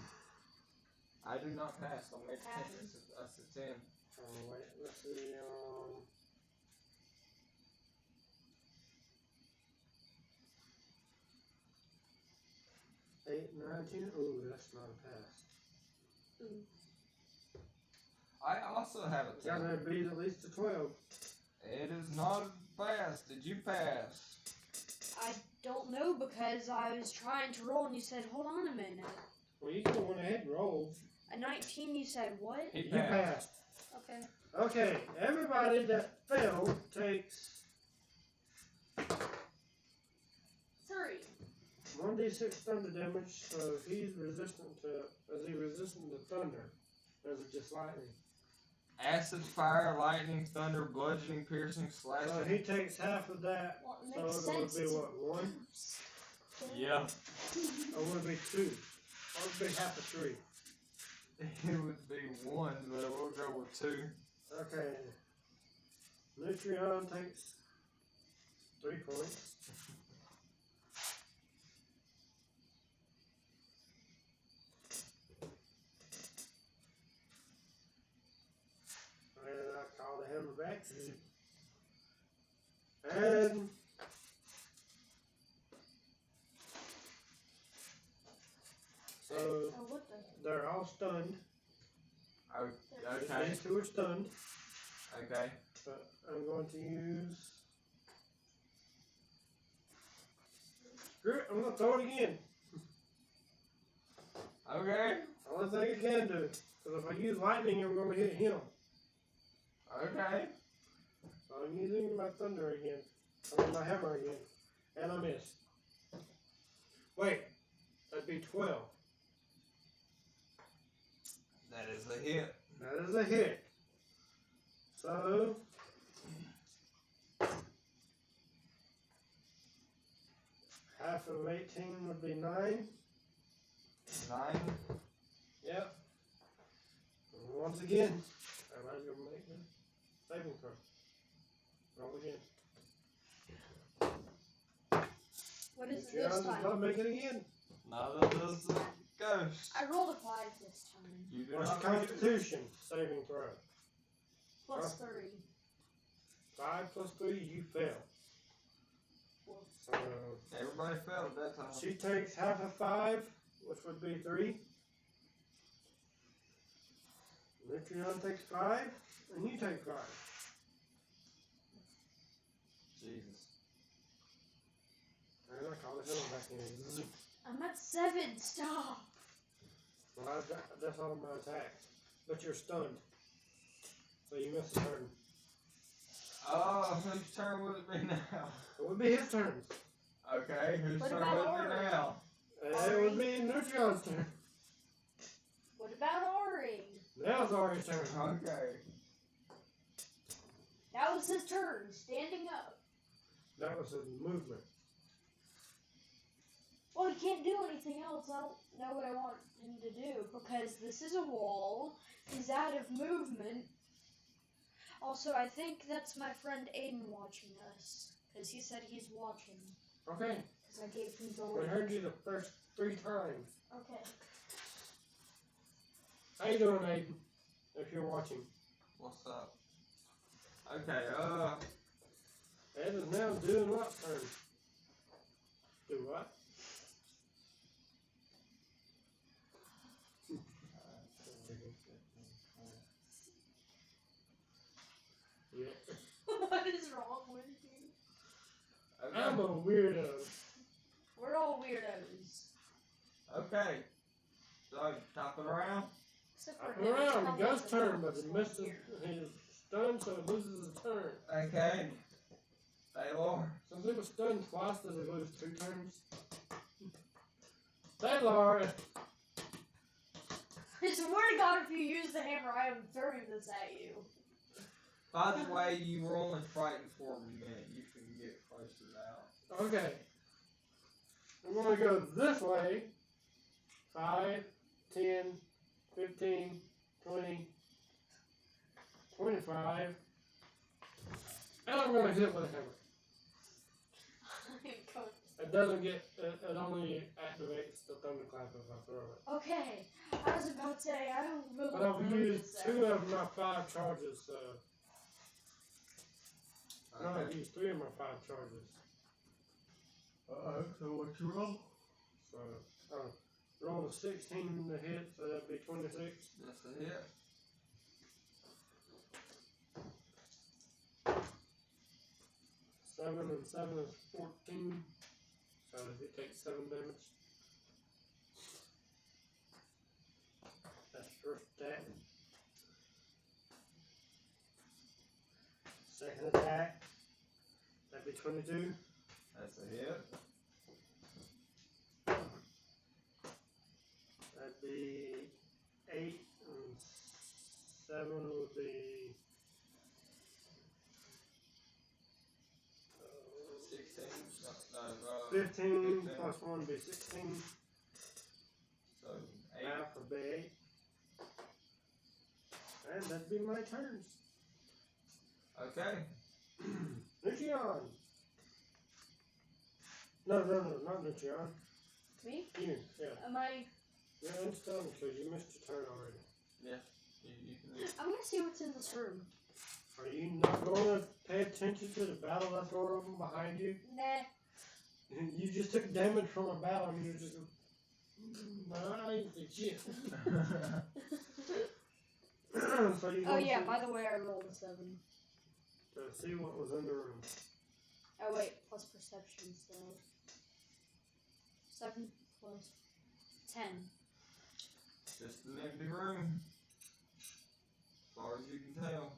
Speaker 1: I do not pass. I'll make 10. That's a 10.
Speaker 2: Oh, wait, let's see, 8, 19. Ooh, that's not a pass.
Speaker 1: I also have a 10.
Speaker 2: Gotta beat at least a 12.
Speaker 1: It is not a pass. Did you pass?
Speaker 3: I don't know because I was trying to roll and you said, hold on a minute.
Speaker 2: Well, you can went ahead and roll.
Speaker 3: A 19, you said what?
Speaker 1: He
Speaker 2: You
Speaker 1: passed.
Speaker 2: passed.
Speaker 3: Okay.
Speaker 2: Okay, everybody that failed takes
Speaker 3: 3.
Speaker 2: 1d6 thunder damage, so if he's resistant to, is he resistant to thunder? Or is it just lightning?
Speaker 1: Acid, fire, lightning, thunder, bludgeoning, piercing,
Speaker 2: So
Speaker 1: slashing.
Speaker 2: he takes half of that,
Speaker 3: Well, it
Speaker 2: so
Speaker 3: makes
Speaker 2: it
Speaker 3: sense.
Speaker 2: would be what, 1?
Speaker 1: Yeah.
Speaker 2: Or would it be 2? Or would it be half of 3?
Speaker 1: It would be 1, but we'll go with 2.
Speaker 2: Okay. Nutrion takes 3 points. And I call the hammer back. And so
Speaker 3: Oh, what the?
Speaker 2: they're all stunned.
Speaker 1: Oh, okay.
Speaker 2: These two are stunned.
Speaker 1: Okay.
Speaker 2: But I'm going to use. Screw it, I'm going to throw it again.
Speaker 1: Okay.
Speaker 2: Only thing I can do. Because if I use lightning, I'm going to hit him.
Speaker 1: Okay.
Speaker 2: So I'm using my thunder again. I mean my hammer again. And I missed. Wait. That'd be 12.
Speaker 1: That is a hit.
Speaker 2: That is a hit. So. Half of 18 would be 9.
Speaker 1: 9.
Speaker 2: Yep. And once again, everybody's going to make a saving throw. Roll again.
Speaker 3: What is it
Speaker 2: John's
Speaker 3: this time?
Speaker 2: not make it again.
Speaker 1: Neither does the ghost.
Speaker 3: I rolled a 5 this time.
Speaker 1: You do
Speaker 2: What's
Speaker 1: not
Speaker 2: your
Speaker 1: make it.
Speaker 2: constitution saving throw?
Speaker 3: Plus
Speaker 2: Huh?
Speaker 3: 3.
Speaker 2: 5 plus 3, you fail. So,
Speaker 1: Everybody failed that time.
Speaker 2: she takes half of 5, which would be 3. Mitreon takes 5, and you take 5.
Speaker 1: Jesus.
Speaker 2: And I call the hell back in.
Speaker 3: I'm at 7. Stop.
Speaker 2: Well, that's all of my attacks. But you're stunned. So you miss a turn.
Speaker 1: Oh, whose turn would it be now?
Speaker 2: It would be his turn.
Speaker 1: Okay, whose
Speaker 3: What
Speaker 1: turn
Speaker 3: about
Speaker 1: would it
Speaker 3: Ori?
Speaker 1: be now?
Speaker 2: And it would be Mitreon's turn.
Speaker 3: What about Ori?
Speaker 2: Now it's Ari's turn.
Speaker 1: Okay.
Speaker 3: That was his turn, standing up.
Speaker 2: That was his movement.
Speaker 3: Well, he can't do anything else. I don't know what I want him to do because this is a wall. He's out of movement. Also, I think that's my friend Aiden watching us because he said he's watching.
Speaker 2: Okay.
Speaker 3: Because I gave him the
Speaker 2: We
Speaker 3: link.
Speaker 2: heard you the first 3 times.
Speaker 3: Okay.
Speaker 2: How you doing, Aiden? If you're watching.
Speaker 1: What's up? Okay,
Speaker 2: Ed is now doing what turn? Do what? Yeah.
Speaker 3: What is wrong with you?
Speaker 1: okay.
Speaker 2: I'm a weirdo.
Speaker 3: We're all weirdos.
Speaker 1: Okay. So, top it around.
Speaker 3: Except for
Speaker 2: Up
Speaker 3: him.
Speaker 2: and around,
Speaker 3: He's
Speaker 2: he goes
Speaker 3: probably
Speaker 2: turn,
Speaker 3: the
Speaker 2: but he
Speaker 3: first
Speaker 2: misses.
Speaker 3: one here.
Speaker 2: He's stunned, so he loses his turn.
Speaker 1: Okay. Taylor.
Speaker 2: Since he was stunned twice, does he lose 2 turns? Taylor!
Speaker 3: I swear to God, if you use the hammer, I am throwing this at you.
Speaker 1: By the way, you were only frightened for a minute. You can get closer now.
Speaker 2: Okay. I'm going to go this way. 5, 10, 15, 20, 25. And I'm going to hit with a hammer. It doesn't get, it only activates the thunderclap if I throw it.
Speaker 3: Okay, I was about to say, I don't really
Speaker 2: But I've
Speaker 3: know
Speaker 2: used
Speaker 3: this
Speaker 2: 2 of my 5 charges, so. No, I've
Speaker 1: Okay.
Speaker 2: used 3 of my 5 charges.
Speaker 1: So what you roll?
Speaker 2: So, roll a 16 to hit, so that'd be 26.
Speaker 1: That's a hit.
Speaker 2: Seven and 7 is 14. So it takes 7 damage. That's first attack. Second attack. That'd be 22.
Speaker 1: That's a hit.
Speaker 2: That'd be 8 and 7 would be
Speaker 1: 16.
Speaker 2: 15
Speaker 1: 15.
Speaker 2: plus 1 would be 16.
Speaker 1: So, 8.
Speaker 2: Half would be 8. And that'd be my turns.
Speaker 1: Okay.
Speaker 2: Lucian! No, not Lucian.
Speaker 3: Me?
Speaker 2: You, yeah.
Speaker 3: Am I?
Speaker 2: You're unstunned because you missed your turn already.
Speaker 1: You can
Speaker 3: I'm gonna see what's in this room.
Speaker 2: Are you not going to pay attention to the battle that's going on behind you?
Speaker 3: Nah.
Speaker 2: You just took damage from a battle and you just. I ain't the shit. So you
Speaker 3: Oh yeah, by the way, I rolled a 7.
Speaker 2: to see what was in the room.
Speaker 3: Oh wait, plus perception, so 7 plus 10.
Speaker 1: Just an empty room. As far as you can tell.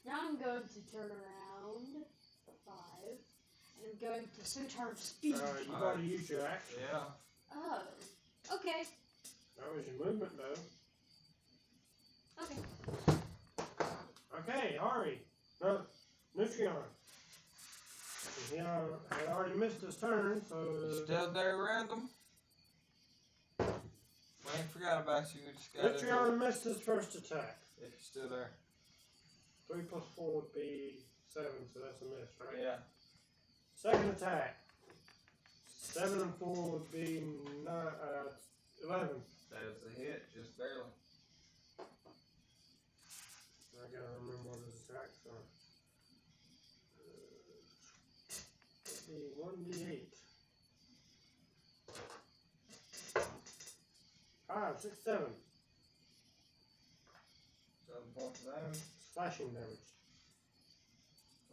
Speaker 3: Now I'm going to turn around 5, and I'm going to centaur speed.
Speaker 2: You gotta use your action.
Speaker 1: Yeah.
Speaker 3: Oh, okay.
Speaker 2: That was your movement, though.
Speaker 3: Okay.
Speaker 2: Okay, Ari. No, Nutrion. He had already missed his turn, so.
Speaker 1: Still there, random? We ain't forgot about you. We just got
Speaker 2: Nutrion missed his first attack.
Speaker 1: if you're still there.
Speaker 2: 3 plus 4 would be 7, so that's a miss, right?
Speaker 1: Yeah.
Speaker 2: Second attack. 7 and 4 would be 11.
Speaker 1: That is a hit, just barely.
Speaker 2: I gotta remember what his attacks are. 1d8. 5, 6, 7.
Speaker 1: 7 points of damage.
Speaker 2: Slashing damage.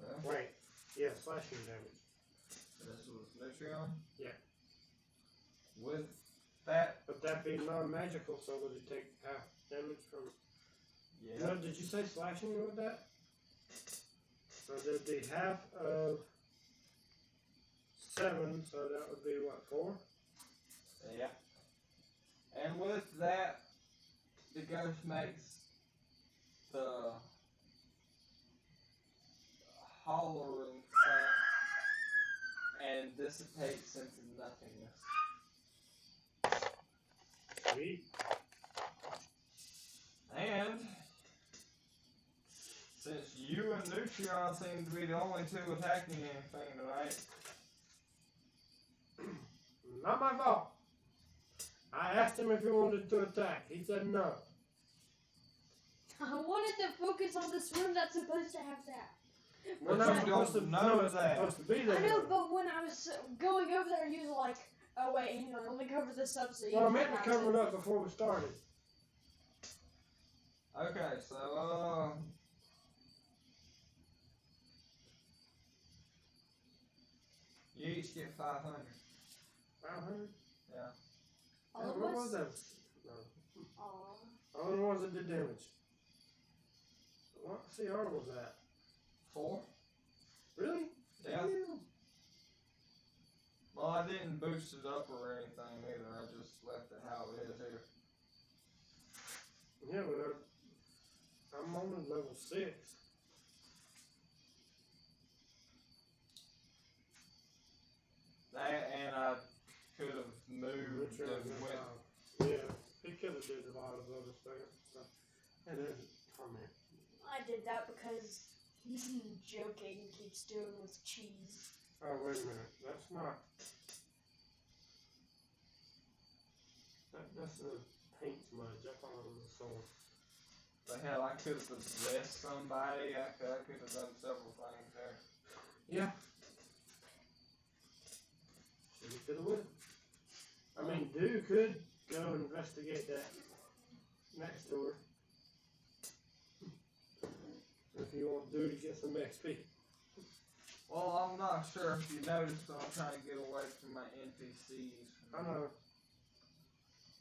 Speaker 1: Well,
Speaker 2: Wait. Yeah, slashing damage.
Speaker 1: this was Nutrion?
Speaker 2: Yeah.
Speaker 1: With that,
Speaker 2: But that being non-magical, so would it take half damage from...
Speaker 1: yeah.
Speaker 2: No, did you say slashing with that? So there'd be half of 7, so that would be what, 4?
Speaker 1: Yeah. And with that, the ghost makes the hollering sound and dissipates into nothingness.
Speaker 2: Sweet.
Speaker 1: And since you and Nutrion seem to be the only two attacking anything tonight,
Speaker 2: Not my fault. I asked him if he wanted to attack. He said no.
Speaker 3: I wanted to focus on this room that's supposed to have that.
Speaker 2: We're
Speaker 1: But
Speaker 2: not
Speaker 1: you
Speaker 2: supposed to
Speaker 1: don't know
Speaker 2: it's
Speaker 1: that.
Speaker 2: supposed to be there.
Speaker 3: I know, but when I was going over there, you were like, oh wait, hang on, let me cover this up so you
Speaker 2: Well, I
Speaker 3: can
Speaker 2: meant to
Speaker 3: have
Speaker 2: cover it up before we started.
Speaker 1: okay, so you each get 500.
Speaker 2: 500?
Speaker 1: Yeah.
Speaker 3: All of
Speaker 2: What
Speaker 3: us?
Speaker 2: was that? No.
Speaker 3: Aw.
Speaker 2: All the ones that did damage. What CR was that?
Speaker 1: 4?
Speaker 2: Really?
Speaker 1: Yeah.
Speaker 2: Damn.
Speaker 1: Well, I didn't boost it up or anything either. I just left it how it is here.
Speaker 2: Yeah, but I'm on level 6.
Speaker 1: That and I could have moved
Speaker 2: Which
Speaker 1: and
Speaker 2: one?
Speaker 1: went.
Speaker 2: Yeah, he could have did a lot of other stuff. And then, oh man.
Speaker 3: I did that because he's joking, keeps doing with cheese.
Speaker 2: Oh, wait a minute. That's not. That's a paint smudge. I thought it was a sword.
Speaker 1: But hell, I could have possessed somebody. I could have done several things there.
Speaker 2: Yeah. Should have, could have, would. I mean, Dew could go investigate that next door. If you want Dew to get some XP.
Speaker 1: Well, I'm not sure if you noticed, but I'm trying to get away from my NPCs.
Speaker 2: I know.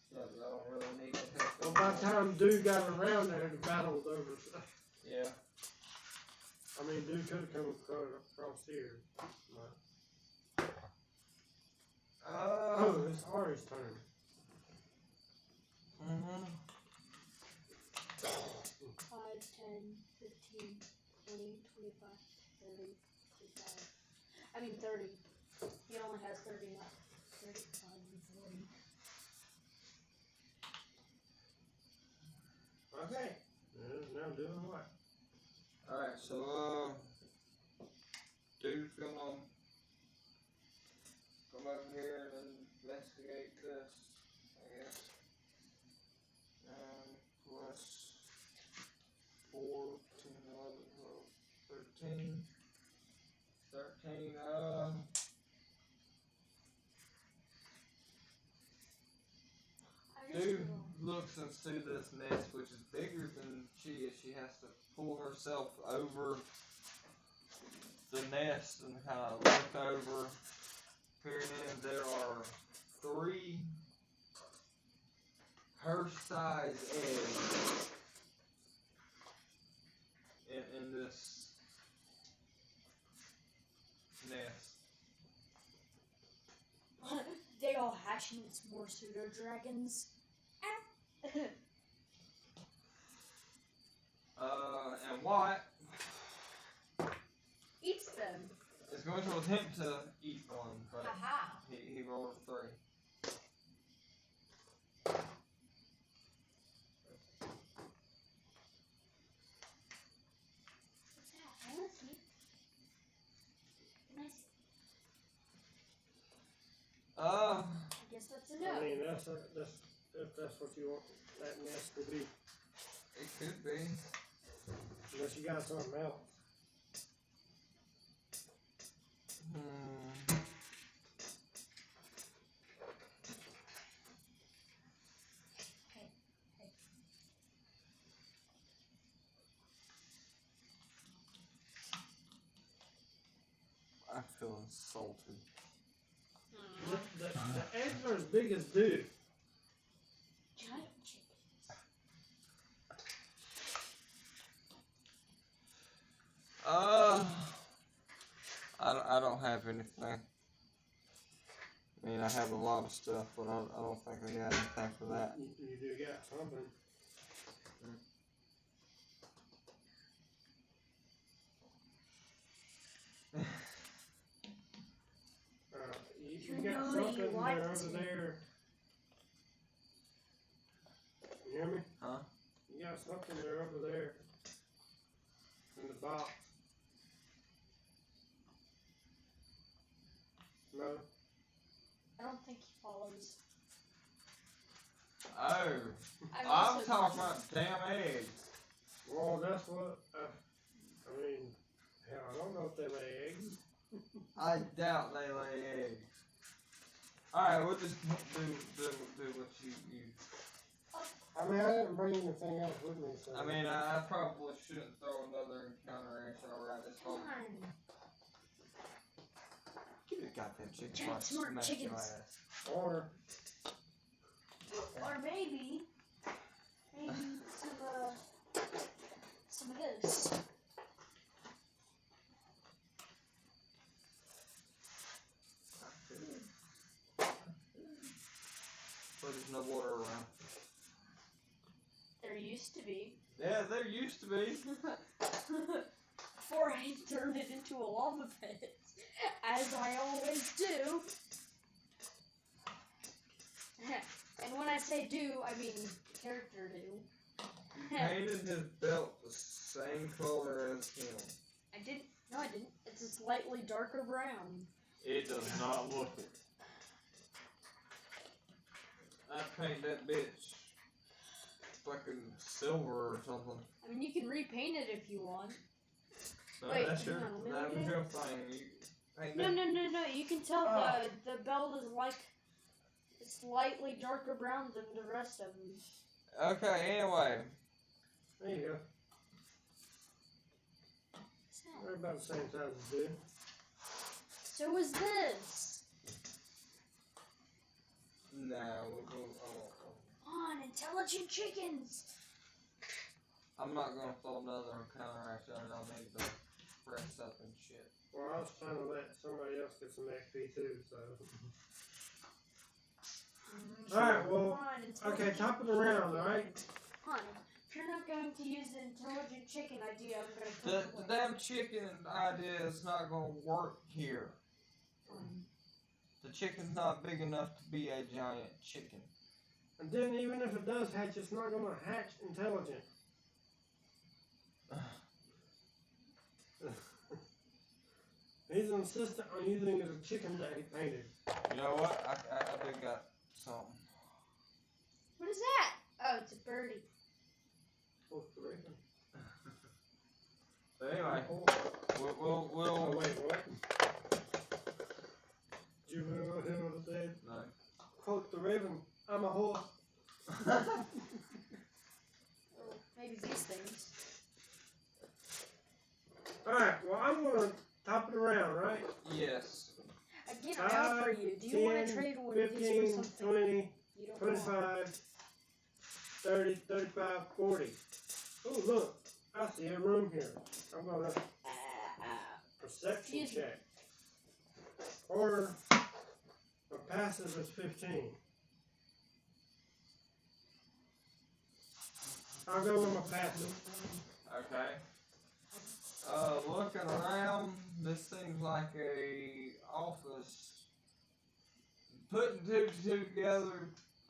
Speaker 1: So I don't really need to help.
Speaker 2: Well, by the time Dew got around there, the battle was over. So.
Speaker 1: Yeah.
Speaker 2: I mean, Dew could have come across here. But... Oh, it's Ari's turn.
Speaker 1: Mm-hmm.
Speaker 3: 5, 10, 15, 20, 25, 30, 35. I mean 30. He only has 30 left. 35 and 40.
Speaker 2: Okay. Now doing what?
Speaker 1: Alright, so, dude's gonna come over here and investigate this, I guess. Plus 4, 10, 11, 12, 13. 13,
Speaker 3: I just
Speaker 1: dude
Speaker 3: rolled.
Speaker 1: looks looks into this nest, which is bigger than she is. She has to pull herself over the nest and kind of look over. Peering in, there are 3 her-size eggs in this nest.
Speaker 3: They all hatch and it's more pseudo dragons.
Speaker 1: And Watt
Speaker 3: Eats them.
Speaker 1: is going to attempt to eat one, but
Speaker 3: Haha.
Speaker 1: he rolled a 3.
Speaker 3: What's that? I want to see. Can I see? I guess that's a
Speaker 2: I
Speaker 3: no.
Speaker 2: mean, if that's what you want that nest to be.
Speaker 1: it could be.
Speaker 2: Unless you got something else.
Speaker 1: I feel insulted.
Speaker 2: The eggs are as big as dude.
Speaker 3: Giant chickens.
Speaker 1: I don't have anything. I mean, I have a lot of stuff, but I don't think I got anything for that.
Speaker 2: You do got something. You got something there over there. You hear me?
Speaker 1: Huh?
Speaker 2: You got something there over there. In the box. No?
Speaker 3: I don't think he follows.
Speaker 1: Oh,
Speaker 3: I'm
Speaker 1: I'm
Speaker 3: also
Speaker 1: talking about damn eggs.
Speaker 2: Well, that's what, I mean, hell, I don't know if they lay eggs.
Speaker 1: I doubt they lay eggs. Alright, we'll just do what you.
Speaker 2: I mean, I didn't bring anything else with me, so.
Speaker 1: I mean, I probably shouldn't throw another encounter action around this whole.
Speaker 3: Come on.
Speaker 1: Give me a goddamn chicken
Speaker 3: Giant
Speaker 1: before I
Speaker 3: smart
Speaker 1: smack
Speaker 3: chickens.
Speaker 1: your ass.
Speaker 2: Or,
Speaker 3: Or maybe some of this.
Speaker 1: But there's no water around.
Speaker 3: There used to be.
Speaker 1: Yeah, there used to be.
Speaker 3: Before I turned it into a lava pit, as I always do. And when I say do, I mean character do.
Speaker 1: You painted his belt the same color as him.
Speaker 3: I didn't. No, I didn't. It's a slightly darker brown.
Speaker 1: It does not look it. I paint that bitch fucking silver or something.
Speaker 3: I mean, you can repaint it if you want.
Speaker 1: No,
Speaker 3: Wait,
Speaker 1: that's your,
Speaker 3: hang on, let me
Speaker 1: that
Speaker 3: look
Speaker 1: was
Speaker 3: at
Speaker 1: your thing. You paint
Speaker 3: No,
Speaker 1: that.
Speaker 3: no. You can tell the belt is like slightly darker brown than the rest of them.
Speaker 1: Okay, anyway.
Speaker 2: there you go. They're about the same size as dude.
Speaker 3: So is this.
Speaker 1: No,
Speaker 3: On intelligent chickens.
Speaker 1: I'm not gonna throw another encounter action. I'll need to press up and shit.
Speaker 2: Well, I was trying to let somebody else get some XP too, so. Alright, well,
Speaker 3: On,
Speaker 2: okay,
Speaker 3: intelligent-
Speaker 2: top of the round, alright?
Speaker 3: On. If you're not going to use the intelligent chicken idea, I'm going to
Speaker 1: The,
Speaker 3: put
Speaker 1: the damn chicken idea is not gonna work here. The chicken's not big enough to be a giant chicken.
Speaker 2: And then even if it does hatch, it's not gonna hatch intelligent. He's insistent on using it as a chicken that he painted.
Speaker 1: You know what? I do got something.
Speaker 3: What is that? Oh, it's a birdie.
Speaker 2: Oh, correction.
Speaker 1: But anyway,
Speaker 2: Oh,
Speaker 1: we'll
Speaker 2: wait, what? Did you hear what I said?
Speaker 1: no.
Speaker 2: Quote the raven, I'm a horse. perception
Speaker 3: Excuse me.
Speaker 2: check. Or a passive is 15. I'll go with my passive.
Speaker 1: Okay. Looking around, this seems like a office. Putting two and two together,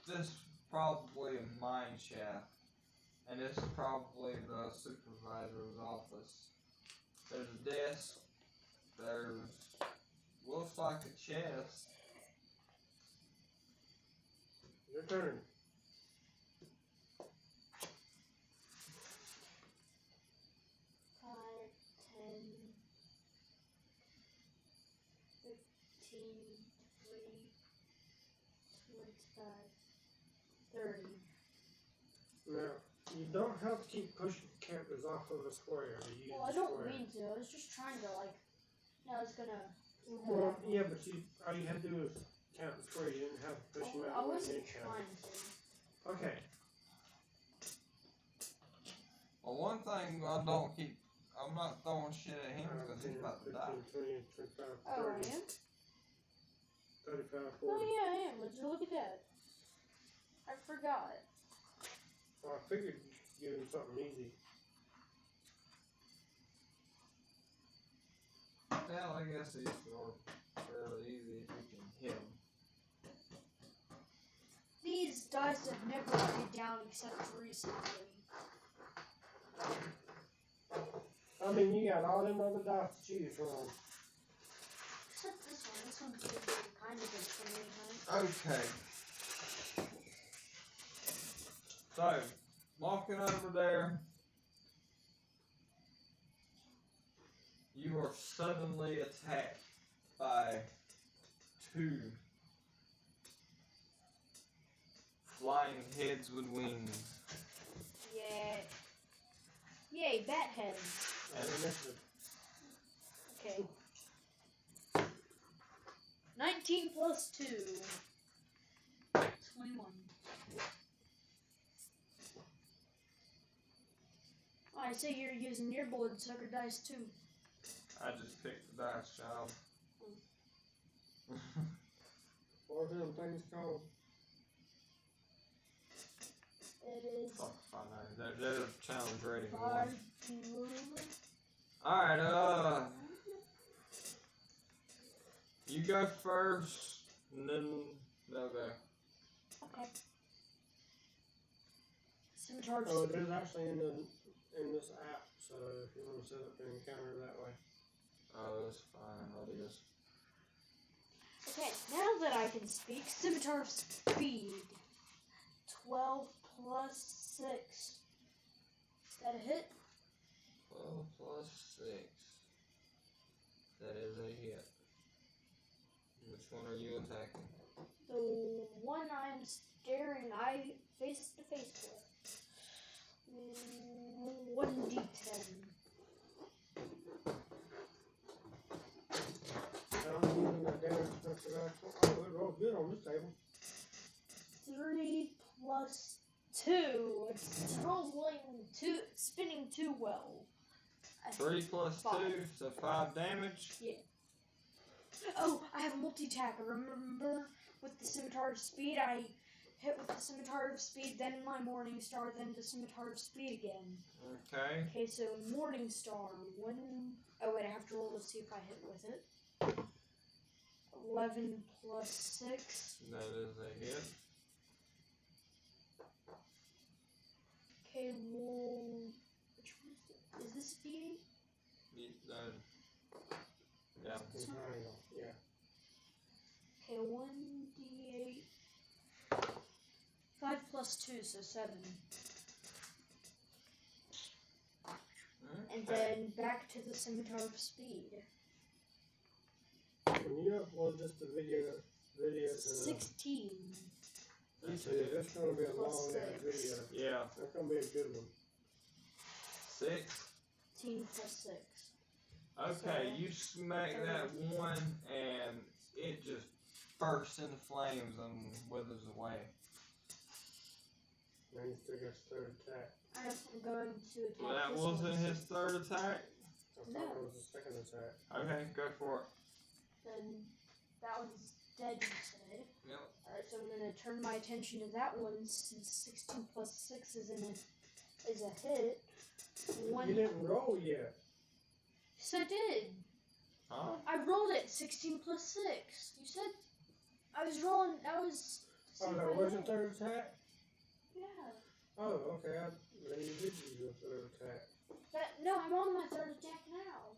Speaker 1: this is probably a mine shaft. And this is probably the supervisor's office. There's a desk. There's looks like a chest.
Speaker 2: Your turn.
Speaker 3: Five, 10, 15, 20, 25, 30.
Speaker 2: Now, you don't have to keep pushing characters off of a square to use
Speaker 3: Well, I
Speaker 2: the
Speaker 3: don't
Speaker 2: square.
Speaker 3: mean to. I was just trying to, like, I was gonna.
Speaker 2: Well, yeah, but all you had to do was count the square. You didn't have to push them
Speaker 3: I
Speaker 2: out.
Speaker 3: wasn't
Speaker 2: count.
Speaker 3: trying to.
Speaker 2: Okay.
Speaker 1: Well, one thing I don't keep. I'm not throwing shit at him because he's
Speaker 2: 10,
Speaker 1: about to
Speaker 2: 15,
Speaker 1: die.
Speaker 2: 20, 25,
Speaker 3: Oh,
Speaker 2: 30,
Speaker 3: I am?
Speaker 2: 35,
Speaker 3: Oh,
Speaker 2: 40.
Speaker 3: yeah, I am. Would you look at that? I forgot.
Speaker 2: Well, I figured you'd give him something easy.
Speaker 1: Well, I guess these are fairly easy if you can hit them.
Speaker 3: These dice have never let me down except recently.
Speaker 2: I mean, you got all them other dice to choose from.
Speaker 3: Except this one. This one's kind of good for me, huh?
Speaker 1: Okay. So, walking over there, you are suddenly attacked by two flying heads with wings.
Speaker 3: Yeah. Yay, bat heads. Okay. 19 plus 2. 21. Oh, I say you're using your bloodsucker dice too.
Speaker 1: I just picked the dice, child.
Speaker 2: What are them things called?
Speaker 3: It is
Speaker 1: Oh, fine, they're challenge rating
Speaker 3: 5
Speaker 1: one.
Speaker 3: blue.
Speaker 1: Alright, you go first, and then they'll go.
Speaker 3: Okay. Scimitar.
Speaker 2: Oh, it is actually in this app, so if you want to set up an encounter that way.
Speaker 1: Oh, that's fine, I'll do this.
Speaker 3: Okay, now that I can speak, scimitar speed. 12 plus 6. Is that a hit?
Speaker 1: 12 plus 6. That is a hit. Which one are you attacking?
Speaker 3: The one I'm staring face to face with. 1d10.
Speaker 2: How many using that damage defensive action? Oh, it rolled good on this table.
Speaker 3: 3 plus 2. It's rolling 2, spinning 2 well.
Speaker 1: 3 plus 2,
Speaker 3: 5.
Speaker 1: so 5 damage.
Speaker 3: Oh, I have multi-attack. Remember, with the scimitar of speed, I hit with the scimitar of speed, then my morning star, then the scimitar of speed again.
Speaker 1: Okay.
Speaker 3: Okay, so morning star. Oh wait, I have to roll to see if I hit with it. 11 plus 6.
Speaker 1: That is a hit.
Speaker 3: Okay, roll. Which one is it? Is this speed?
Speaker 1: Yeah.
Speaker 2: It's an triangle, yeah.
Speaker 3: Okay, 1d8. 5 plus 2, so 7. And then back to the scimitar of speed.
Speaker 2: When you upload just the video to
Speaker 3: 16.
Speaker 2: YouTube, it's going to be a
Speaker 3: Plus
Speaker 2: long ass
Speaker 3: 6.
Speaker 2: video.
Speaker 1: Yeah.
Speaker 2: That's going to be a good one.
Speaker 3: 16 plus 6.
Speaker 1: Okay, you smack that one, and it just bursts into flames and withers away.
Speaker 2: Now you still got his third attack.
Speaker 3: I'm going to attack
Speaker 1: That
Speaker 3: this
Speaker 1: wasn't
Speaker 3: one.
Speaker 1: his third attack.
Speaker 2: I thought it was the second attack.
Speaker 1: Okay, go for it.
Speaker 3: Then that one's dead, you said.
Speaker 1: Yep.
Speaker 3: Alright, so I'm gonna turn my attention to that one since 16 plus 6 is a hit.
Speaker 2: You didn't roll yet.
Speaker 3: Yes, I did.
Speaker 1: Huh?
Speaker 3: I rolled it 16 plus 6. You said I was rolling. That was.
Speaker 2: Oh, that was your third attack?
Speaker 3: Yeah.
Speaker 2: Oh, okay. Then you did use your third attack.
Speaker 3: No, I'm on my third attack now.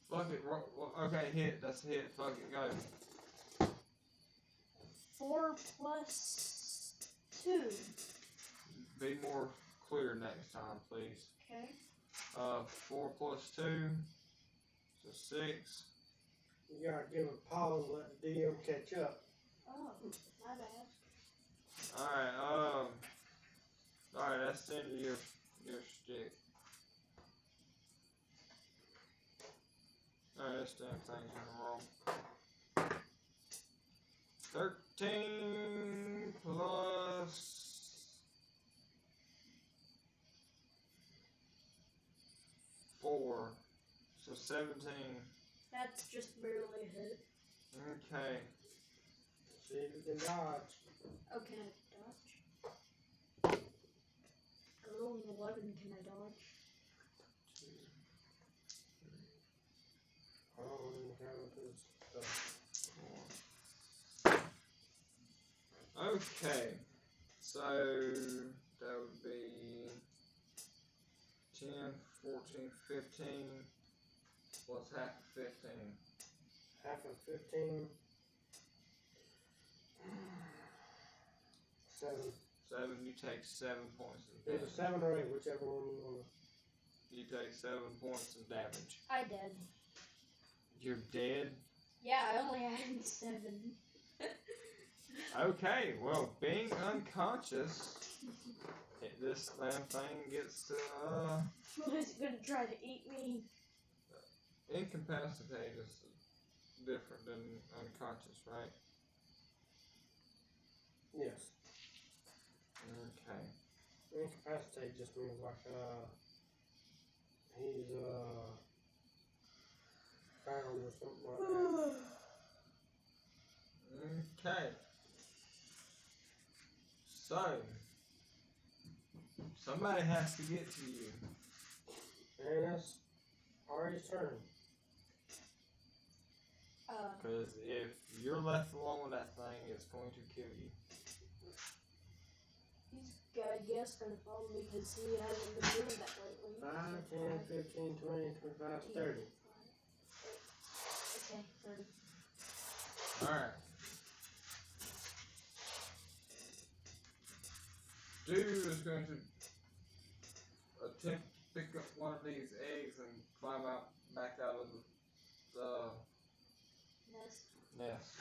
Speaker 1: Fuck it. Okay, hit. That's a hit. Fuck it. Go.
Speaker 3: 4 plus 2.
Speaker 1: Be more clear next time, please.
Speaker 3: Okay.
Speaker 1: 4 plus 2. So 6.
Speaker 2: You gotta give a pause and let the DM catch up.
Speaker 3: Oh, my bad.
Speaker 1: Alright, that's the end of your stick. Alright, that's the things in a row. 13 plus 4. So 17.
Speaker 3: That's just barely hit.
Speaker 1: Okay.
Speaker 2: See if you can dodge.
Speaker 3: Oh, can I dodge? I rolled an 11. Can I dodge?
Speaker 2: Oh, and kind of his stuff.
Speaker 1: Okay. So that would be 10, 14, 15 plus half of 15.
Speaker 2: Half of 15. 7.
Speaker 1: 7, you take 7 points of
Speaker 2: Either
Speaker 1: damage.
Speaker 2: 7 or 8, whichever one you want to.
Speaker 1: You take 7 points of damage.
Speaker 3: I did.
Speaker 1: You're dead?
Speaker 3: Yeah, I only had 7.
Speaker 1: Okay, well, being unconscious, this damn thing gets
Speaker 3: It's gonna try to eat me.
Speaker 1: incapacitated is different than unconscious, right?
Speaker 2: Yes.
Speaker 1: Okay.
Speaker 2: Incapacitate just means like, he's, found or something like that.
Speaker 1: Okay. So, somebody has to get to you.
Speaker 2: And that's Ari's turn.
Speaker 1: Because if you're left alone with that thing, it's going to kill you.
Speaker 3: He's got, I guess, gonna follow me because he hasn't been doing that lately.
Speaker 2: 5, 10, 15, 20, 25, 30.
Speaker 3: Okay, 30.
Speaker 1: Alright. Dude is going to attempt to pick up one of these eggs and climb out back out of the
Speaker 3: Nest.
Speaker 1: nest.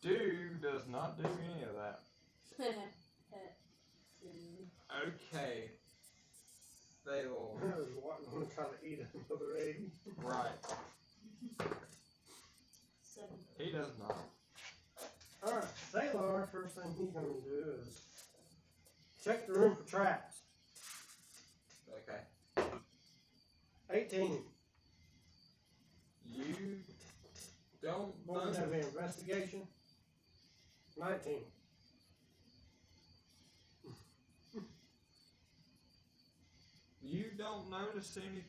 Speaker 1: Dude does not do any of that. Okay. Fail.
Speaker 2: I was wanting to try to eat another egg.
Speaker 1: Right.
Speaker 3: 7.
Speaker 1: He does not.
Speaker 2: Alright, Sailor, first thing he's gonna do is check the room for traps.
Speaker 1: Okay.
Speaker 2: 18.
Speaker 1: You don't
Speaker 2: What would that be? Investigation? 19.
Speaker 1: You don't notice any.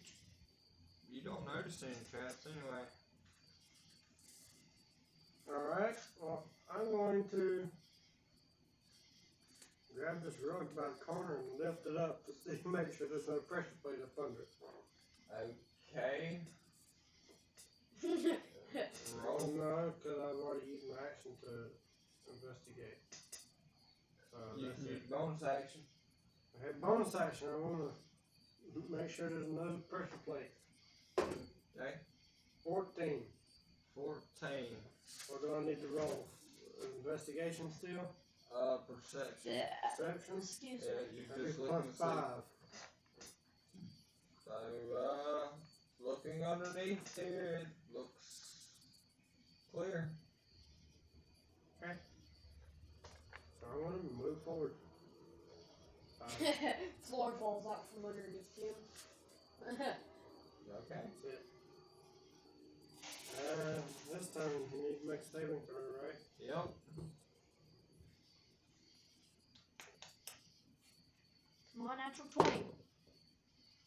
Speaker 1: You don't notice any traps anyway.
Speaker 2: Alright, well, I'm going to grab this rug by the corner and lift it up to see, make sure there's no pressure plate up under it.
Speaker 1: Okay.
Speaker 2: Oh
Speaker 1: Roll.
Speaker 2: no, because I've already used my action to investigate. So
Speaker 1: You
Speaker 2: that's
Speaker 1: can use
Speaker 2: it.
Speaker 1: bonus action.
Speaker 2: I had bonus action. I want to make sure there's no pressure plate.
Speaker 1: Okay.
Speaker 2: 14.
Speaker 1: 14.
Speaker 2: Or do I need to roll? Investigation still?
Speaker 1: Perception.
Speaker 2: Perception?
Speaker 3: Excuse
Speaker 1: Yeah,
Speaker 3: me.
Speaker 1: you
Speaker 2: That'd be
Speaker 1: just
Speaker 2: plus
Speaker 1: looking to see.
Speaker 2: 5.
Speaker 1: So, looking underneath here, it looks clear.
Speaker 2: Okay. I'm gonna move forward.
Speaker 3: Floor falls out from underneath you.
Speaker 1: Okay.
Speaker 2: That's it. This time you need to make a saving throw, right?
Speaker 1: Yep.
Speaker 3: Come on, natural 20.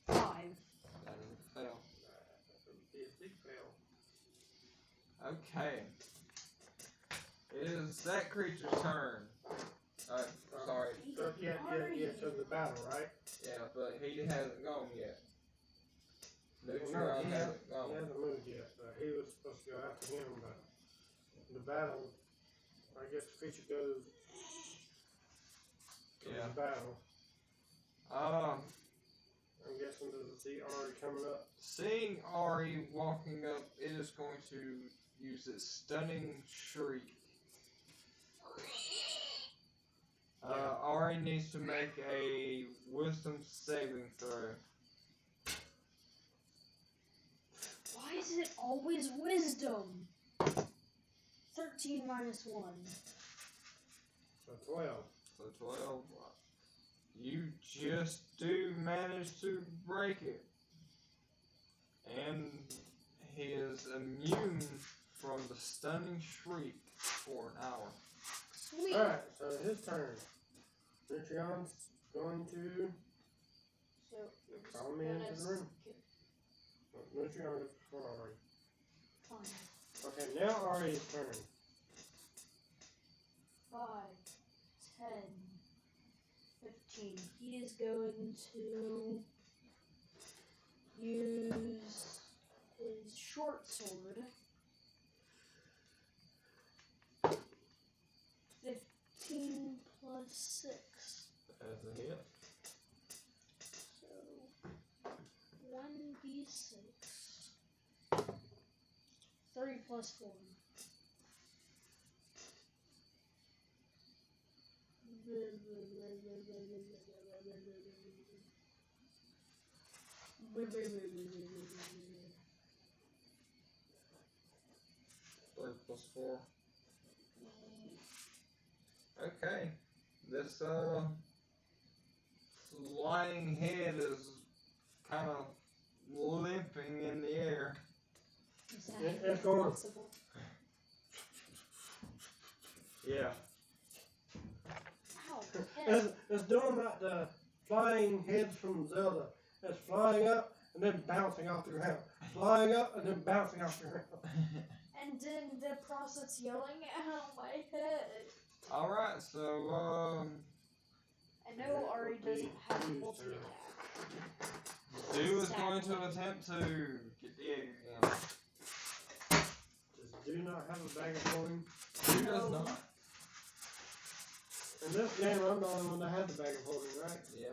Speaker 3: 5.
Speaker 1: That is a fail.
Speaker 2: That would be a big fail.
Speaker 1: Okay. It is that creature's turn. Sorry.
Speaker 2: Yeah, so the battle, right?
Speaker 1: Yeah, but he hasn't gone yet.
Speaker 2: No,
Speaker 1: Neutron
Speaker 2: he
Speaker 1: hasn't gone.
Speaker 2: hasn't moved yet. He was supposed to go after him, but the battle, I guess the creature goes to the battle. I'm guessing does it see Ari coming up?
Speaker 1: Seeing Ari walking up, it is going to use its stunning shriek. Ari needs to make a wisdom saving throw.
Speaker 3: Why is it always wisdom? 13 minus 1.
Speaker 2: So 12.
Speaker 1: So 12. You just do manage to break it. And he is immune from the stunning shriek for an hour.
Speaker 3: Sweet.
Speaker 2: Alright, so his turn. Nutrion's going to
Speaker 3: So you're just
Speaker 2: follow me
Speaker 3: gonna
Speaker 2: into the room.
Speaker 3: skip.
Speaker 2: Nutrion is before Ari.
Speaker 3: Fine.
Speaker 2: Okay, now Ari's turn.
Speaker 3: 5, 10, 15. He is going to use his short sword. 15 plus 6.
Speaker 1: As a hit.
Speaker 3: So 1d6. 3 plus 4.
Speaker 1: Three plus 4. Okay. This flying head is kind of limping in the air.
Speaker 3: Is that
Speaker 2: It's going.
Speaker 3: possible?
Speaker 1: Yeah.
Speaker 3: Ow, head.
Speaker 2: It's doing like the flying heads from Zelda. It's flying up and then bouncing off the ground. Flying up and then bouncing off the ground.
Speaker 3: And then the process yelling, ow, my head.
Speaker 1: Alright, so
Speaker 3: I know Ari doesn't have multi attack.
Speaker 1: Dew is going to attempt to get the egg again.
Speaker 2: Does Do not have a bag of holding?
Speaker 1: Dew does not.
Speaker 2: In this game, I'm the only one that has the bag of holding, right?
Speaker 1: Yeah.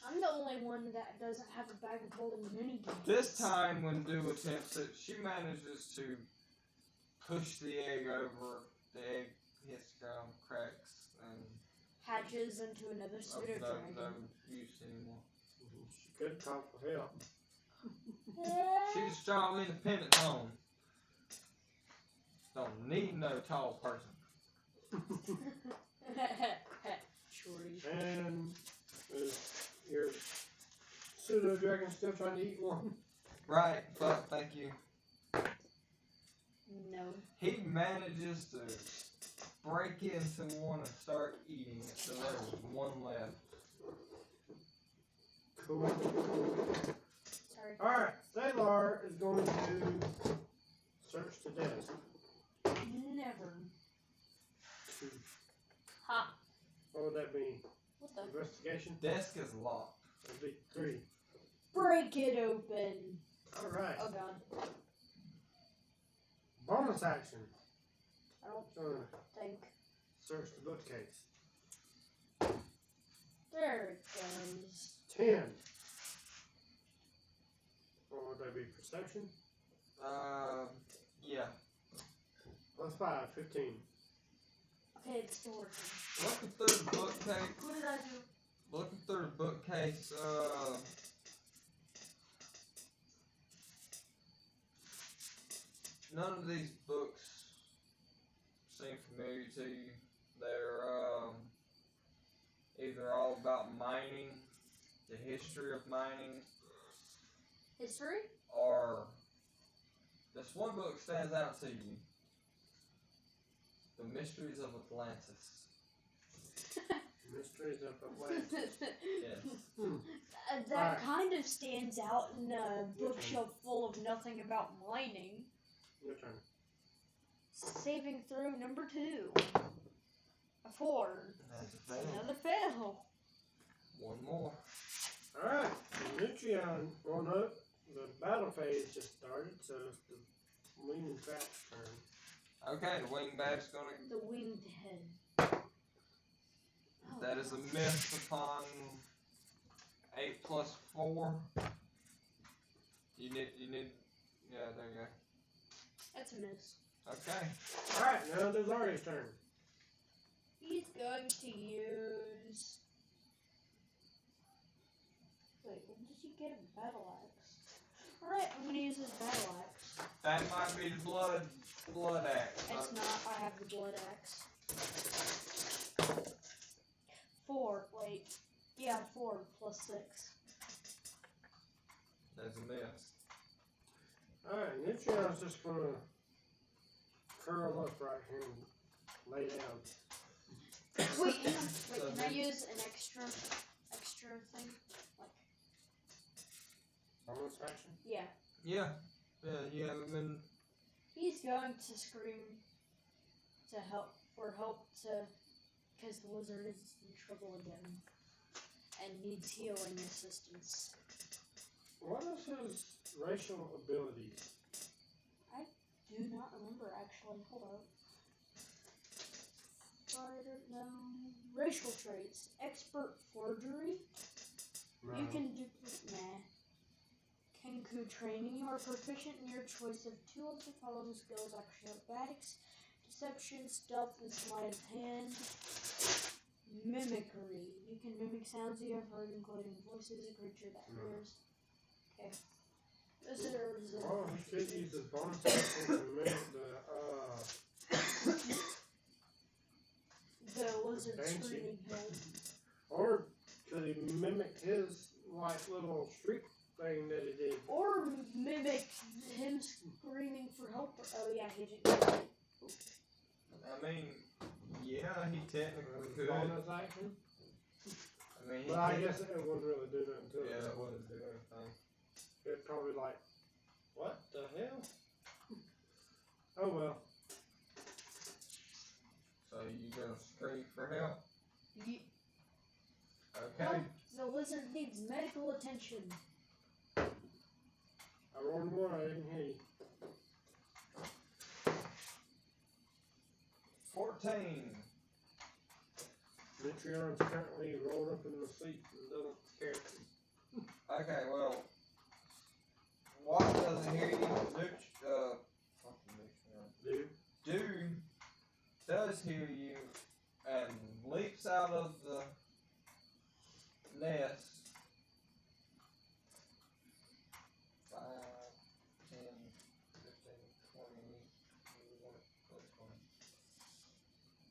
Speaker 3: I'm the only one that doesn't have a bag of holding in any game.
Speaker 1: This time, when Dew attempts it, she manages to push the egg over. The egg hits the ground, cracks, and
Speaker 3: Hatches into another pseudo
Speaker 1: no
Speaker 3: dragon.
Speaker 1: use anymore.
Speaker 2: She could call for help.
Speaker 1: She's strong, independent home. Don't need no tall person.
Speaker 3: Shorty.
Speaker 2: And is your pseudo dragon still trying to eat one?
Speaker 1: Right, but thank you.
Speaker 3: No.
Speaker 1: He manages to break into one and start eating it, so there's one left.
Speaker 2: Cool.
Speaker 3: Sorry.
Speaker 2: Alright, Salar is going to search the desk.
Speaker 3: Never. Ha.
Speaker 2: What would that be?
Speaker 3: What the?
Speaker 2: Investigation?
Speaker 1: Desk is locked.
Speaker 2: That'd be 3.
Speaker 3: Break it open.
Speaker 2: Alright.
Speaker 3: Oh god.
Speaker 2: Bonus action.
Speaker 3: I don't think.
Speaker 2: Search the bookcase.
Speaker 3: There it goes.
Speaker 2: 10. What would that be? Perception?
Speaker 1: Yeah.
Speaker 2: Plus 5, 15.
Speaker 3: Okay, it's still working.
Speaker 1: Looking through the bookcase,
Speaker 3: What did I do?
Speaker 1: looking through the bookcase, none of these books seem familiar to you. They're the history of mining,
Speaker 3: History?
Speaker 1: or this one book stands out to you? The Mysteries of Atlantis.
Speaker 2: Mysteries of Atlantis.
Speaker 1: Yes.
Speaker 3: That
Speaker 2: Alright.
Speaker 3: kind of stands out in a bookshelf full of nothing about mining.
Speaker 2: Your turn.
Speaker 3: Saving throw number 2. A 4.
Speaker 1: That's a fail.
Speaker 3: Another fail.
Speaker 1: One more.
Speaker 2: Alright, Nutrion won't up. The battle phase just started, so it's the winged bat's turn.
Speaker 1: Okay, the wing bat's gonna.
Speaker 3: The winged head. Oh,
Speaker 1: That is a miss upon 8 plus 4. You need. Yeah, there you go.
Speaker 3: That's a miss.
Speaker 1: Okay.
Speaker 2: Alright, now there's Ari's turn.
Speaker 3: He's going to use. Wait, when did you get a battle axe? Alright, I'm gonna use his battle axe.
Speaker 1: That might be the blood axe.
Speaker 3: It's not, I have the blood axe. 4, wait. Yeah, 4 plus 6.
Speaker 1: That's a miss.
Speaker 2: Alright, Nutrion's just gonna curl up right here and lay down.
Speaker 3: Wait, hang on. Wait, can I use an extra thing? Like,
Speaker 2: Bonus action?
Speaker 3: yeah.
Speaker 1: Yeah. Yeah, you haven't been.
Speaker 3: He's going to scream to help, because the lizard is in trouble again and needs healing assistance.
Speaker 2: What is his racial abilities?
Speaker 3: Do not remember actually. Hold up. Racial traits. Expert forgery.
Speaker 2: No.
Speaker 3: You can do Kenku training. You are proficient in your choice of 2 of the following skills: acrobatics, deception, stealth, and sleight of hand. Mimicry. You can mimic sounds you have heard, including voices of a creature that hears. Okay. This is
Speaker 2: Oh, he could use his bonus action to mimic
Speaker 3: the lizard
Speaker 2: Banshee.
Speaker 3: screaming head.
Speaker 2: or could he mimic his like little shriek thing that he did?
Speaker 3: Or mimic him screaming for help. Oh yeah, he did.
Speaker 1: I mean, yeah, he technically could.
Speaker 2: Bonus action?
Speaker 1: I mean, he
Speaker 2: But I
Speaker 1: could.
Speaker 2: guess it wouldn't really do nothing to
Speaker 1: Yeah,
Speaker 2: it.
Speaker 1: that wouldn't do anything.
Speaker 2: It'd probably like, what the hell? Oh well.
Speaker 1: So you gonna scream for help?
Speaker 3: You,
Speaker 1: Okay.
Speaker 3: the lizard needs medical attention.
Speaker 2: I rolled 1, I didn't hear you.
Speaker 1: 14.
Speaker 2: Nutrion's currently rolled up in the seat and doesn't care.
Speaker 1: Okay, well, Watt doesn't hear you.
Speaker 2: Dude.
Speaker 1: Dude does hear you and leaps out of the nest. 5, 10, 15, 20, 21, 20.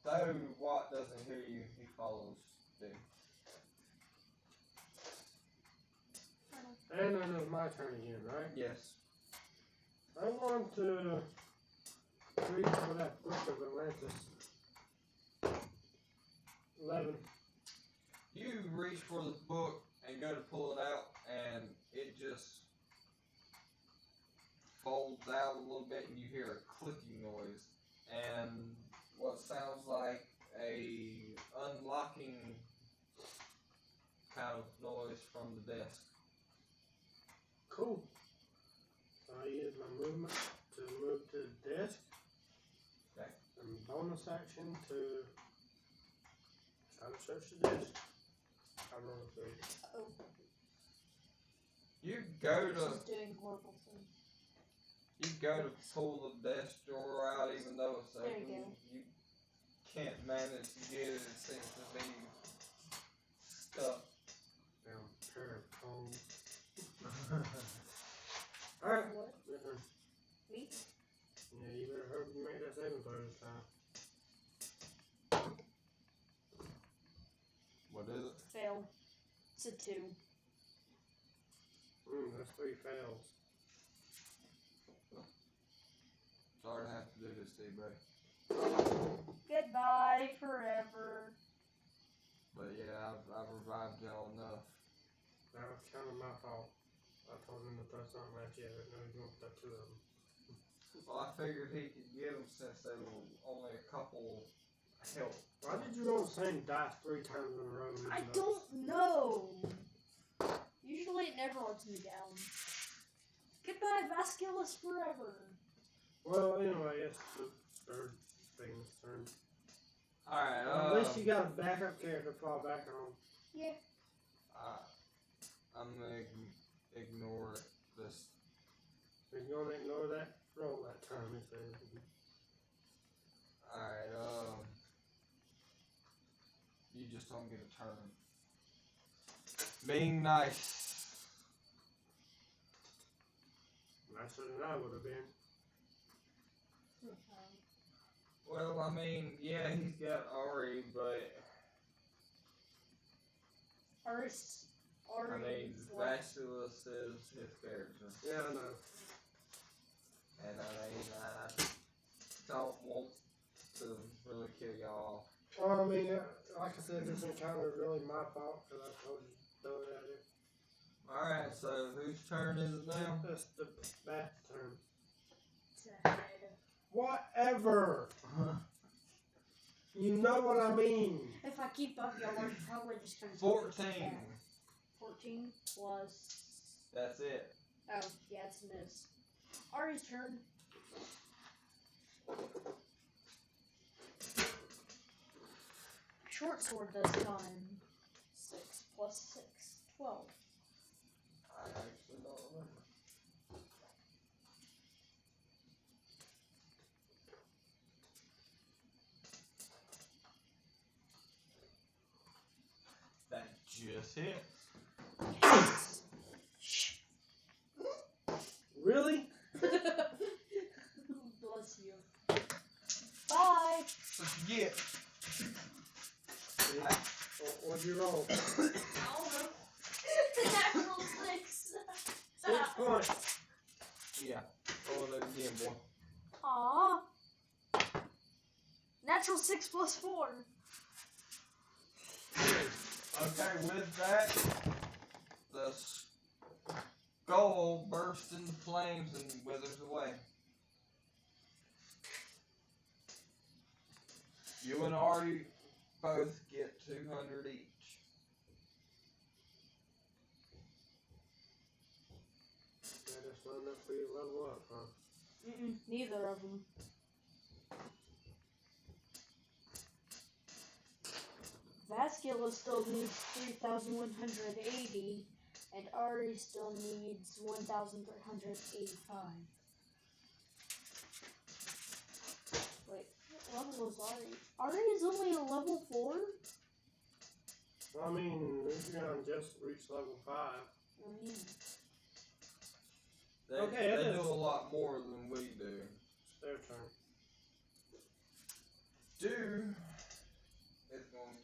Speaker 1: Though Watt doesn't hear you, he follows Dude.
Speaker 2: And then it's my turn again, right?
Speaker 1: Yes.
Speaker 2: I want to reach for that book of Atlantis. 11.
Speaker 1: You reach for the book and go to pull it out, and it just folds out a little bit, and you hear a clicking noise, and what sounds like a unlocking kind of noise from the desk.
Speaker 2: Cool. So I use my movement to move to the desk.
Speaker 1: Okay.
Speaker 2: And bonus action to try to search the desk. I roll a 3.
Speaker 3: Oh,
Speaker 1: You go
Speaker 3: this
Speaker 1: to
Speaker 3: is doing horrible things.
Speaker 1: you go to pull the desk drawer out, even though it's
Speaker 3: There you
Speaker 1: open.
Speaker 3: go.
Speaker 1: You can't manage to get it. It seems to be stuck.
Speaker 2: Now, pair of combs. Alright.
Speaker 3: What?
Speaker 2: Your turn.
Speaker 3: Me?
Speaker 2: Yeah, you better hope you make that saving throw this time.
Speaker 1: What is it?
Speaker 3: Fail. It's a 2.
Speaker 2: That's 3 fails.
Speaker 1: Sorry to have to do this to you, bro.
Speaker 3: Goodbye forever.
Speaker 1: But yeah, I've revived y'all enough.
Speaker 2: That was kind of my fault. I told him to throw something at you. I didn't know he was going to throw 2 of them.
Speaker 1: Well, I figured he could get them since they were only a couple help.
Speaker 2: Why did you roll the same dice 3 times in a row?
Speaker 3: I don't know. Usually it never lets me down. Goodbye, Vasculus forever.
Speaker 2: Well, anyway, it's the 3rd thing's turn.
Speaker 1: Alright,
Speaker 2: At least you got a backup character to fall back on.
Speaker 3: Yeah.
Speaker 1: I'm gonna ignore this.
Speaker 2: If you're going to ignore that, roll that time. He says.
Speaker 1: Alright, you just don't get a turn. Being nice.
Speaker 2: Nicer than I would have been.
Speaker 1: Well, I mean, yeah, he's got Ari, but I mean, Vasculus is his character.
Speaker 2: Yeah, I know.
Speaker 1: And I mean, I don't want to really kill y'all.
Speaker 2: Well, I mean, like I said, this encounter is really my fault because I told you to throw it at him.
Speaker 1: Alright, so whose turn is it now?
Speaker 2: That's the bat turn.
Speaker 3: It's a head.
Speaker 2: Whatever! You know what I mean.
Speaker 3: If I keep up, y'all are probably just going to
Speaker 1: 14.
Speaker 3: 14 plus.
Speaker 1: That's it.
Speaker 3: Oh, yeah, it's a miss. Ari's turn. Short sword this time. 6 plus 6. 12.
Speaker 1: I actually don't remember. That just hit.
Speaker 2: Really?
Speaker 3: Bless you. Bye!
Speaker 1: What'd you get?
Speaker 2: What'd you roll?
Speaker 3: Oh, the natural 6.
Speaker 2: 6 points.
Speaker 1: Yeah. Roll that again, boy.
Speaker 3: Aww. Natural 6 plus 4.
Speaker 1: Okay, with that, the skull bursts into flames and withers away. You and Ari both get 200 each.
Speaker 2: That is not enough for you to level up, huh?
Speaker 3: Neither of them. Vasculus still needs 3,180, and Ari still needs 1,385. Wait, what level is Ari? Ari is only a level 4?
Speaker 2: Well, I mean, Lucian just reached level 5.
Speaker 1: They,
Speaker 2: Okay,
Speaker 1: they
Speaker 2: it
Speaker 1: do
Speaker 2: is.
Speaker 1: a lot more than we do.
Speaker 2: It's their turn.
Speaker 1: Do is going to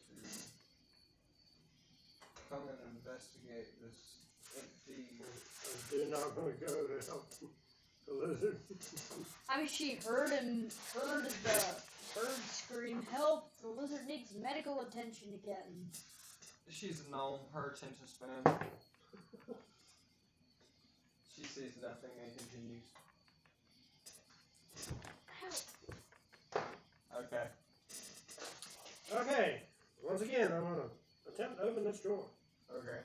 Speaker 1: come and investigate this empty.
Speaker 2: You're not going to go to help the lizard.
Speaker 3: I mean, she heard the bird scream, "Help! The lizard needs medical attention again."
Speaker 1: She's a gnome. Her attention span. She sees nothing and continues. Okay.
Speaker 2: Okay, once again, I'm going to attempt to open this drawer.
Speaker 1: Okay.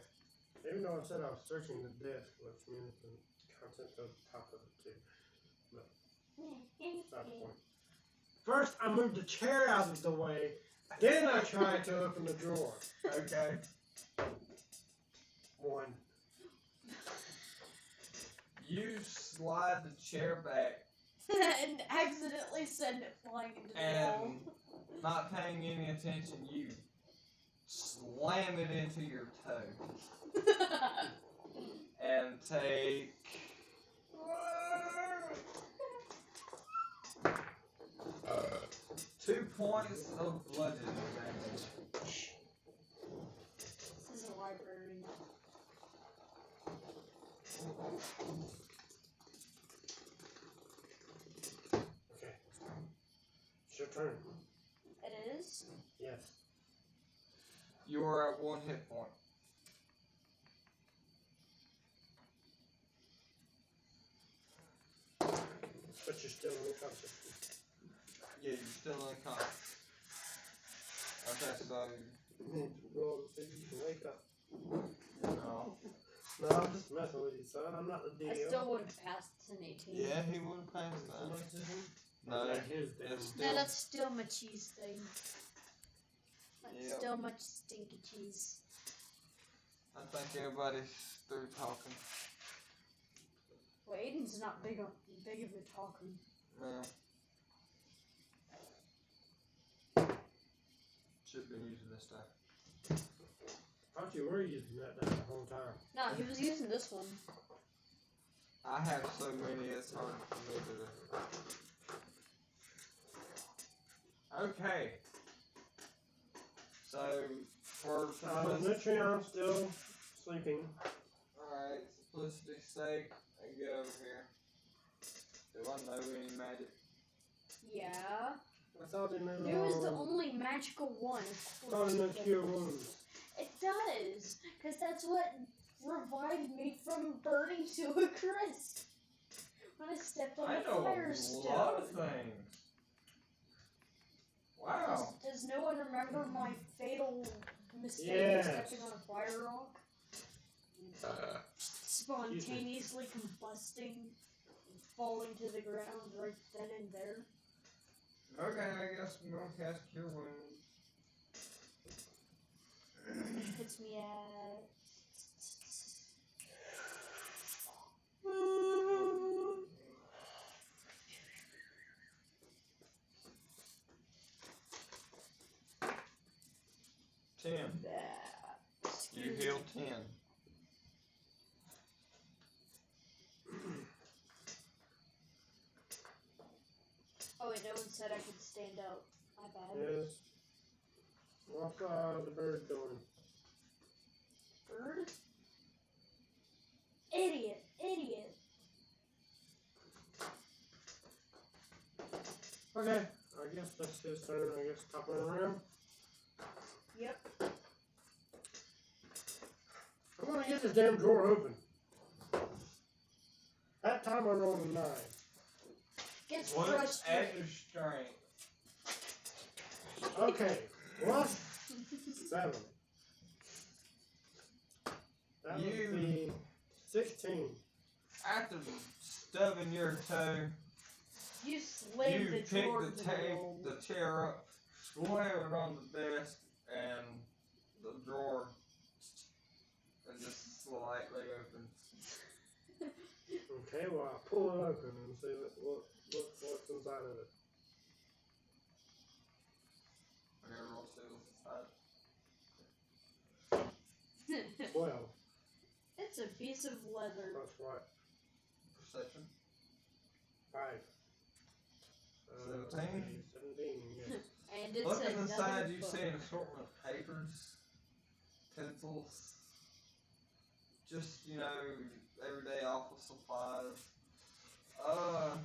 Speaker 2: Even though I said I was searching the desk, which means the contents of the top of it too. But that's not the point. First, I moved the chair out of the way. Then I tried to open the drawer.
Speaker 1: Okay.
Speaker 2: 1.
Speaker 1: You slide the chair back
Speaker 3: And accidentally send it flying into the wall.
Speaker 1: and, not paying any attention, you slam it into your toe and take 2 points of bludgeoning damage.
Speaker 3: This is a library.
Speaker 2: Okay. It's your turn.
Speaker 3: It is.
Speaker 2: Yes.
Speaker 1: You are at 1 hit point.
Speaker 2: But you're still unconscious.
Speaker 1: Yeah, you're still unconscious. Okay, so
Speaker 2: You need to roll to see if you can wake up.
Speaker 1: no.
Speaker 2: No, I'm just messing with you, son. I'm not the
Speaker 3: I
Speaker 2: deal.
Speaker 3: still would have passed an 18.
Speaker 1: Yeah, he would have passed that. No,
Speaker 2: That's his damn.
Speaker 1: that's
Speaker 3: No,
Speaker 1: still.
Speaker 3: that's still my cheese thing. That's
Speaker 1: Yep.
Speaker 3: still much stinky cheese.
Speaker 1: I think everybody's through talking.
Speaker 3: Well, Aiden's not big of a talker.
Speaker 1: Yeah. Should have been using this stuff.
Speaker 2: I thought you were using that the whole time.
Speaker 3: No, he was using this one.
Speaker 1: I have so many, it's hard for me to. Okay. So, for
Speaker 2: Nutrion's still sleeping.
Speaker 1: alright, simplicity's sake, I get over here. Do I know any magic?
Speaker 3: Yeah.
Speaker 2: I thought it knew.
Speaker 3: It was the only magical one.
Speaker 2: I thought it knew cure wounds.
Speaker 3: It does, because that's what revived me from burning to a crisp when I stepped on
Speaker 1: I
Speaker 3: the
Speaker 1: know
Speaker 3: fire
Speaker 1: a
Speaker 3: stone.
Speaker 1: lot of things. Wow.
Speaker 3: Does no one remember my fatal mistake
Speaker 2: Yes.
Speaker 3: of stepping on a fire rock? Spontaneously combusting and falling to the ground right then and there.
Speaker 1: Okay, I guess I'm gonna cast Cure Wounds.
Speaker 3: Puts me at...
Speaker 1: You heal 10.
Speaker 3: Oh wait, no one said I could stand up. My bad.
Speaker 2: Yes. What's the bird doing?
Speaker 3: Bird? Idiot! Idiot!
Speaker 2: Okay. I guess that's his turn. I guess top of the round.
Speaker 3: Yep.
Speaker 2: I'm gonna get this damn drawer open. That time I rolled a 9.
Speaker 3: Gets
Speaker 1: What's
Speaker 3: frustrated.
Speaker 1: extra strength?
Speaker 2: Okay. Plus 7. That would
Speaker 1: You-
Speaker 2: be 16.
Speaker 1: After stubbing your toe,
Speaker 3: You slammed
Speaker 1: you
Speaker 3: the
Speaker 1: pick
Speaker 3: drawer
Speaker 1: the,
Speaker 3: to the wall.
Speaker 1: the chair up, slam it on the desk, and the drawer and just slightly opens.
Speaker 2: Okay, well I'll pull it open and see what's inside of it.
Speaker 1: I gotta roll sales inside.
Speaker 2: 12.
Speaker 3: It's a piece of leather.
Speaker 2: Plus what?
Speaker 1: Perception.
Speaker 2: 5.
Speaker 1: 17.
Speaker 2: 17, yes.
Speaker 3: And it's
Speaker 1: Looking
Speaker 3: another
Speaker 1: inside, you
Speaker 3: book.
Speaker 1: see an assortment of papers, pencils, just, everyday office supplies. Oh.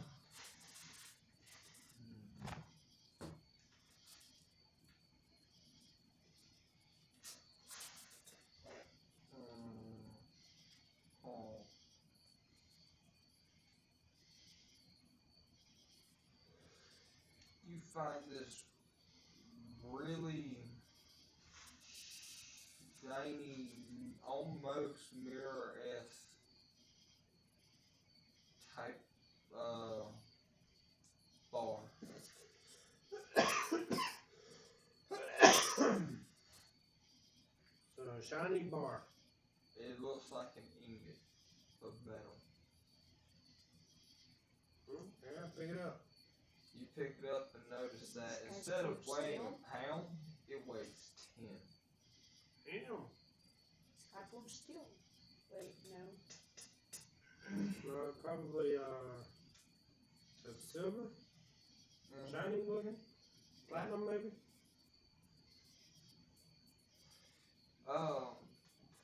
Speaker 1: You find this really shiny, almost mirror-esque type bar.
Speaker 2: So a shiny bar.
Speaker 1: It looks like an ingot of metal.
Speaker 2: Yeah, pick it up.
Speaker 1: You pick it up and notice that instead of weighing a pound, it weighs 10.
Speaker 2: Damn.
Speaker 3: Skyforge steel. Wait, no.
Speaker 2: Probably it's silver, shiny looking, platinum maybe.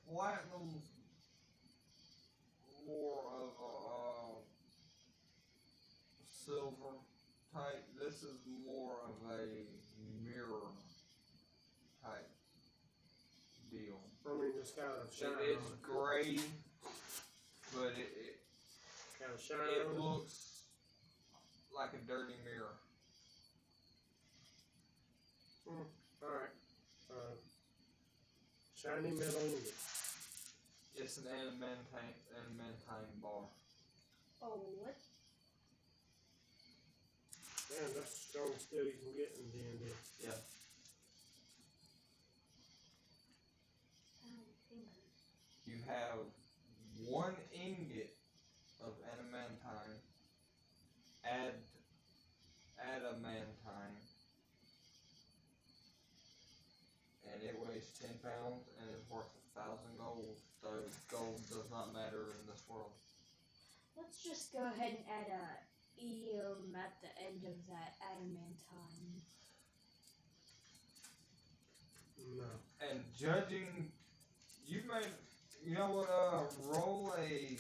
Speaker 1: Platinum's more of
Speaker 2: I mean, just got a shine
Speaker 1: It's
Speaker 2: on it.
Speaker 1: gray, but it
Speaker 2: Got a shine
Speaker 1: it
Speaker 2: on it.
Speaker 1: looks like a dirty mirror.
Speaker 2: Alright. Shiny metal ingot.
Speaker 1: It's an adamantine bar.
Speaker 3: Oh, what?
Speaker 2: Man, that's the strongest steel you can get in D&D.
Speaker 1: Yeah. You have 1 ingot of adamantine, adamantine, and it weighs 10 pounds and is worth 1,000 gold. So gold does not matter in this world.
Speaker 3: Let's just go ahead and add a eum at the end of that adamantine.
Speaker 2: No.
Speaker 1: And judging, you know what? Roll a.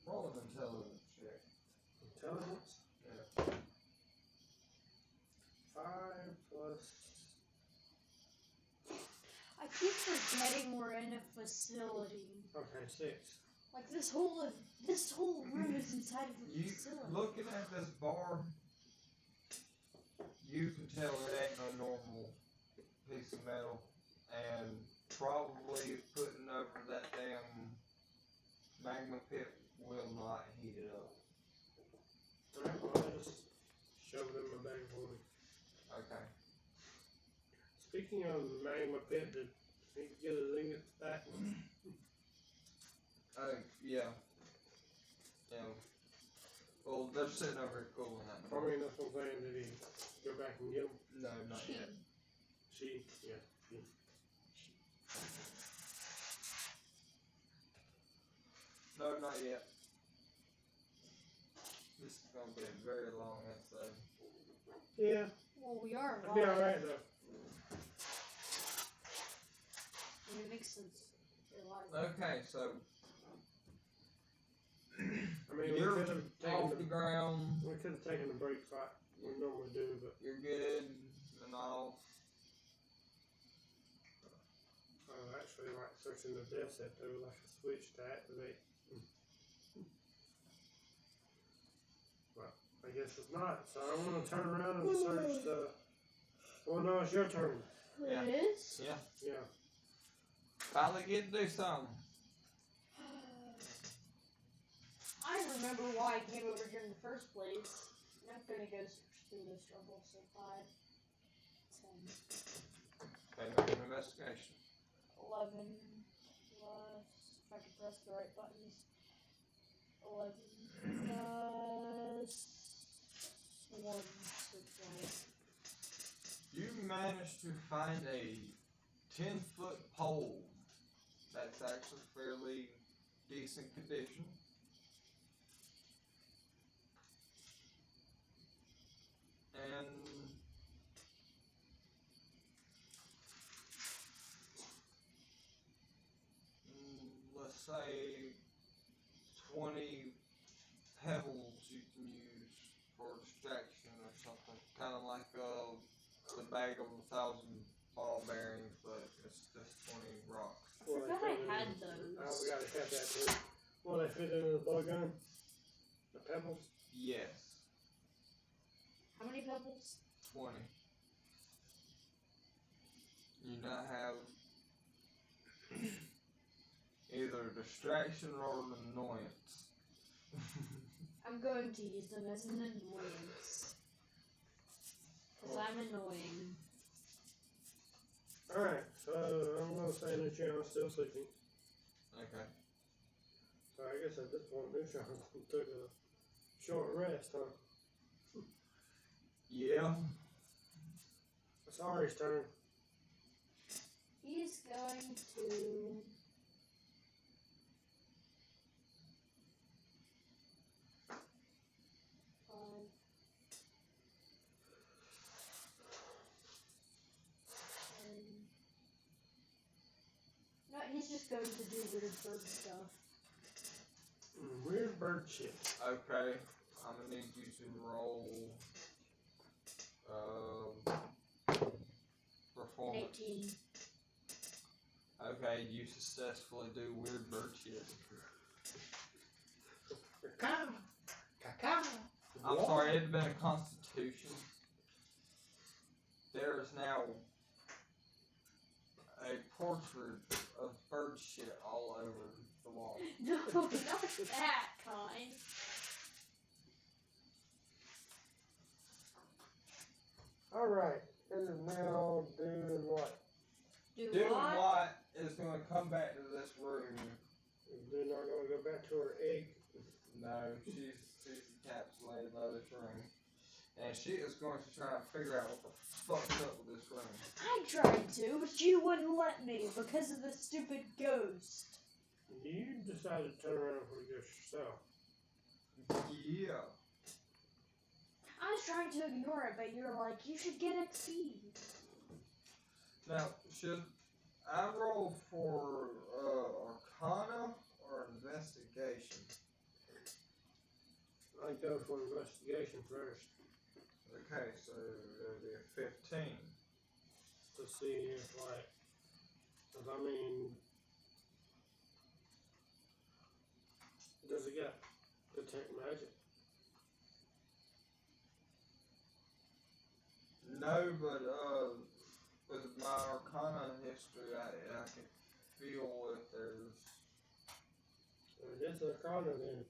Speaker 1: Roll an intelligence check.
Speaker 2: Intelligence?
Speaker 1: Yeah.
Speaker 2: 5 plus.
Speaker 3: I keep forgetting we're in a facility.
Speaker 2: Okay, 6.
Speaker 3: Like this whole room is inside of a
Speaker 1: You
Speaker 3: facility.
Speaker 1: looking at this bar, you can tell it ain't no normal piece of metal, and probably putting over that damn magma pit will not heat it up.
Speaker 2: Alright, well, I just shove it in my bag for me.
Speaker 1: Okay.
Speaker 2: Speaking of the magma pit, did he get his ingots back?
Speaker 1: Yeah. Yeah. Well, they're sitting over here cooling that.
Speaker 2: I mean, that's what I'm saying. Did he go back and get them?
Speaker 1: No, not yet.
Speaker 2: She, yeah. She.
Speaker 1: No, not yet. This is gonna be a very long episode.
Speaker 2: Yeah,
Speaker 3: Well, we are
Speaker 2: it'll be alright though.
Speaker 3: It makes sense. You're alive.
Speaker 1: Okay, so
Speaker 2: I mean, we
Speaker 1: you're
Speaker 2: could have
Speaker 1: off
Speaker 2: taken
Speaker 1: the ground.
Speaker 2: we could have taken the break like we normally do, but
Speaker 1: You're good and all.
Speaker 2: I actually like searching the dev set there was like a switch to activate. Well, I guess it's not, so I'm gonna turn around and search the. Well, no, it's your turn.
Speaker 1: Yeah.
Speaker 3: It is?
Speaker 1: Yeah.
Speaker 2: Yeah.
Speaker 1: Finally get to do something.
Speaker 3: I remember why I came over here in the first place. I'm gonna go through this trouble, so 5, 10,
Speaker 1: Okay, make an investigation.
Speaker 3: 11, plus, if I can press the right buttons, 11, plus 1, so 12.
Speaker 1: You managed to find a 10-foot pole that's actually fairly decent condition. And let's say 20 pebbles you can use for distraction or something. Kind of like the bag of 1,000 ball bearings, but it's just 20 rocks.
Speaker 3: I forgot I had those.
Speaker 2: Oh, we gotta have that too. Will they fit into the bow gun? The pebbles?
Speaker 1: Yes,
Speaker 3: How many pebbles?
Speaker 1: 20. You now have either distraction or an annoyance.
Speaker 3: I'm going to use them as an annoyance. Because I'm annoying.
Speaker 2: Alright, so I'm gonna say that you're still sleeping.
Speaker 1: Okay.
Speaker 2: So I guess at this point, Neutron took a short rest, huh?
Speaker 1: Yeah.
Speaker 2: It's Ari's turn.
Speaker 3: He's going to... he's just going to do weird bird stuff.
Speaker 2: Weird bird shit.
Speaker 1: Okay, I'm gonna need you to roll
Speaker 3: An
Speaker 1: performance.
Speaker 3: 18.
Speaker 1: Okay, you successfully do weird bird shit.
Speaker 2: Cacao. Cacao.
Speaker 1: I'm sorry, it had been a constitution. There is now a portrait of bird shit all over the wall.
Speaker 3: No, not that kind.
Speaker 2: Alright, it is now doing what?
Speaker 3: Do
Speaker 1: Doing
Speaker 3: what?
Speaker 1: what is going to come back to this room?
Speaker 2: They're not going to go back to her egg.
Speaker 1: No, she's encapsulated by this room. And she is going to try and figure out what the fuck's up with this room.
Speaker 3: I tried to, but you wouldn't let me because of the stupid ghost.
Speaker 2: You decided to turn around for just yourself.
Speaker 1: Yeah.
Speaker 3: I was trying to ignore it, but you're like, you should get XP.
Speaker 1: Now, should I roll for Arcana or Investigation?
Speaker 2: I'd go for investigation first
Speaker 1: Okay, so it'll be a 15.
Speaker 2: to see if, like, because I mean, does it get detect magic?
Speaker 1: No, but with my Arcana history, I can feel if there's.
Speaker 2: It is Arcana then.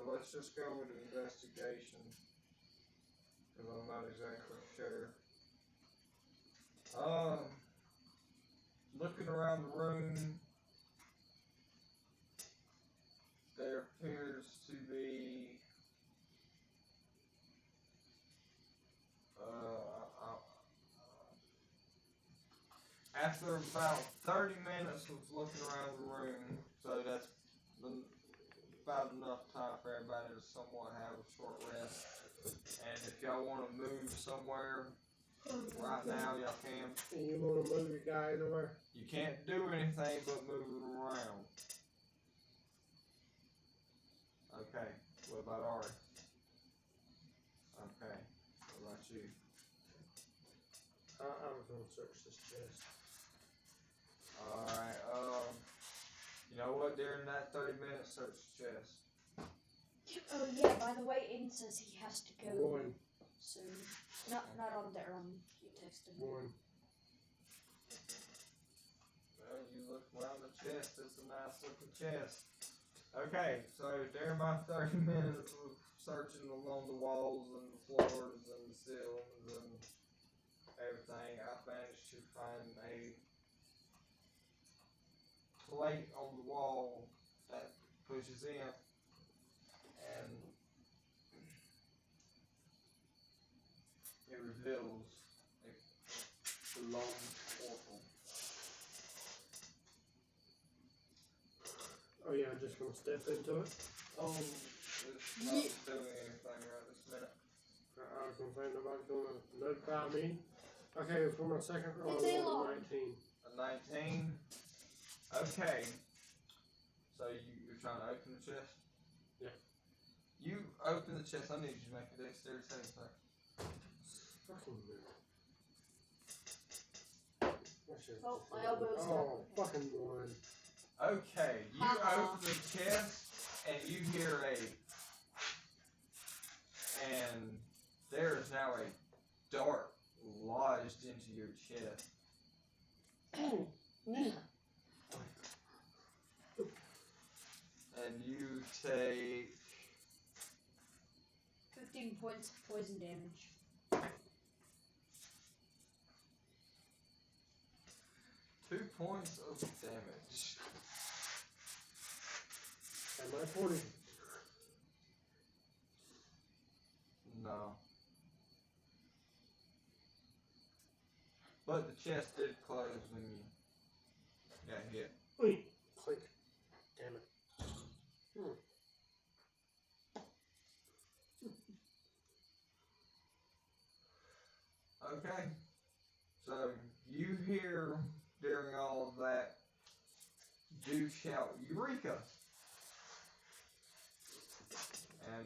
Speaker 1: Let's just go with investigation. Because I'm not exactly sure. Looking around the room, there appears to be. After about 30 minutes of looking around the room, so that's about enough time for everybody to somewhat have a short rest. And if y'all want to move somewhere right now, y'all can.
Speaker 2: And you want to move your guy anywhere?
Speaker 1: You can't do anything but move it around. Okay, what about Ari? Okay, what about you?
Speaker 2: I was going to search this chest.
Speaker 1: Alright, you know what? During that 30 minutes, search the chest.
Speaker 3: Oh yeah, by the way, Aiden says he has to go
Speaker 2: One.
Speaker 3: soon. Not on there, you texted me.
Speaker 2: One.
Speaker 1: Well, you look around the chest, it's a nice looking chest. Okay, so during my 30 minutes of searching along the walls and the floors and the ceilings and everything, I managed to find a plate on the wall that pushes in, and it reveals a long portal.
Speaker 2: Oh yeah, I'm just going to step into it.
Speaker 1: It's not doing anything right this minute.
Speaker 2: I was going to say nobody's going to notify me. Okay, for my second roll,
Speaker 3: It's a
Speaker 2: I
Speaker 3: long.
Speaker 2: rolled a 19.
Speaker 1: A 19. Okay. So you're trying to open the chest?
Speaker 2: Yeah.
Speaker 1: You open the chest. I need you to make a dexterity saving throw.
Speaker 2: Fucking weird.
Speaker 3: Oh, my elbow's
Speaker 2: Oh, fucking one.
Speaker 1: Okay. You open the chest and you hear and there is now a dart lodged into your chest. And you take
Speaker 3: 15 points of poison damage.
Speaker 1: 2 points of damage.
Speaker 2: Am I 40?
Speaker 1: No. But the chest did close when you got hit.
Speaker 2: Wait. Click. Damn it.
Speaker 1: Okay. So you hear during all of that you shout Eureka! And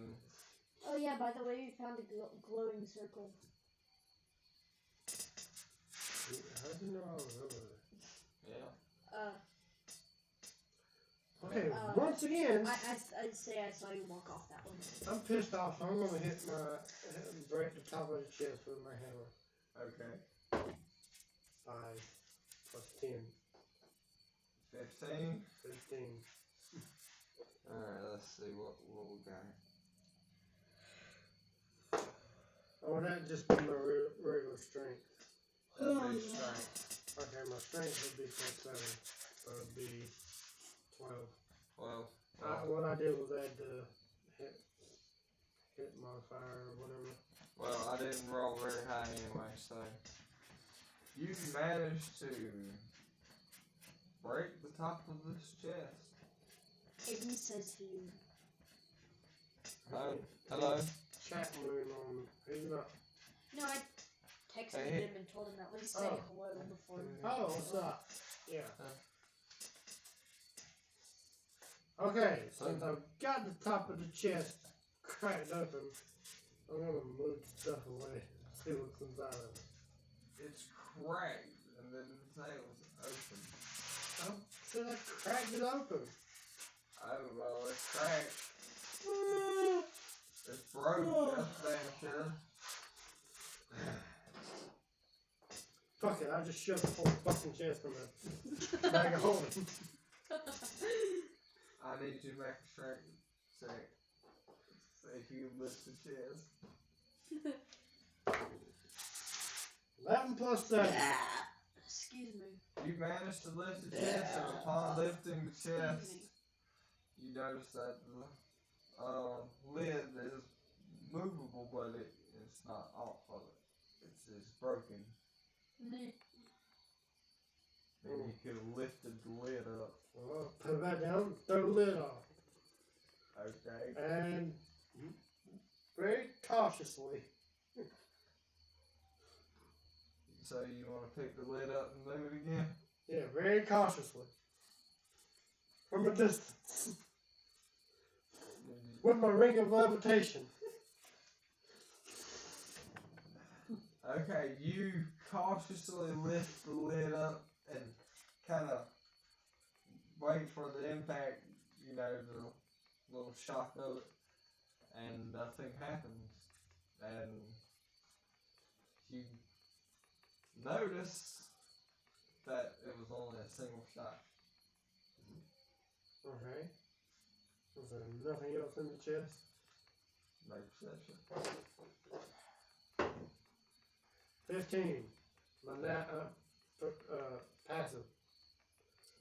Speaker 3: Oh yeah, by the way, we found a glowing circle.
Speaker 2: How did you know I was over there?
Speaker 1: yeah.
Speaker 2: Okay,
Speaker 3: Uh,
Speaker 2: once again,
Speaker 3: I'd say I saw you walk off that one.
Speaker 2: I'm pissed off. So I'm gonna break the top of the chest with my hammer.
Speaker 1: Okay.
Speaker 2: 5 plus 10,
Speaker 1: 15.
Speaker 2: 15.
Speaker 1: Alright, let's see what we got.
Speaker 2: Oh, that'd just be my regular strength.
Speaker 1: That'd be strength.
Speaker 2: Okay, my strength would be plus 7. So it'd be 12.
Speaker 1: Well,
Speaker 2: What I did was add the hit modifier or whatever.
Speaker 1: well, I didn't roll very high anyway, so you managed to break the top of this chest.
Speaker 3: Aiden says he.
Speaker 1: Oh, hello.
Speaker 2: Chat room on. He's not.
Speaker 3: No, I texted
Speaker 1: Hey.
Speaker 3: him and told him at least say
Speaker 2: Oh.
Speaker 3: hello before.
Speaker 2: Oh, what's up? Yeah. Okay, since I've got the top of the chest cracked open, I'm gonna move the stuff away. See what's inside of it.
Speaker 1: It's cracked, and then the tail was open.
Speaker 2: I said I cracked it open.
Speaker 1: I don't know, it's cracked. It's broke, that's damn sure.
Speaker 2: Fuck it, I just shoved the whole fucking chest in the bag of holding.
Speaker 1: I need you to make a strength check. See if you can lift the chest.
Speaker 2: 11 plus 7.
Speaker 3: Excuse me.
Speaker 1: You managed to lift the chest, and upon lifting the chest, you notice that the lid is movable, but it's not off of it. It's broken.
Speaker 3: Neat.
Speaker 1: Maybe you could have lifted the lid up.
Speaker 2: Well, put it back down, throw the lid off.
Speaker 1: Okay.
Speaker 2: And very cautiously.
Speaker 1: So you want to pick the lid up and move it again?
Speaker 2: Yeah, very cautiously. From a distance. With my ring of levitation.
Speaker 1: Okay, you cautiously lift the lid up and kind of wait for the impact, you know, the little shock of it, and nothing happens. And you notice that it was only a single shot.
Speaker 2: Okay. Was there nothing else in the chest?
Speaker 1: Make perception.
Speaker 2: 15. My passive.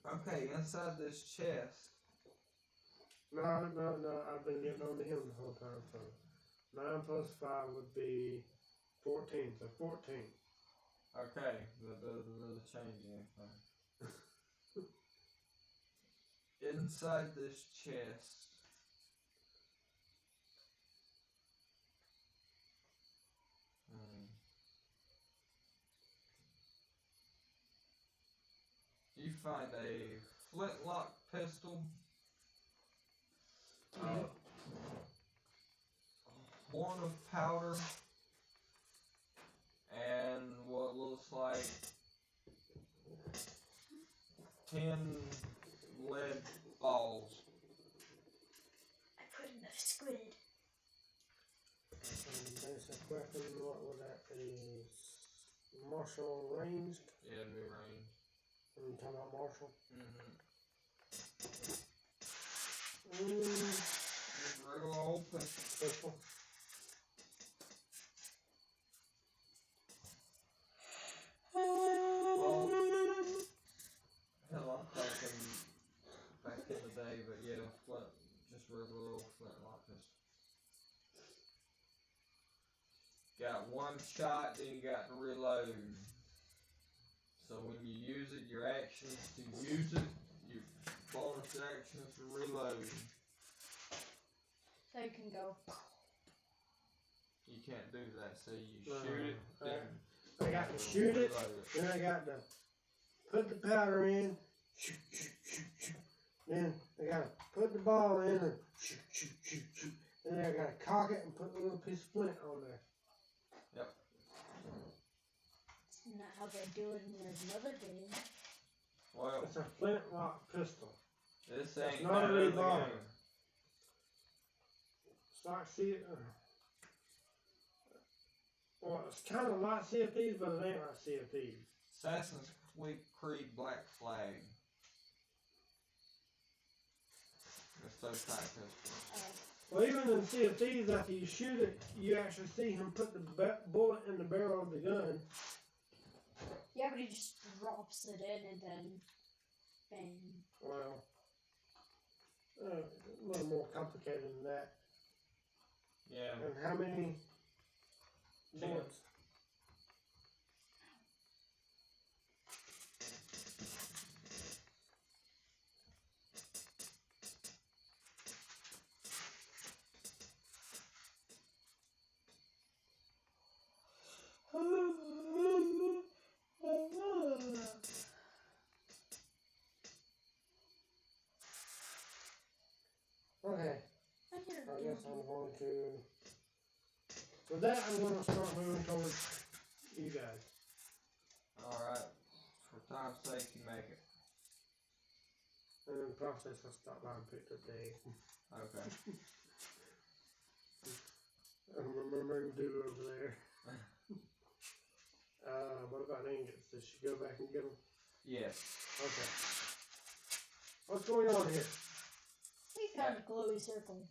Speaker 1: Okay, inside this chest,
Speaker 2: No, I've been getting on to him the whole time, so 9 plus 5 would be 14, so 14.
Speaker 1: okay, that doesn't really change anything. Inside this chest, you find a flintlock pistol, a horn of powder, and what looks like 10 lead balls.
Speaker 3: I put enough squid.
Speaker 2: And basic weapon, what would that be? Martial ranged?
Speaker 1: Yeah, new range.
Speaker 2: Are you talking about martial?
Speaker 1: Just regular old pistol.
Speaker 2: Pistol?
Speaker 1: Well, hell, I'm thinking back in the day, but yeah, just regular old flintlock pistol. Got one shot, then you got to reload. So when you use it, your action is to use it, your bonus action is to reload.
Speaker 3: So you can go.
Speaker 1: You can't do that, so you
Speaker 2: No,
Speaker 1: shoot it, then
Speaker 2: I got to shoot it,
Speaker 1: reload it.
Speaker 2: then I got to put the powder in, shoot, shoot, shoot, shoot, Then they gotta put the ball in and shoot, shoot, shoot, shoot. Then they gotta cock it and put a little piece of flint on there.
Speaker 1: Yep.
Speaker 3: Isn't that how they do it in another game?
Speaker 1: Well,
Speaker 2: It's a flintlock pistol.
Speaker 1: this
Speaker 2: It's
Speaker 1: ain't
Speaker 2: not a
Speaker 1: that other
Speaker 2: revolver.
Speaker 1: game.
Speaker 2: It's like well, it's kind of like Sea of Thieves, but it ain't like Sea of Thieves.
Speaker 1: Assassin's Creed Black Flag. It's so tight pistol.
Speaker 2: Well, even in Sea of Thieves, after you shoot it, you actually see him put the bullet in the barrel of the gun.
Speaker 3: Yeah, but he just drops it in and then bang.
Speaker 2: Well, a little more complicated than that.
Speaker 1: Yeah.
Speaker 2: And how many bullets? Okay, I guess I'm going to. With that, I'm going to start moving towards you guys.
Speaker 1: Alright. For time's sake, you make it.
Speaker 2: And in the process, I stopped by and picked up the egg.
Speaker 1: Okay.
Speaker 2: I'm remembering to do over there. What about ingots? Did she go back and get them?
Speaker 1: Yes.
Speaker 2: Okay. What's going on here?
Speaker 3: We found a glowy circle.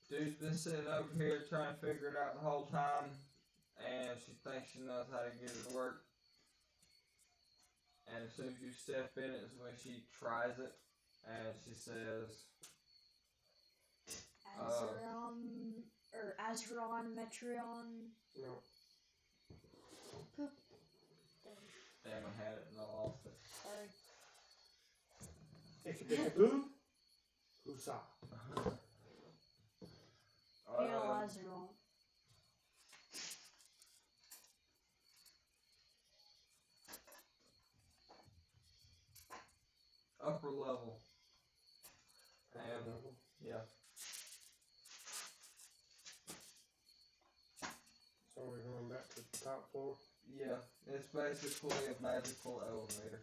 Speaker 1: Dude's been sitting over here trying to figure it out the whole time, and she thinks she knows how to get it to work. And as soon as you step in it is when she tries it, and she says,
Speaker 3: Azeron, Metreon.
Speaker 2: No.
Speaker 3: Poop.
Speaker 1: damn, I had it and I lost it.
Speaker 3: Sorry.
Speaker 2: Ickaboo? Husa.
Speaker 3: Hail Azeron.
Speaker 1: Upper level. And, yeah.
Speaker 2: So we're going back to the top floor.
Speaker 1: Yeah, it's basically a magical elevator.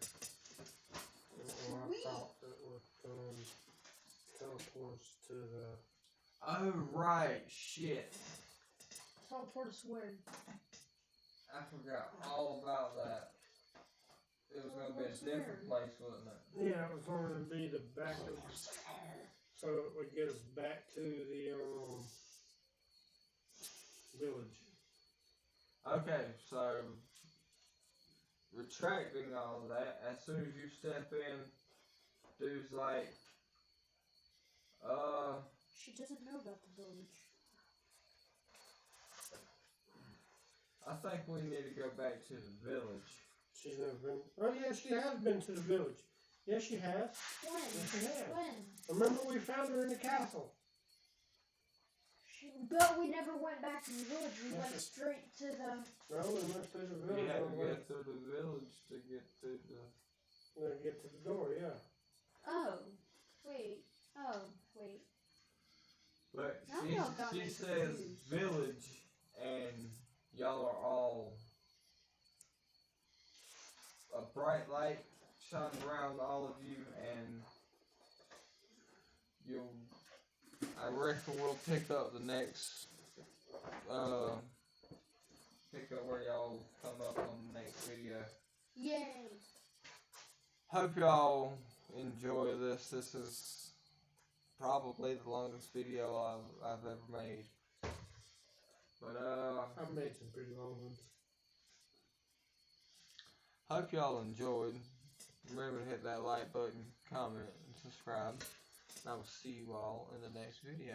Speaker 2: Well, I thought that would teleport us to the.
Speaker 1: Oh, right, shit.
Speaker 3: Teleport us where?
Speaker 1: I forgot all about that. It was going to be a different place, wasn't it?
Speaker 2: Yeah, it was going to be the back of. So it would get us back to the village.
Speaker 1: Okay, so retracting all of that, as soon as you step in, dude's like,
Speaker 3: She doesn't know about the village.
Speaker 2: I
Speaker 1: think we need to go back to the village.
Speaker 2: She's never been. Oh yeah, she has been to the village. Yes, she has.
Speaker 3: When?
Speaker 2: Yes, she has.
Speaker 3: When?
Speaker 2: Remember, we found her in the castle.
Speaker 3: But we never went back to the village. We went
Speaker 2: Yes,
Speaker 3: straight to the.
Speaker 2: No, we went to the
Speaker 1: We
Speaker 2: village.
Speaker 1: had to
Speaker 2: on the way
Speaker 1: get through the village to get to the...
Speaker 2: to get to the door. Yeah.
Speaker 3: Oh, wait. Oh, wait.
Speaker 1: But
Speaker 3: Now y'all got
Speaker 1: she
Speaker 3: me
Speaker 1: says
Speaker 3: confused.
Speaker 1: village, and y'all are all... A bright light shines around all of you, and you'll... I reckon we'll pick up the next... pick up where y'all come up on the next video.
Speaker 3: Yay!
Speaker 1: Hope y'all enjoy this. This is probably the longest video I've ever made. But
Speaker 2: I've made some pretty long ones.
Speaker 1: hope y'all enjoyed. Remember to hit that like button, comment, and subscribe. And I will see you all in the next video.